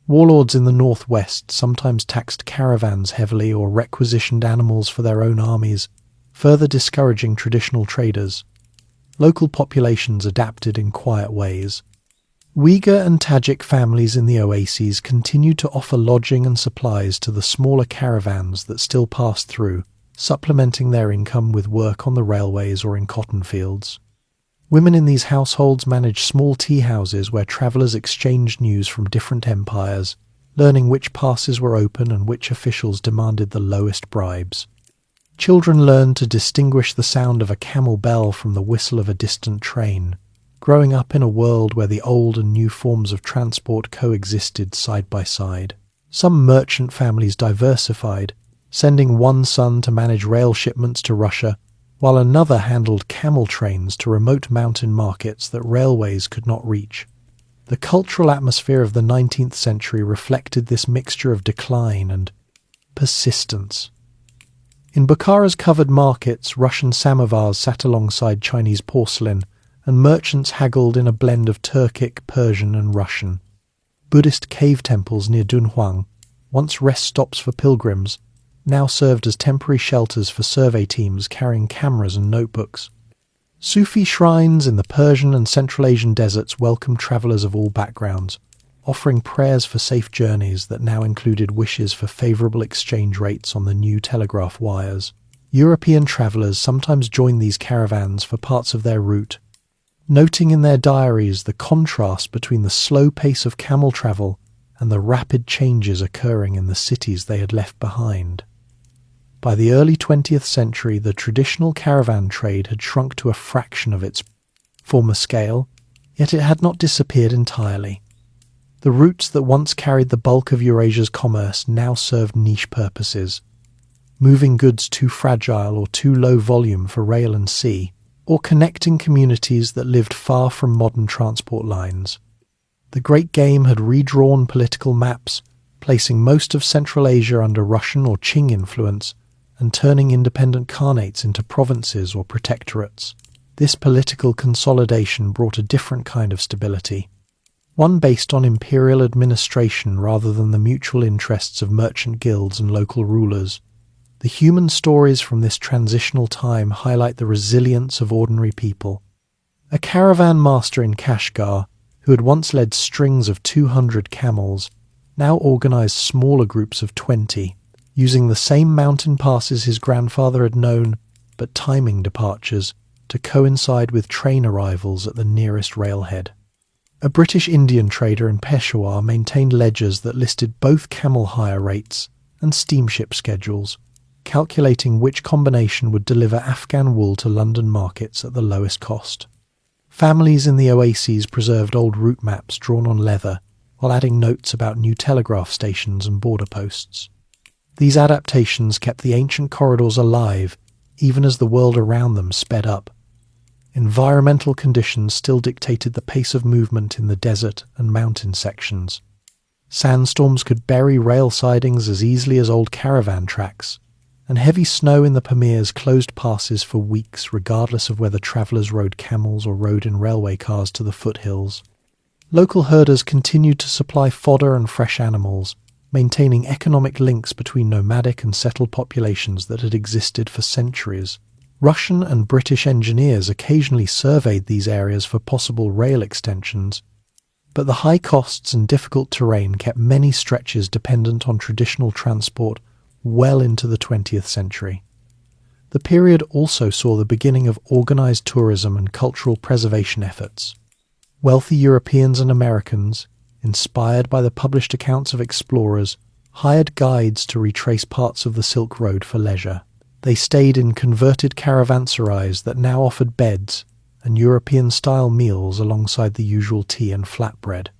Warlords in the northwest sometimes taxed caravans heavily or requisitioned animals for their own armies, further discouraging traditional traders. Local populations adapted in quiet ways. Uyghur and Tajik families in the oases continued to offer lodging and supplies to the smaller caravans that still passed through, supplementing their income with work on the railways or in cotton fields. Women in these households managed small tea houses where travellers exchanged news from different empires, learning which passes were open and which officials demanded the lowest bribes. Children learned to distinguish the sound of a camel bell from the whistle of a distant train, growing up in a world where the old and new forms of transport coexisted side by side. Some merchant families diversified, sending one son to manage rail shipments to Russia, while another handled camel trains to remote mountain markets that railways could not reach. The cultural atmosphere of the 19th century reflected this mixture of decline and persistence. In Bukhara's covered markets, Russian samovars sat alongside Chinese porcelain, and merchants haggled in a blend of Turkic, Persian and Russian. Buddhist cave temples near Dunhuang, once rest stops for pilgrims, now served as temporary shelters for survey teams carrying cameras and notebooks. Sufi shrines in the Persian and Central Asian deserts welcomed travellers of all backgrounds, offering prayers for safe journeys that now included wishes for favourable exchange rates on the new telegraph wires. European travellers sometimes joined these caravans for parts of their route, noting in their diaries the contrast between the slow pace of camel travel and the rapid changes occurring in the cities they had left behind. By the early 20th century, the traditional caravan trade had shrunk to a fraction of its former scale, yet it had not disappeared entirely. The routes that once carried the bulk of Eurasia's commerce now served niche purposes, moving goods too fragile or too low volume for rail and sea, or connecting communities that lived far from modern transport lines. The Great Game had redrawn political maps, placing most of Central Asia under Russian or Qing influence, and turning independent khanates into provinces or protectorates. This political consolidation brought a different kind of stability. one based on imperial administration rather than the mutual interests of merchant guilds and local rulers. The human stories from this transitional time highlight the resilience of ordinary people. A caravan master in Kashgar, who had once led strings of 200 camels, now organized smaller groups of 20, using the same mountain passes his grandfather had known, but timing departures to coincide with train arrivals at the nearest railhead. A British Indian trader in Peshawar maintained ledgers that listed both camel hire rates and steamship schedules, calculating which combination would deliver Afghan wool to London markets at the lowest cost. Families in the oases preserved old route maps drawn on leather, while adding notes about new telegraph stations and border posts. These adaptations kept the ancient corridors alive, even as the world around them sped up. Environmental conditions still dictated the pace of movement in the desert and mountain sections. Sandstorms could bury rail sidings as easily as old caravan tracks, and heavy snow in the Pamirs closed passes for weeks regardless of whether travellers rode camels or rode in railway cars to the foothills. Local herders continued to supply fodder and fresh animals, maintaining economic links between nomadic and settled populations that had existed for centuries. Russian and British engineers occasionally surveyed these areas for possible rail extensions, but the high costs and difficult terrain kept many stretches dependent on traditional transport well into the 20th century. The period also saw the beginning of organised tourism and cultural preservation efforts. Wealthy Europeans and Americans, inspired by the published accounts of explorers, hired guides to retrace parts of the Silk Road for leisure. They stayed in converted caravanserais that now offered beds and European-style meals alongside the usual tea and flatbread.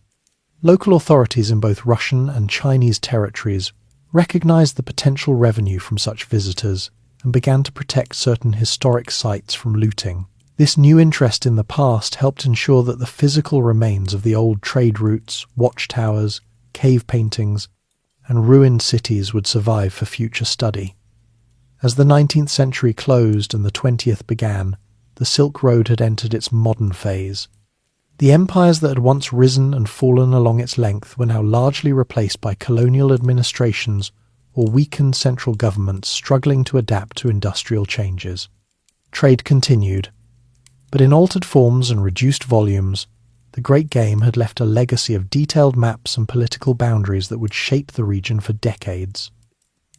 Local authorities in both Russian and Chinese territories recognized the potential revenue from such visitors and began to protect certain historic sites from looting. This new interest in the past helped ensure that the physical remains of the old trade routes, watchtowers, cave paintings, and ruined cities would survive for future study. As the 19th century closed and the 20th began, the Silk Road had entered its modern phase. The empires that had once risen and fallen along its length were now largely replaced by colonial administrations or weakened central governments struggling to adapt to industrial changes. Trade continued, but in altered forms and reduced volumes, the Great Game had left a legacy of detailed maps and political boundaries that would shape the region for decades.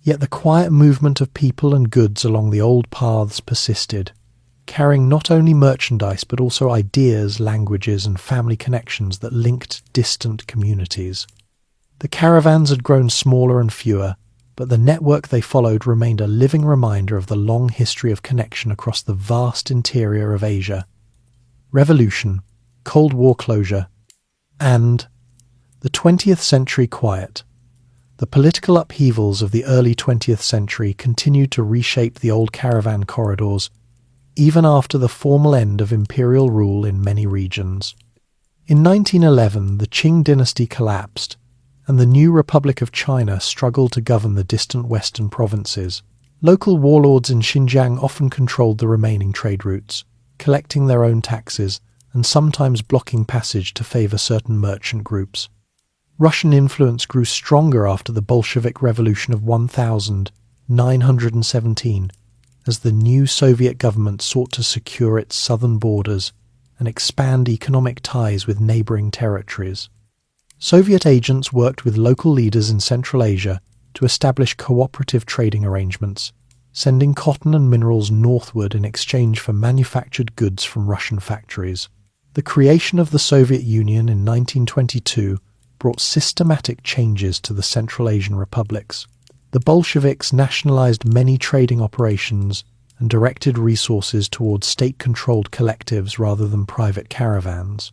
Yet the quiet movement of people and goods along the old paths persisted, carrying not only merchandise but also ideas, languages, and family connections that linked distant communities. The caravans had grown smaller and fewer, but the network they followed remained a living reminder of the long history of connection across the vast interior of Asia. Revolution, Cold War closure, and the 20th century quiet. The political upheavals of the early 20th century continued to reshape the old caravan corridors, even after the formal end of imperial rule in many regions. In 1911, the Qing dynasty collapsed, and the new Republic of China struggled to govern the distant western provinces. Local warlords in Xinjiang often controlled the remaining trade routes, collecting their own taxes and sometimes blocking passage to favour certain merchant groups. Russian influence grew stronger after the Bolshevik Revolution of 1917, as the new Soviet government sought to secure its southern borders and expand economic ties with neighbouring territories. Soviet agents worked with local leaders in Central Asia to establish cooperative trading arrangements, sending cotton and minerals northward in exchange for manufactured goods from Russian factories. The creation of the Soviet Union in 1922 brought systematic changes to the Central Asian republics. The Bolsheviks nationalized many trading operations and directed resources towards state-controlled collectives rather than private caravans.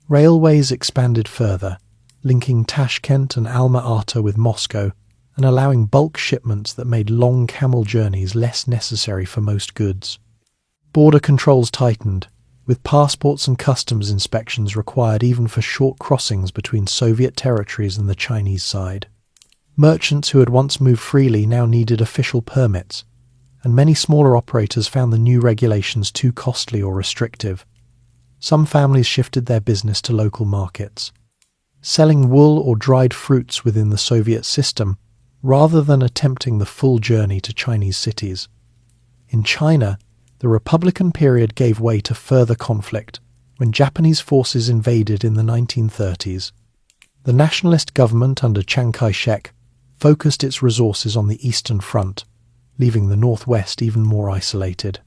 Railways expanded further, linking Tashkent and Alma-Ata with Moscow and allowing bulk shipments that made long camel journeys less necessary for most goods. Border controls tightened, with passports and customs inspections required even for short crossings between Soviet territories and the Chinese side. Merchants who had once moved freely now needed official permits, and many smaller operators found the new regulations too costly or restrictive. Some families shifted their business to local markets. selling wool or dried fruits within the Soviet system, rather than attempting the full journey to Chinese cities. In China, the Republican period gave way to further conflict when Japanese forces invaded in the 1930s. The nationalist government under Chiang Kai-shek focused its resources on the Eastern Front, leaving the Northwest even more isolated.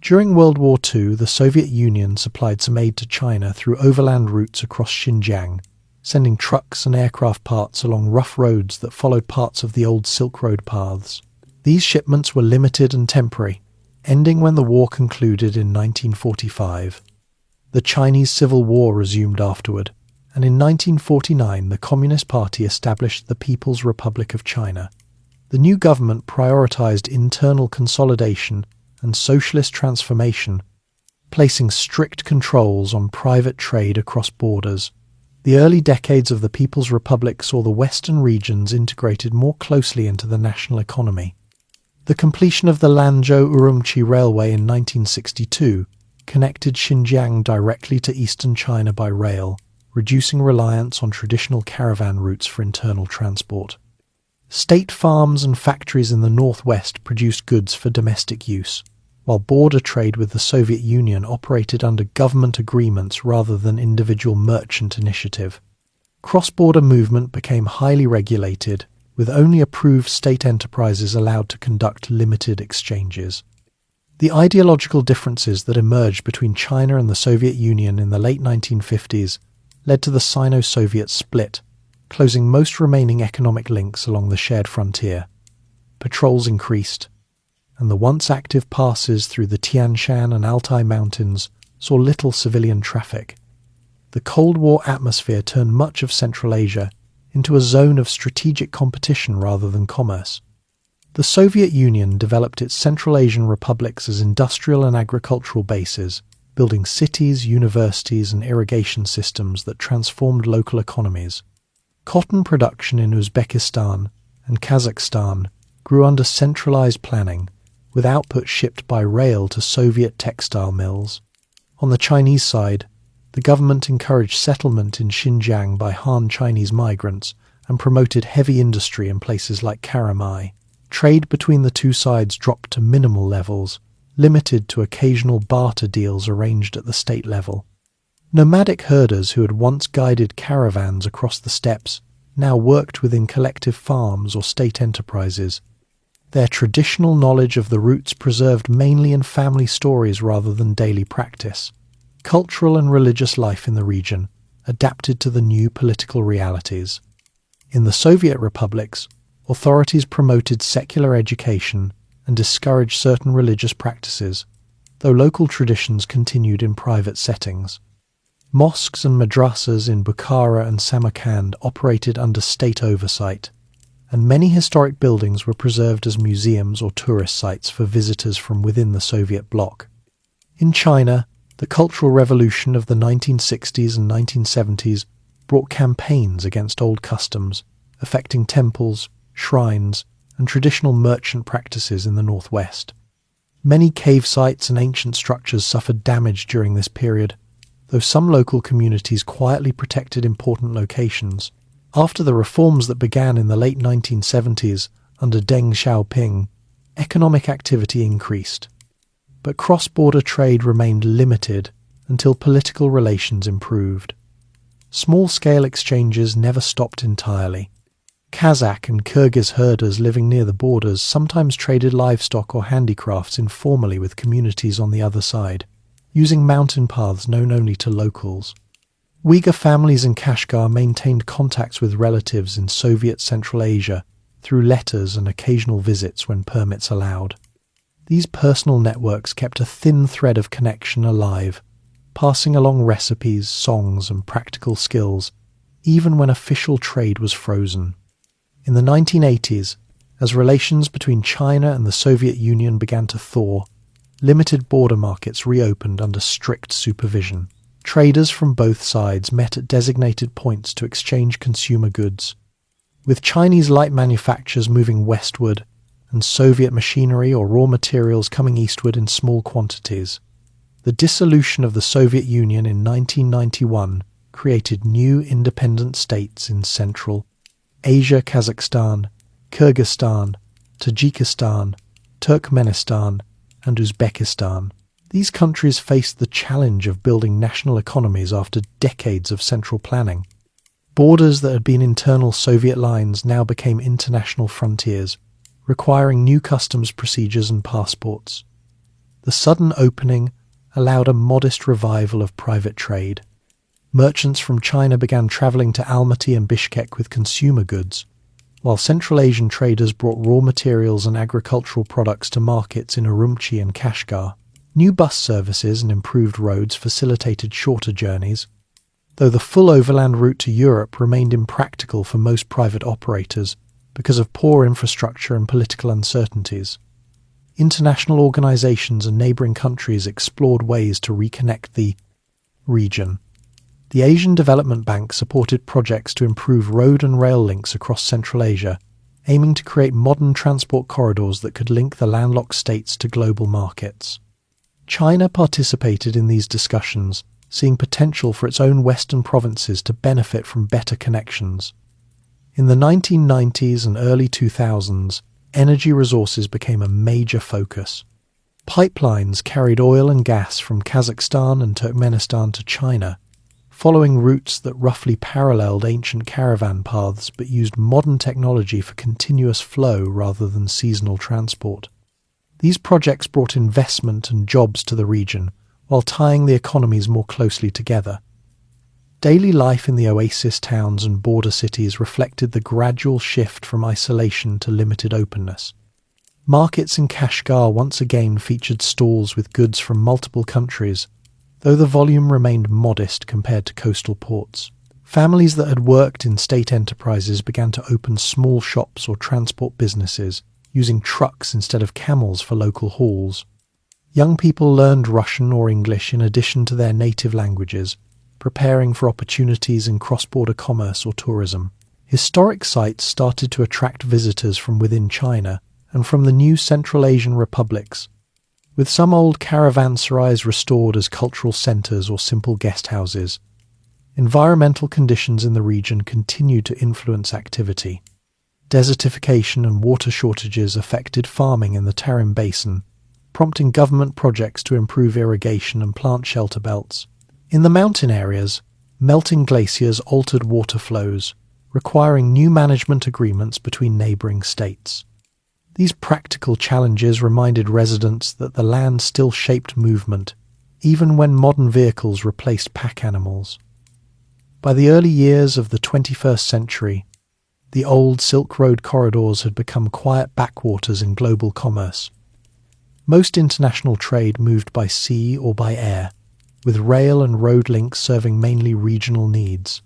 During World War II, the Soviet Union supplied some aid to China through overland routes across Xinjiang, sending trucks and aircraft parts along rough roads that followed parts of the old Silk Road paths. These shipments were limited and temporary, ending when the war concluded in 1945. The Chinese Civil War resumed afterward, and in 1949 the Communist Party established the People's Republic of China. The new government prioritized internal consolidation and socialist transformation, placing strict controls on private trade across borders. The early decades of the People's Republic saw the western regions integrated more closely into the national economy. The completion of the Lanzhou-Urumqi Railway in 1962 connected Xinjiang directly to eastern China by rail, reducing reliance on traditional caravan routes for internal transport. State farms and factories in the northwest produced goods for domestic use, while border trade with the Soviet Union operated under government agreements rather than individual merchant initiative. Cross-border movement became highly regulated, with only approved state enterprises allowed to conduct limited exchanges. The ideological differences that emerged between China and the Soviet Union in the late 1950s led to the Sino-Soviet split, closing most remaining economic links along the shared frontier. Patrols increased, and the once active passes through the Tian Shan and Altai Mountains saw little civilian traffic. The Cold War atmosphere turned much of Central Asia into a zone of strategic competition rather than commerce. The Soviet Union developed its Central Asian republics as industrial and agricultural bases, building cities, universities, and irrigation systems that transformed local economies. Cotton production in Uzbekistan and Kazakhstan grew under centralized planning, with output shipped by rail to Soviet textile mills. On the Chinese side, the government encouraged settlement in Xinjiang by Han Chinese migrants and promoted heavy industry in places like Karamai. Trade between the two sides dropped to minimal levels, limited to occasional barter deals arranged at the state level. Nomadic herders who had once guided caravans across the steppes now worked within collective farms or state enterprises. Their traditional knowledge of the routes preserved mainly in family stories rather than daily practice. Cultural and religious life in the region adapted to the new political realities. In the Soviet republics, authorities promoted secular education and discouraged certain religious practices, though local traditions continued in private settings. Mosques and madrasas in Bukhara and Samarkand operated under state oversight, and many historic buildings were preserved as museums or tourist sites for visitors from within the Soviet bloc. In China, the Cultural Revolution of the 1960s and 1970s brought campaigns against old customs, affecting temples, shrines, and traditional merchant practices in the northwest. Many cave sites and ancient structures suffered damage during this period, though some local communities quietly protected important locations. After the reforms that began in the late 1970s under Deng Xiaoping, economic activity increased. But cross-border trade remained limited until political relations improved. Small-scale exchanges never stopped entirely. Kazakh and Kyrgyz herders living near the borders sometimes traded livestock or handicrafts informally with communities on the other side, using mountain paths known only to locals. Uyghur families in Kashgar maintained contacts with relatives in Soviet Central Asia through letters and occasional visits when permits allowed. These personal networks kept a thin thread of connection alive, passing along recipes, songs, and practical skills, even when official trade was frozen. In the 1980s, as relations between China and the Soviet Union began to thaw, limited border markets reopened under strict supervision. Traders from both sides met at designated points to exchange consumer goods. With Chinese light manufactures moving westward and Soviet machinery or raw materials coming eastward in small quantities, the dissolution of the Soviet Union in 1991 created new independent states in Central Asia: Kazakhstan, Kyrgyzstan, Tajikistan, Turkmenistan, and Uzbekistan. These countries faced the challenge of building national economies after decades of central planning. Borders that had been internal Soviet lines now became international frontiers, requiring new customs procedures and passports. The sudden opening allowed a modest revival of private trade. Merchants from China began travelling to Almaty and Bishkek with consumer goods, while Central Asian traders brought raw materials and agricultural products to markets in Urumqi and Kashgar. New bus services and improved roads facilitated shorter journeys, though the full overland route to Europe remained impractical for most private operators because of poor infrastructure and political uncertainties. International organizations and neighboring countries explored ways to reconnect the region. The Asian Development Bank supported projects to improve road and rail links across Central Asia, aiming to create modern transport corridors that could link the landlocked states to global markets. China participated in these discussions, seeing potential for its own western provinces to benefit from better connections. In the 1990s and early 2000s, energy resources became a major focus. Pipelines carried oil and gas from Kazakhstan and Turkmenistan to China, following routes that roughly paralleled ancient caravan paths but used modern technology for continuous flow rather than seasonal transport. These projects brought investment and jobs to the region, while tying the economies more closely together. Daily life in the oasis towns and border cities reflected the gradual shift from isolation to limited openness. Markets in Kashgar once again featured stalls with goods from multiple countries, though the volume remained modest compared to coastal ports. Families that had worked in state enterprises began to open small shops or transport businesses, using trucks instead of camels for local hauls. Young people learned Russian or English in addition to their native languages, preparing for opportunities in cross-border commerce or tourism. Historic sites started to attract visitors from within China and from the new Central Asian republics, with some old caravanserais restored as cultural centres or simple guest houses. Environmental conditions in the region continued to influence activity. Desertification and water shortages affected farming in the Tarim Basin, prompting government projects to improve irrigation and plant shelter belts. In the mountain areas, melting glaciers altered water flows, requiring new management agreements between neighbouring states. These practical challenges reminded residents that the land still shaped movement, even when modern vehicles replaced pack animals. By the early years of the 21st century, the old Silk Road corridors had become quiet backwaters in global commerce. Most international trade moved by sea or by air, with rail and road links serving mainly regional needs.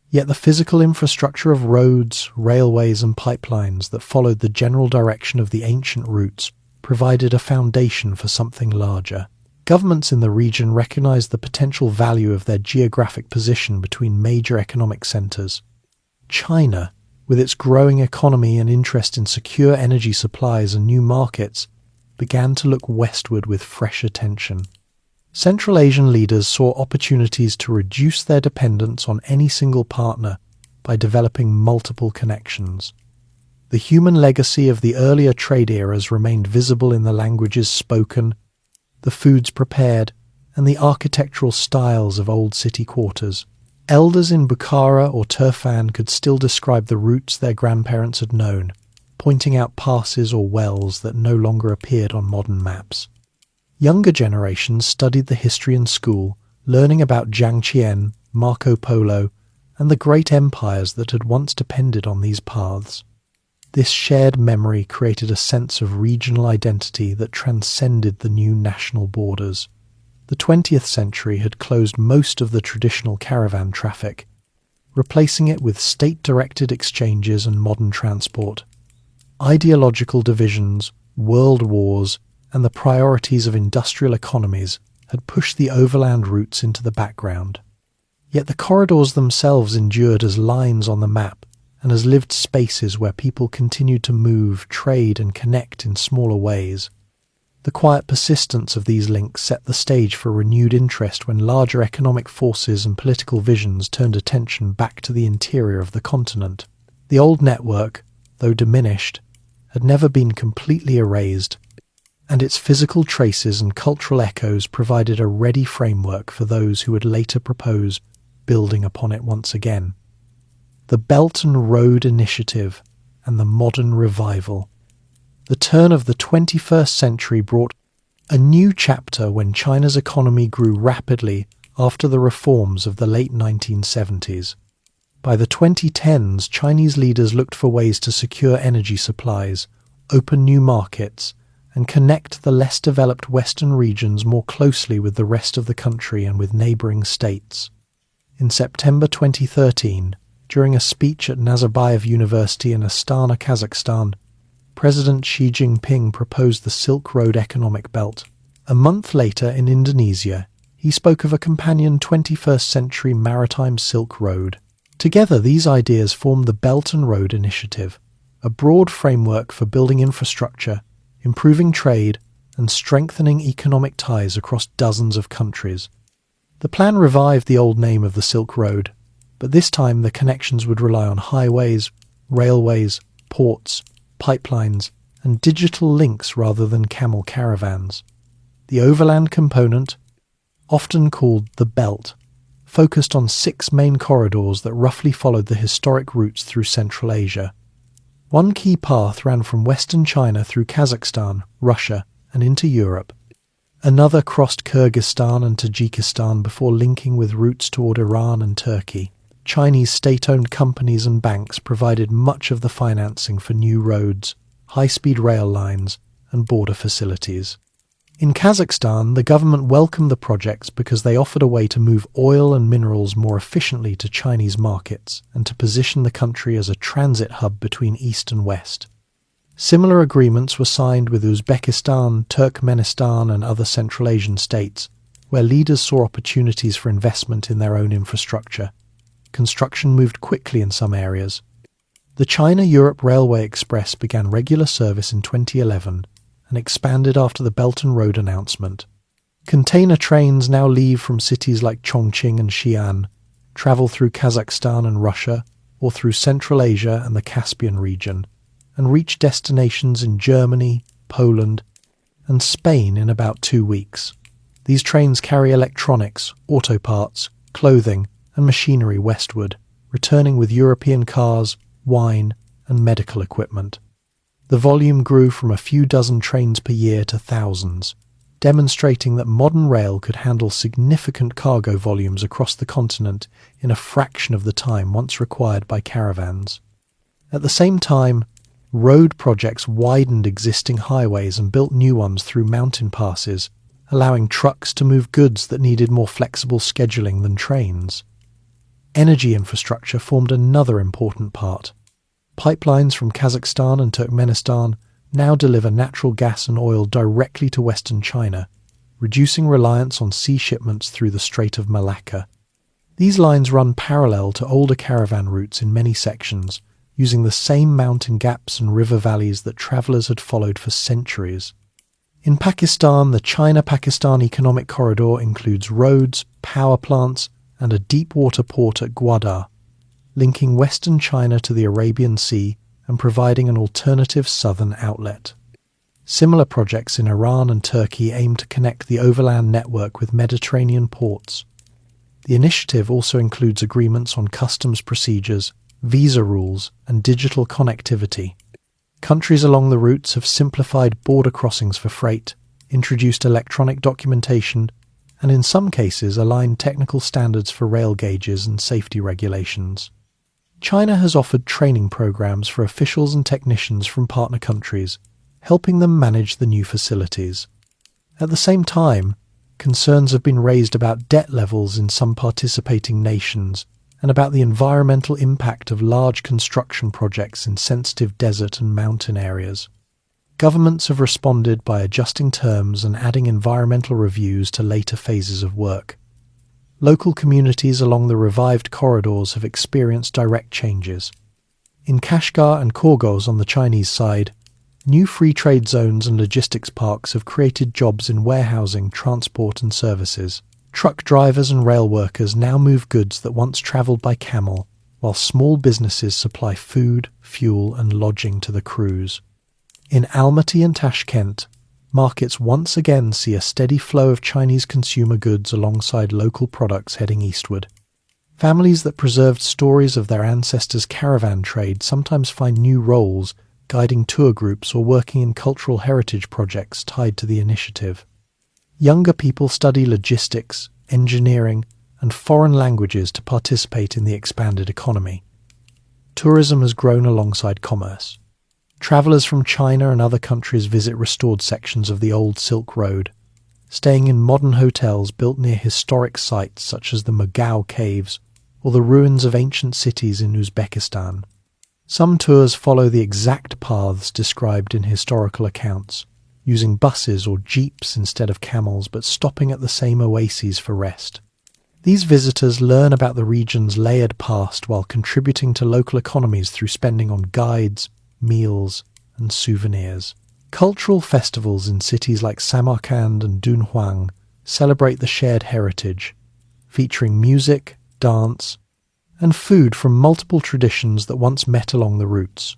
Yet the physical infrastructure of roads, railways and pipelines that followed the general direction of the ancient routes provided a foundation for something larger. Governments in the region recognized the potential value of their geographic position between major economic centers. China, with its growing economy and interest in secure energy supplies and new markets, began to look westward with fresh attention. Central Asian leaders saw opportunities to reduce their dependence on any single partner by developing multiple connections. The human legacy of the earlier trade eras remained visible in the languages spoken, the foods prepared, and the architectural styles of old city quarters. Elders in Bukhara or Turfan could still describe the routes their grandparents had known, pointing out passes or wells that no longer appeared on modern maps. Younger generations studied the history in school, learning about Jiang Qian, Marco Polo, and the great empires that had once depended on these paths. This shared memory created a sense of regional identity that transcended the new national borders. The 20th century had closed most of the traditional caravan traffic, replacing it with state-directed exchanges and modern transport. Ideological divisions, world wars, and the priorities of industrial economies had pushed the overland routes into the background. Yet the corridors themselves endured as lines on the map and as lived spaces where people continued to move, trade, and connect in smaller ways. The quiet persistence of these links set the stage for renewed interest when larger economic forces and political visions turned attention back to the interior of the continent. The old network, though diminished, had never been completely erased, and its physical traces and cultural echoes provided a ready framework for those who would later propose building upon it once again. The Belt and Road Initiative and the Modern Revival. The turn of the 21st century brought a new chapter when China's economy grew rapidly after the reforms of the late 1970s. By the 2010s, Chinese leaders looked for ways to secure energy supplies, open new markets, and connect the less developed Western regions more closely with the rest of the country and with neighbouring states. In September 2013, during a speech at Nazarbayev University in Astana, Kazakhstan, President Xi Jinping proposed the Silk Road economic belt. A month later, in Indonesia, he spoke of a companion 21st century maritime Silk Road. Together, these ideas formed the Belt and Road Initiative, a broad framework for building infrastructure, improving trade, and strengthening economic ties across dozens of countries. The plan revived the old name of the Silk Road, but this time the connections would rely on highways, railways, ports, pipelines, and digital links rather than camel caravans. The overland component, often called the Belt, focused on 6 main corridors that roughly followed the historic routes through Central Asia. One key path ran from western China through Kazakhstan, Russia, and into Europe. Another crossed Kyrgyzstan and Tajikistan before linking with routes toward Iran and Turkey. Chinese state-owned companies and banks provided much of the financing for new roads, high-speed rail lines, and border facilities. In Kazakhstan, the government welcomed the projects because they offered a way to move oil and minerals more efficiently to Chinese markets and to position the country as a transit hub between East and West. Similar agreements were signed with Uzbekistan, Turkmenistan, and other Central Asian states, where leaders saw opportunities for investment in their own infrastructure. Construction moved quickly in some areas. The China-Europe Railway Express began regular service in 2011 and expanded after the Belt and Road announcement. Container trains now leave from cities like Chongqing and Xi'an, travel through Kazakhstan and Russia, or through Central Asia and the Caspian region, and reach destinations in Germany, Poland, and Spain in about 2 weeks. These trains carry electronics, auto parts, clothing, and machinery westward, returning with European cars, wine, and medical equipment. The volume grew from a few dozen trains per year to thousands, demonstrating that modern rail could handle significant cargo volumes across the continent in a fraction of the time once required by caravans. At the same time, road projects widened existing highways and built new ones through mountain passes, allowing trucks to move goods that needed more flexible scheduling than trains. Energy infrastructure formed another important part. Pipelines from Kazakhstan and Turkmenistan now deliver natural gas and oil directly to western China, reducing reliance on sea shipments through the Strait of Malacca. These lines run parallel to older caravan routes in many sections, using the same mountain gaps and river valleys that travellers had followed for centuries. In Pakistan, the China-Pakistan Economic Corridor includes roads, power plants, and a deep-water port at Gwadar, linking western China to the Arabian Sea and providing an alternative southern outlet. Similar projects in Iran and Turkey aim to connect the overland network with Mediterranean ports. The initiative also includes agreements on customs procedures, visa rules, and digital connectivity. Countries along the routes have simplified border crossings for freight, introduced electronic documentation, and in some cases aligned technical standards for rail gauges and safety regulations. China has offered training programs for officials and technicians from partner countries, helping them manage the new facilities. At the same time, concerns have been raised about debt levels in some participating nations and about the environmental impact of large construction projects in sensitive desert and mountain areas. Governments have responded by adjusting terms and adding environmental reviews to later phases of work. Local communities along the revived corridors have experienced direct changes. In Kashgar and Korgos on the Chinese side, New free trade zones and logistics parks have created jobs in warehousing, transport and services. Truck drivers and rail workers now move goods that once travelled by camel, while small businesses supply food, fuel and lodging to the crews. In Almaty and Tashkent, markets once again see a steady flow of Chinese consumer goods alongside local products heading eastward. Families that preserved stories of their ancestors' caravan trade sometimes find new roles, guiding tour groups or working in cultural heritage projects tied to the initiative. Younger people study logistics, engineering, and foreign languages to participate in the expanded economy. Tourism has grown alongside commerce. Travellers from China and other countries visit restored sections of the old Silk Road, staying in modern hotels built near historic sites such as the Mogao Caves or the ruins of ancient cities in Uzbekistan. Some tours follow the exact paths described in historical accounts, using buses or jeeps instead of camels but stopping at the same oases for rest. These visitors learn about the region's layered past while contributing to local economies through spending on guides, meals, and souvenirs. Cultural festivals in cities like Samarkand and Dunhuang celebrate the shared heritage, featuring music, dance, and food from multiple traditions that once met along the routes.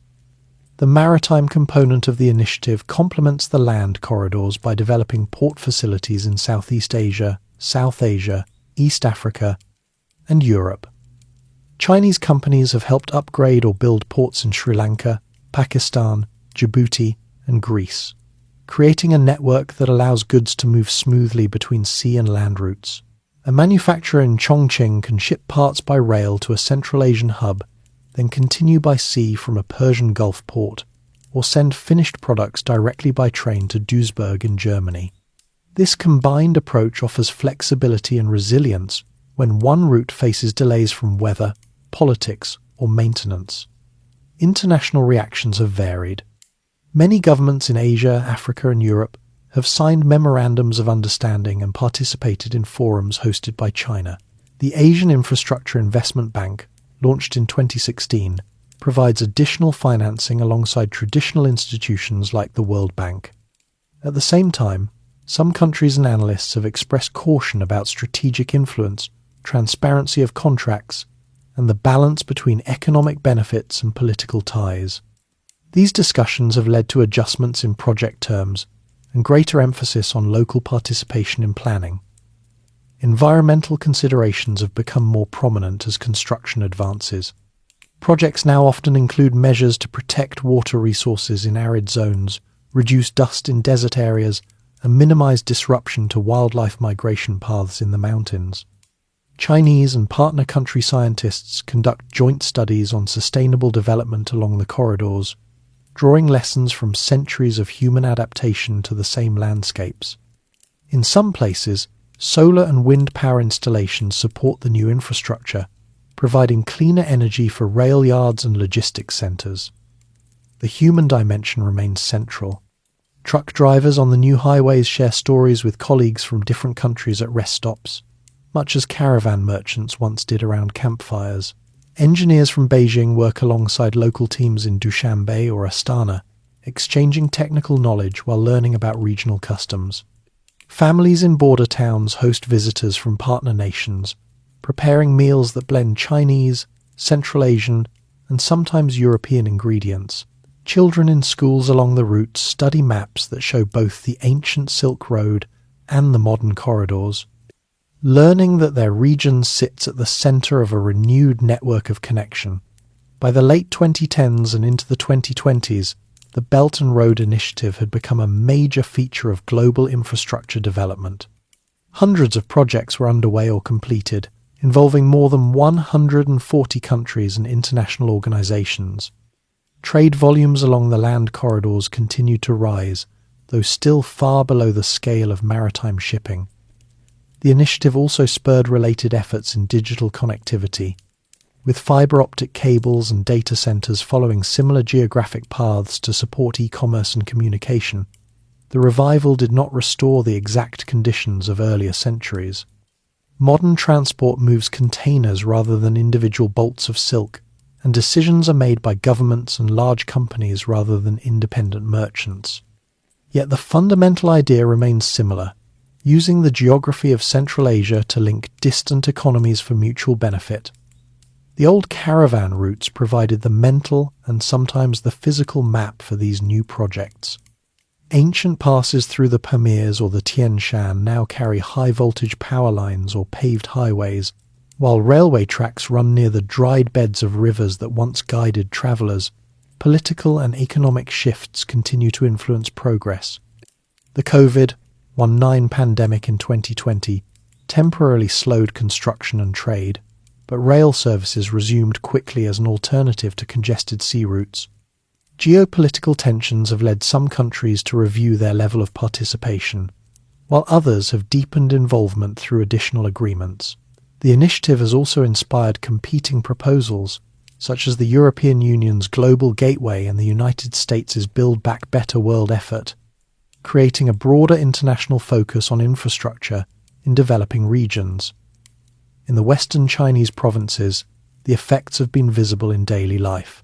The maritime component of the initiative complements the land corridors by developing port facilities in Southeast Asia, South Asia, East Africa, and Europe. Chinese companies have helped upgrade or build ports in Sri Lanka, Pakistan, Djibouti, and Greece, creating a network that allows goods to move smoothly between sea and land routes. A manufacturer in Chongqing can ship parts by rail to a Central Asian hub, then continue by sea from a Persian Gulf port, or send finished products directly by train to Duisburg in Germany. This combined approach offers flexibility and resilience when one route faces delays from weather, politics, or maintenance. International reactions have varied. Many governments in Asia, Africa, and Europe have signed memorandums of understanding and participated in forums hosted by China. The Asian Infrastructure Investment Bank, launched in 2016, provides additional financing alongside traditional institutions like the World Bank. At the same time, some countries and analysts have expressed caution about strategic influence, transparency of contracts, and the balance between economic benefits and political ties. These discussions have led to adjustments in project terms and greater emphasis on local participation in planning. Environmental considerations have become more prominent as construction advances. Projects now often include measures to protect water resources in arid zones, reduce dust in desert areas, and minimize disruption to wildlife migration paths in the mountains. Chinese and partner country scientists conduct joint studies on sustainable development along the corridors, drawing lessons from centuries of human adaptation to the same landscapes. In some places, solar and wind power installations support the new infrastructure, providing cleaner energy for rail yards and logistics centres. The human dimension remains central. Truck drivers on the new highways share stories with colleagues from different countries at rest stops, much as caravan merchants once did around campfires. Engineers from Beijing work alongside local teams in Dushanbe or Astana, exchanging technical knowledge while learning about regional customs. Families in border towns host visitors from partner nations, preparing meals that blend Chinese, Central Asian, and sometimes European ingredients. Children in schools along the routes study maps that show both the ancient Silk Road and the modern corridors, learning that their region sits at the centre of a renewed network of connection. By the late 2010s and into the 2020s, the Belt and Road Initiative had become a major feature of global infrastructure development. Hundreds of projects were underway or completed, involving more than 140 countries and international organisations. Trade volumes along the land corridors continued to rise, though still far below the scale of maritime shipping. The initiative also spurred related efforts in digital connectivity, with fibre optic cables and data centres following similar geographic paths to support e-commerce and communication. The revival did not restore the exact conditions of earlier centuries. Modern transport moves containers rather than individual bolts of silk, and decisions are made by governments and large companies rather than independent merchants. Yet the fundamental idea remains similar, using the geography of Central Asia to link distant economies for mutual benefit. The old caravan routes provided the mental and sometimes the physical map for these new projects. Ancient passes through the Pamirs or the Tian Shan now carry high-voltage power lines or paved highways, while railway tracks run near the dried beds of rivers that once guided travellers. Political and economic shifts continue to influence progress. The COVID-19 pandemic in 2020 temporarily slowed construction and trade, but rail services resumed quickly as an alternative to congested sea routes. Geopolitical tensions have led some countries to review their level of participation, while others have deepened involvement through additional agreements. The initiative has also inspired competing proposals, such as the European Union's Global Gateway and the United States' Build Back Better world effort, creating a broader international focus on infrastructure in developing regions. In the western Chinese provinces, the effects have been visible in daily life.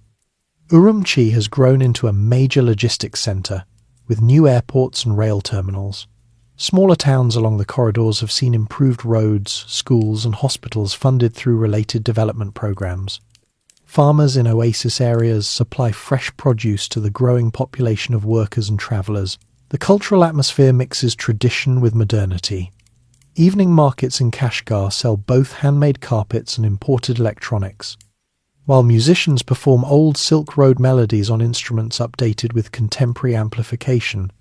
Urumqi has grown into a major logistics centre, with new airports and rail terminals. Smaller towns along the corridors have seen improved roads, schools and hospitals funded through related development programs. Farmers in oasis areas supply fresh produce to the growing population of workers and travellers. The cultural atmosphere mixes tradition with modernity. Evening markets in Kashgar sell both handmade carpets and imported electronics, while musicians perform old Silk Road melodies on instruments updated with contemporary amplification.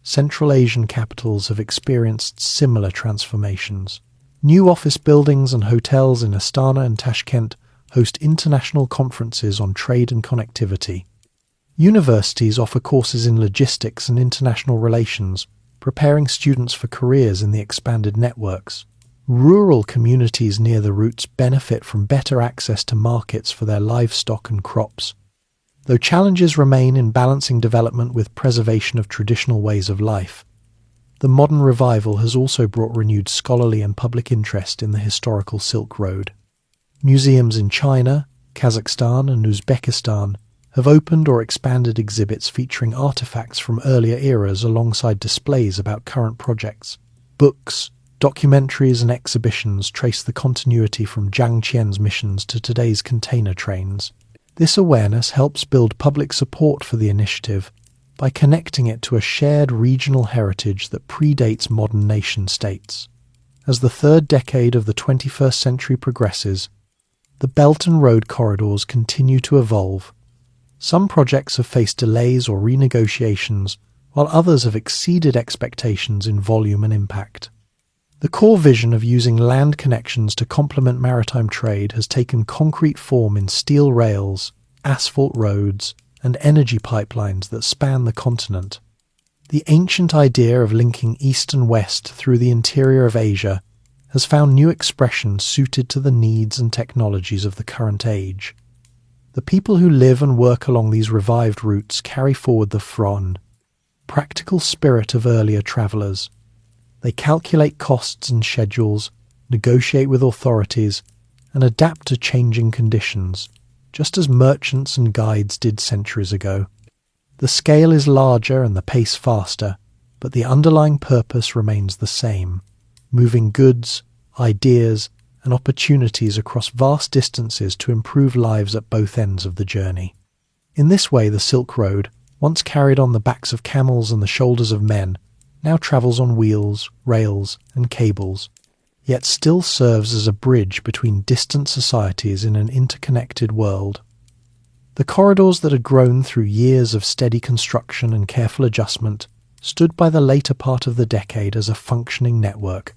Central Asian capitals have experienced similar transformations. New office buildings and hotels in Astana and Tashkent host international conferences on trade and connectivity. Universities offer courses in logistics and international relations, preparing students for careers in the expanded networks. Rural communities near the routes benefit from better access to markets for their livestock and crops. Though challenges remain in balancing development with preservation of traditional ways of life, the modern revival has also brought renewed scholarly and public interest in the historical Silk Road. Museums in China, Kazakhstan and Uzbekistan have opened or expanded exhibits featuring artifacts from earlier eras alongside displays about current projects. Books, documentaries and exhibitions trace the continuity from Jiang Qian's missions to today's container trains. This awareness helps build public support for the initiative by connecting it to a shared regional heritage that predates modern nation-states. As the third decade of the 21st century progresses, the Belt and Road corridors continue to evolve. Some projects have faced delays or renegotiations, while others have exceeded expectations in volume and impact. The core vision of using land connections to complement maritime trade has taken concrete form in steel rails, asphalt roads, and energy pipelines that span the continent. The ancient idea of linking east and west through the interior of Asia has found new expression suited to the needs and technologies of the current age. The people who live and work along these revived routes carry forward the fron, practical spirit of earlier travellers. They calculate costs and schedules, negotiate with authorities, and adapt to changing conditions, just as merchants and guides did centuries ago. The scale is larger and the pace faster, but the underlying purpose remains the same: moving goods, ideas, and opportunities across vast distances to improve lives at both ends of the journey. In this way, the Silk Road, once carried on the backs of camels and the shoulders of men, now travels on wheels, rails, and cables, yet still serves as a bridge between distant societies in an interconnected world. The corridors that had grown through years of steady construction and careful adjustment stood by the later part of the decade as a functioning network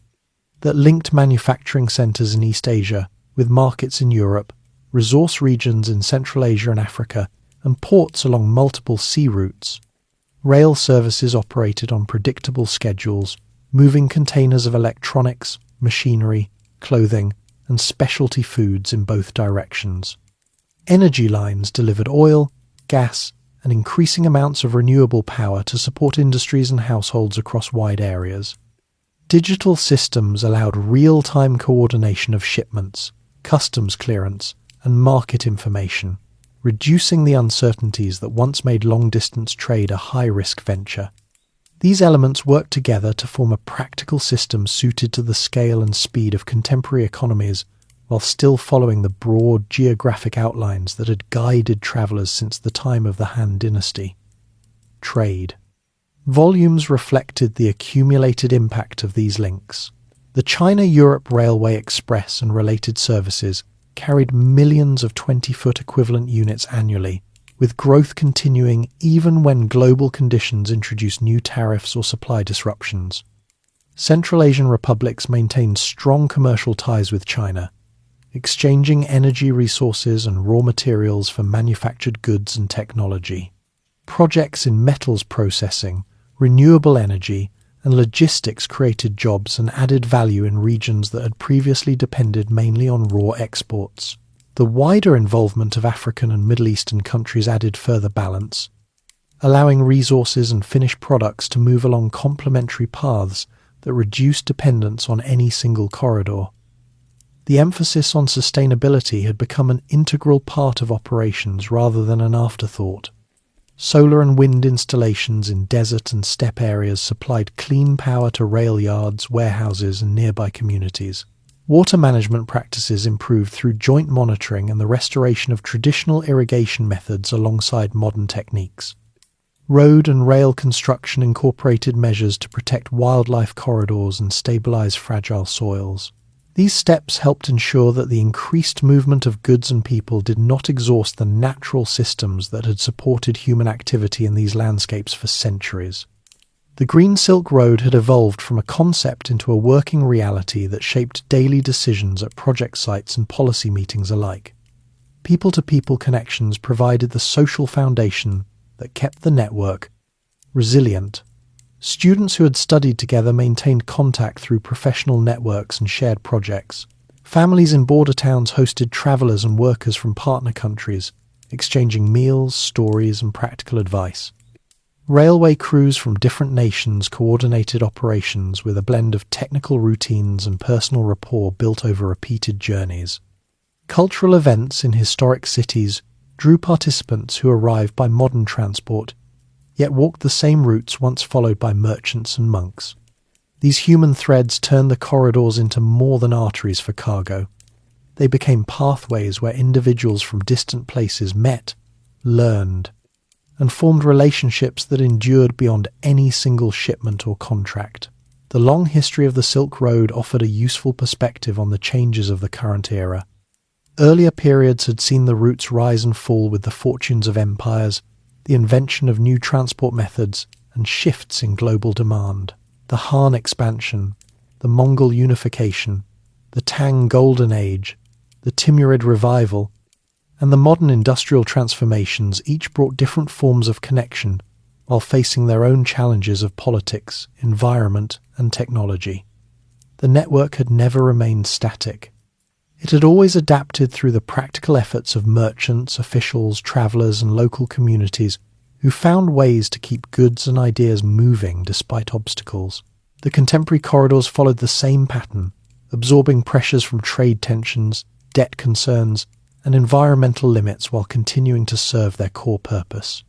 that linked manufacturing centres in East Asia with markets in Europe, resource regions in Central Asia and Africa, and ports along multiple sea routes. Rail services operated on predictable schedules, moving containers of electronics, machinery, clothing, and specialty foods in both directions. Energy lines delivered oil, gas, and increasing amounts of renewable power to support industries and households across wide areas. Digital systems allowed real-time coordination of shipments, customs clearance, and market information, reducing the uncertainties that once made long-distance trade a high-risk venture. These elements work together to form a practical system suited to the scale and speed of contemporary economies, while still following the broad geographic outlines that had guided travellers since the time of the Han Dynasty. Trade. Volumes reflected the accumulated impact of these links. The China-Europe Railway Express and related services carried millions of 20-foot equivalent units annually, with growth continuing even when global conditions introduced new tariffs or supply disruptions. Central Asian republics maintained strong commercial ties with China, exchanging energy resources and raw materials for manufactured goods and technology. Projects in metals processing, renewable energy, and logistics created jobs and added value in regions that had previously depended mainly on raw exports. The wider involvement of African and Middle Eastern countries added further balance, allowing resources and finished products to move along complementary paths that reduced dependence on any single corridor. The emphasis on sustainability had become an integral part of operations rather than an afterthought. Solar and wind installations in desert and steppe areas supplied clean power to rail yards, warehouses, and nearby communities. Water management practices improved through joint monitoring and the restoration of traditional irrigation methods alongside modern techniques. Road and rail construction incorporated measures to protect wildlife corridors and stabilize fragile soils. These steps helped ensure that the increased movement of goods and people did not exhaust the natural systems that had supported human activity in these landscapes for centuries. The Green Silk Road had evolved from a concept into a working reality that shaped daily decisions at project sites and policy meetings alike. People-to-people connections provided the social foundation that kept the network resilient. Students who had studied together maintained contact through professional networks and shared projects. Families in border towns hosted travellers and workers from partner countries, exchanging meals, stories, and practical advice. Railway crews from different nations coordinated operations with a blend of technical routines and personal rapport built over repeated journeys. Cultural events in historic cities drew participants who arrived by modern transport, yet walked the same routes once followed by merchants and monks. These human threads turned the corridors into more than arteries for cargo. They became pathways where individuals from distant places met, learned, and formed relationships that endured beyond any single shipment or contract. The long history of the Silk Road offered a useful perspective on the changes of the current era. Earlier periods had seen the routes rise and fall with the fortunes of empires, the invention of new transport methods, and shifts in global demand. The Han expansion, the Mongol unification, the Tang Golden Age, the Timurid revival, and the modern industrial transformations each brought different forms of connection while facing their own challenges of politics, environment, and technology. The network had never remained static. It had always adapted through the practical efforts of merchants, officials, travellers, and local communities who found ways to keep goods and ideas moving despite obstacles. The contemporary corridors followed the same pattern, absorbing pressures from trade tensions, debt concerns, and environmental limits while continuing to serve their core purpose.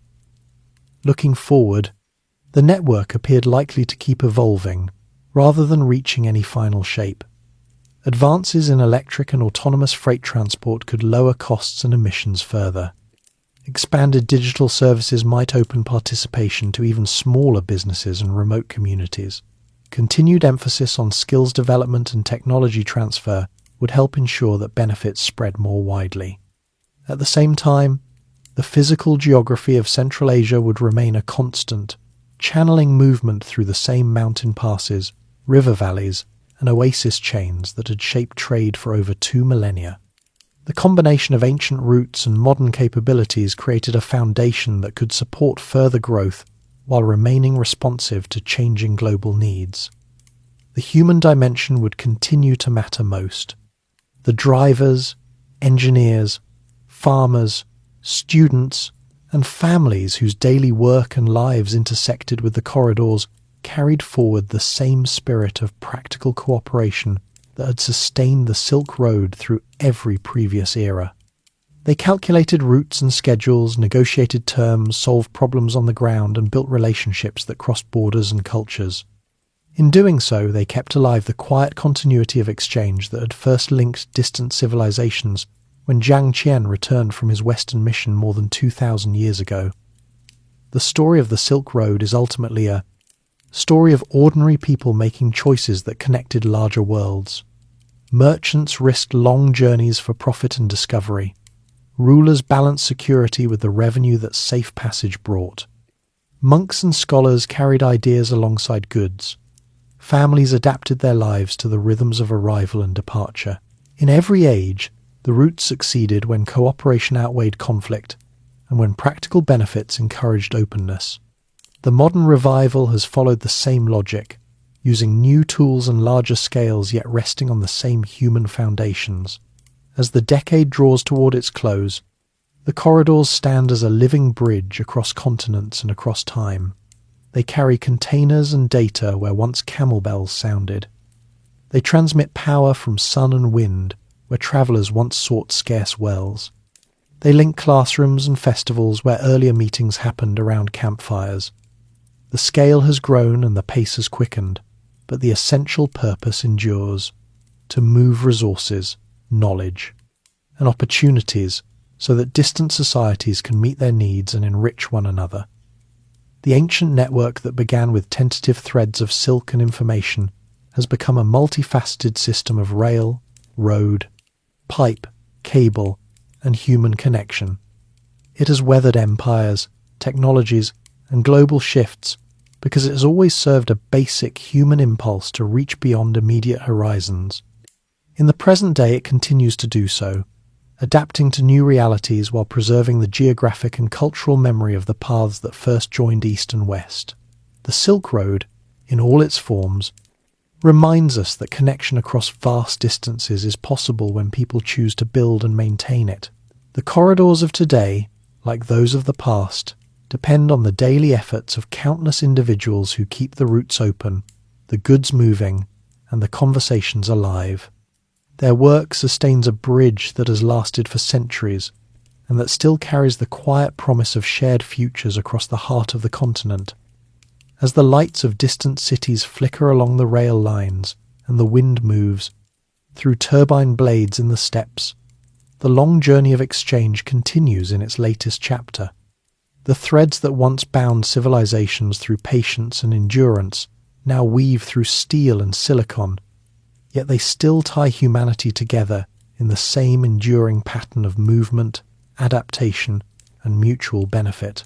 Looking forward, the network appeared likely to keep evolving, rather than reaching any final shape. Advances in electric and autonomous freight transport could lower costs and emissions further. Expanded digital services might open participation to even smaller businesses and remote communities. Continued emphasis on skills development and technology transfer would help ensure that benefits spread more widely. At the same time, the physical geography of Central Asia would remain a constant, channeling movement through the same mountain passes, river valleys, and oasis chains that had shaped trade for over 2 millennia. The combination of ancient roots and modern capabilities created a foundation that could support further growth while remaining responsive to changing global needs. The human dimension would continue to matter most. The drivers, engineers, farmers, students, and families whose daily work and lives intersected with the corridors carried forward the same spirit of practical cooperation that had sustained the Silk Road through every previous era. They calculated routes and schedules, negotiated terms, solved problems on the ground, and built relationships that crossed borders and cultures. In doing so, they kept alive the quiet continuity of exchange that had first linked distant civilizations when Zhang Qian returned from his Western mission more than 2,000 years ago. The story of the Silk Road is ultimately a story of ordinary people making choices that connected larger worlds. Merchants risked long journeys for profit and discovery. Rulers balanced security with the revenue that safe passage brought. Monks and scholars carried ideas alongside goods. Families adapted their lives to the rhythms of arrival and departure. In every age, the route succeeded when cooperation outweighed conflict and when practical benefits encouraged openness. The modern revival has followed the same logic, using new tools and larger scales yet resting on the same human foundations. As the decade draws toward its close, the corridors stand as a living bridge across continents and across time. They carry containers and data where once camel bells sounded. They transmit power from sun and wind where travellers once sought scarce wells. They link classrooms and festivals where earlier meetings happened around campfires. The scale has grown and the pace has quickened, but the essential purpose endures: to move resources, knowledge, and opportunities so that distant societies can meet their needs and enrich one another. The ancient network that began with tentative threads of silk and information has become a multifaceted system of rail, road, pipe, cable, and human connection. It has weathered empires, technologies, and global shifts because it has always served a basic human impulse to reach beyond immediate horizons. In the present day, it continues to do so, adapting to new realities while preserving the geographic and cultural memory of the paths that first joined East and West. The Silk Road, in all its forms, reminds us that connection across vast distances is possible when people choose to build and maintain it. The corridors of today, like those of the past, depend on the daily efforts of countless individuals who keep the routes open, the goods moving, and the conversations alive. Their work sustains a bridge that has lasted for centuries and that still carries the quiet promise of shared futures across the heart of the continent. As the lights of distant cities flicker along the rail lines and the wind moves through turbine blades in the steppes, the long journey of exchange continues in its latest chapter. The threads that once bound civilizations through patience and endurance now weave through steel and silicon, yet they still tie humanity together in the same enduring pattern of movement, adaptation, and mutual benefit.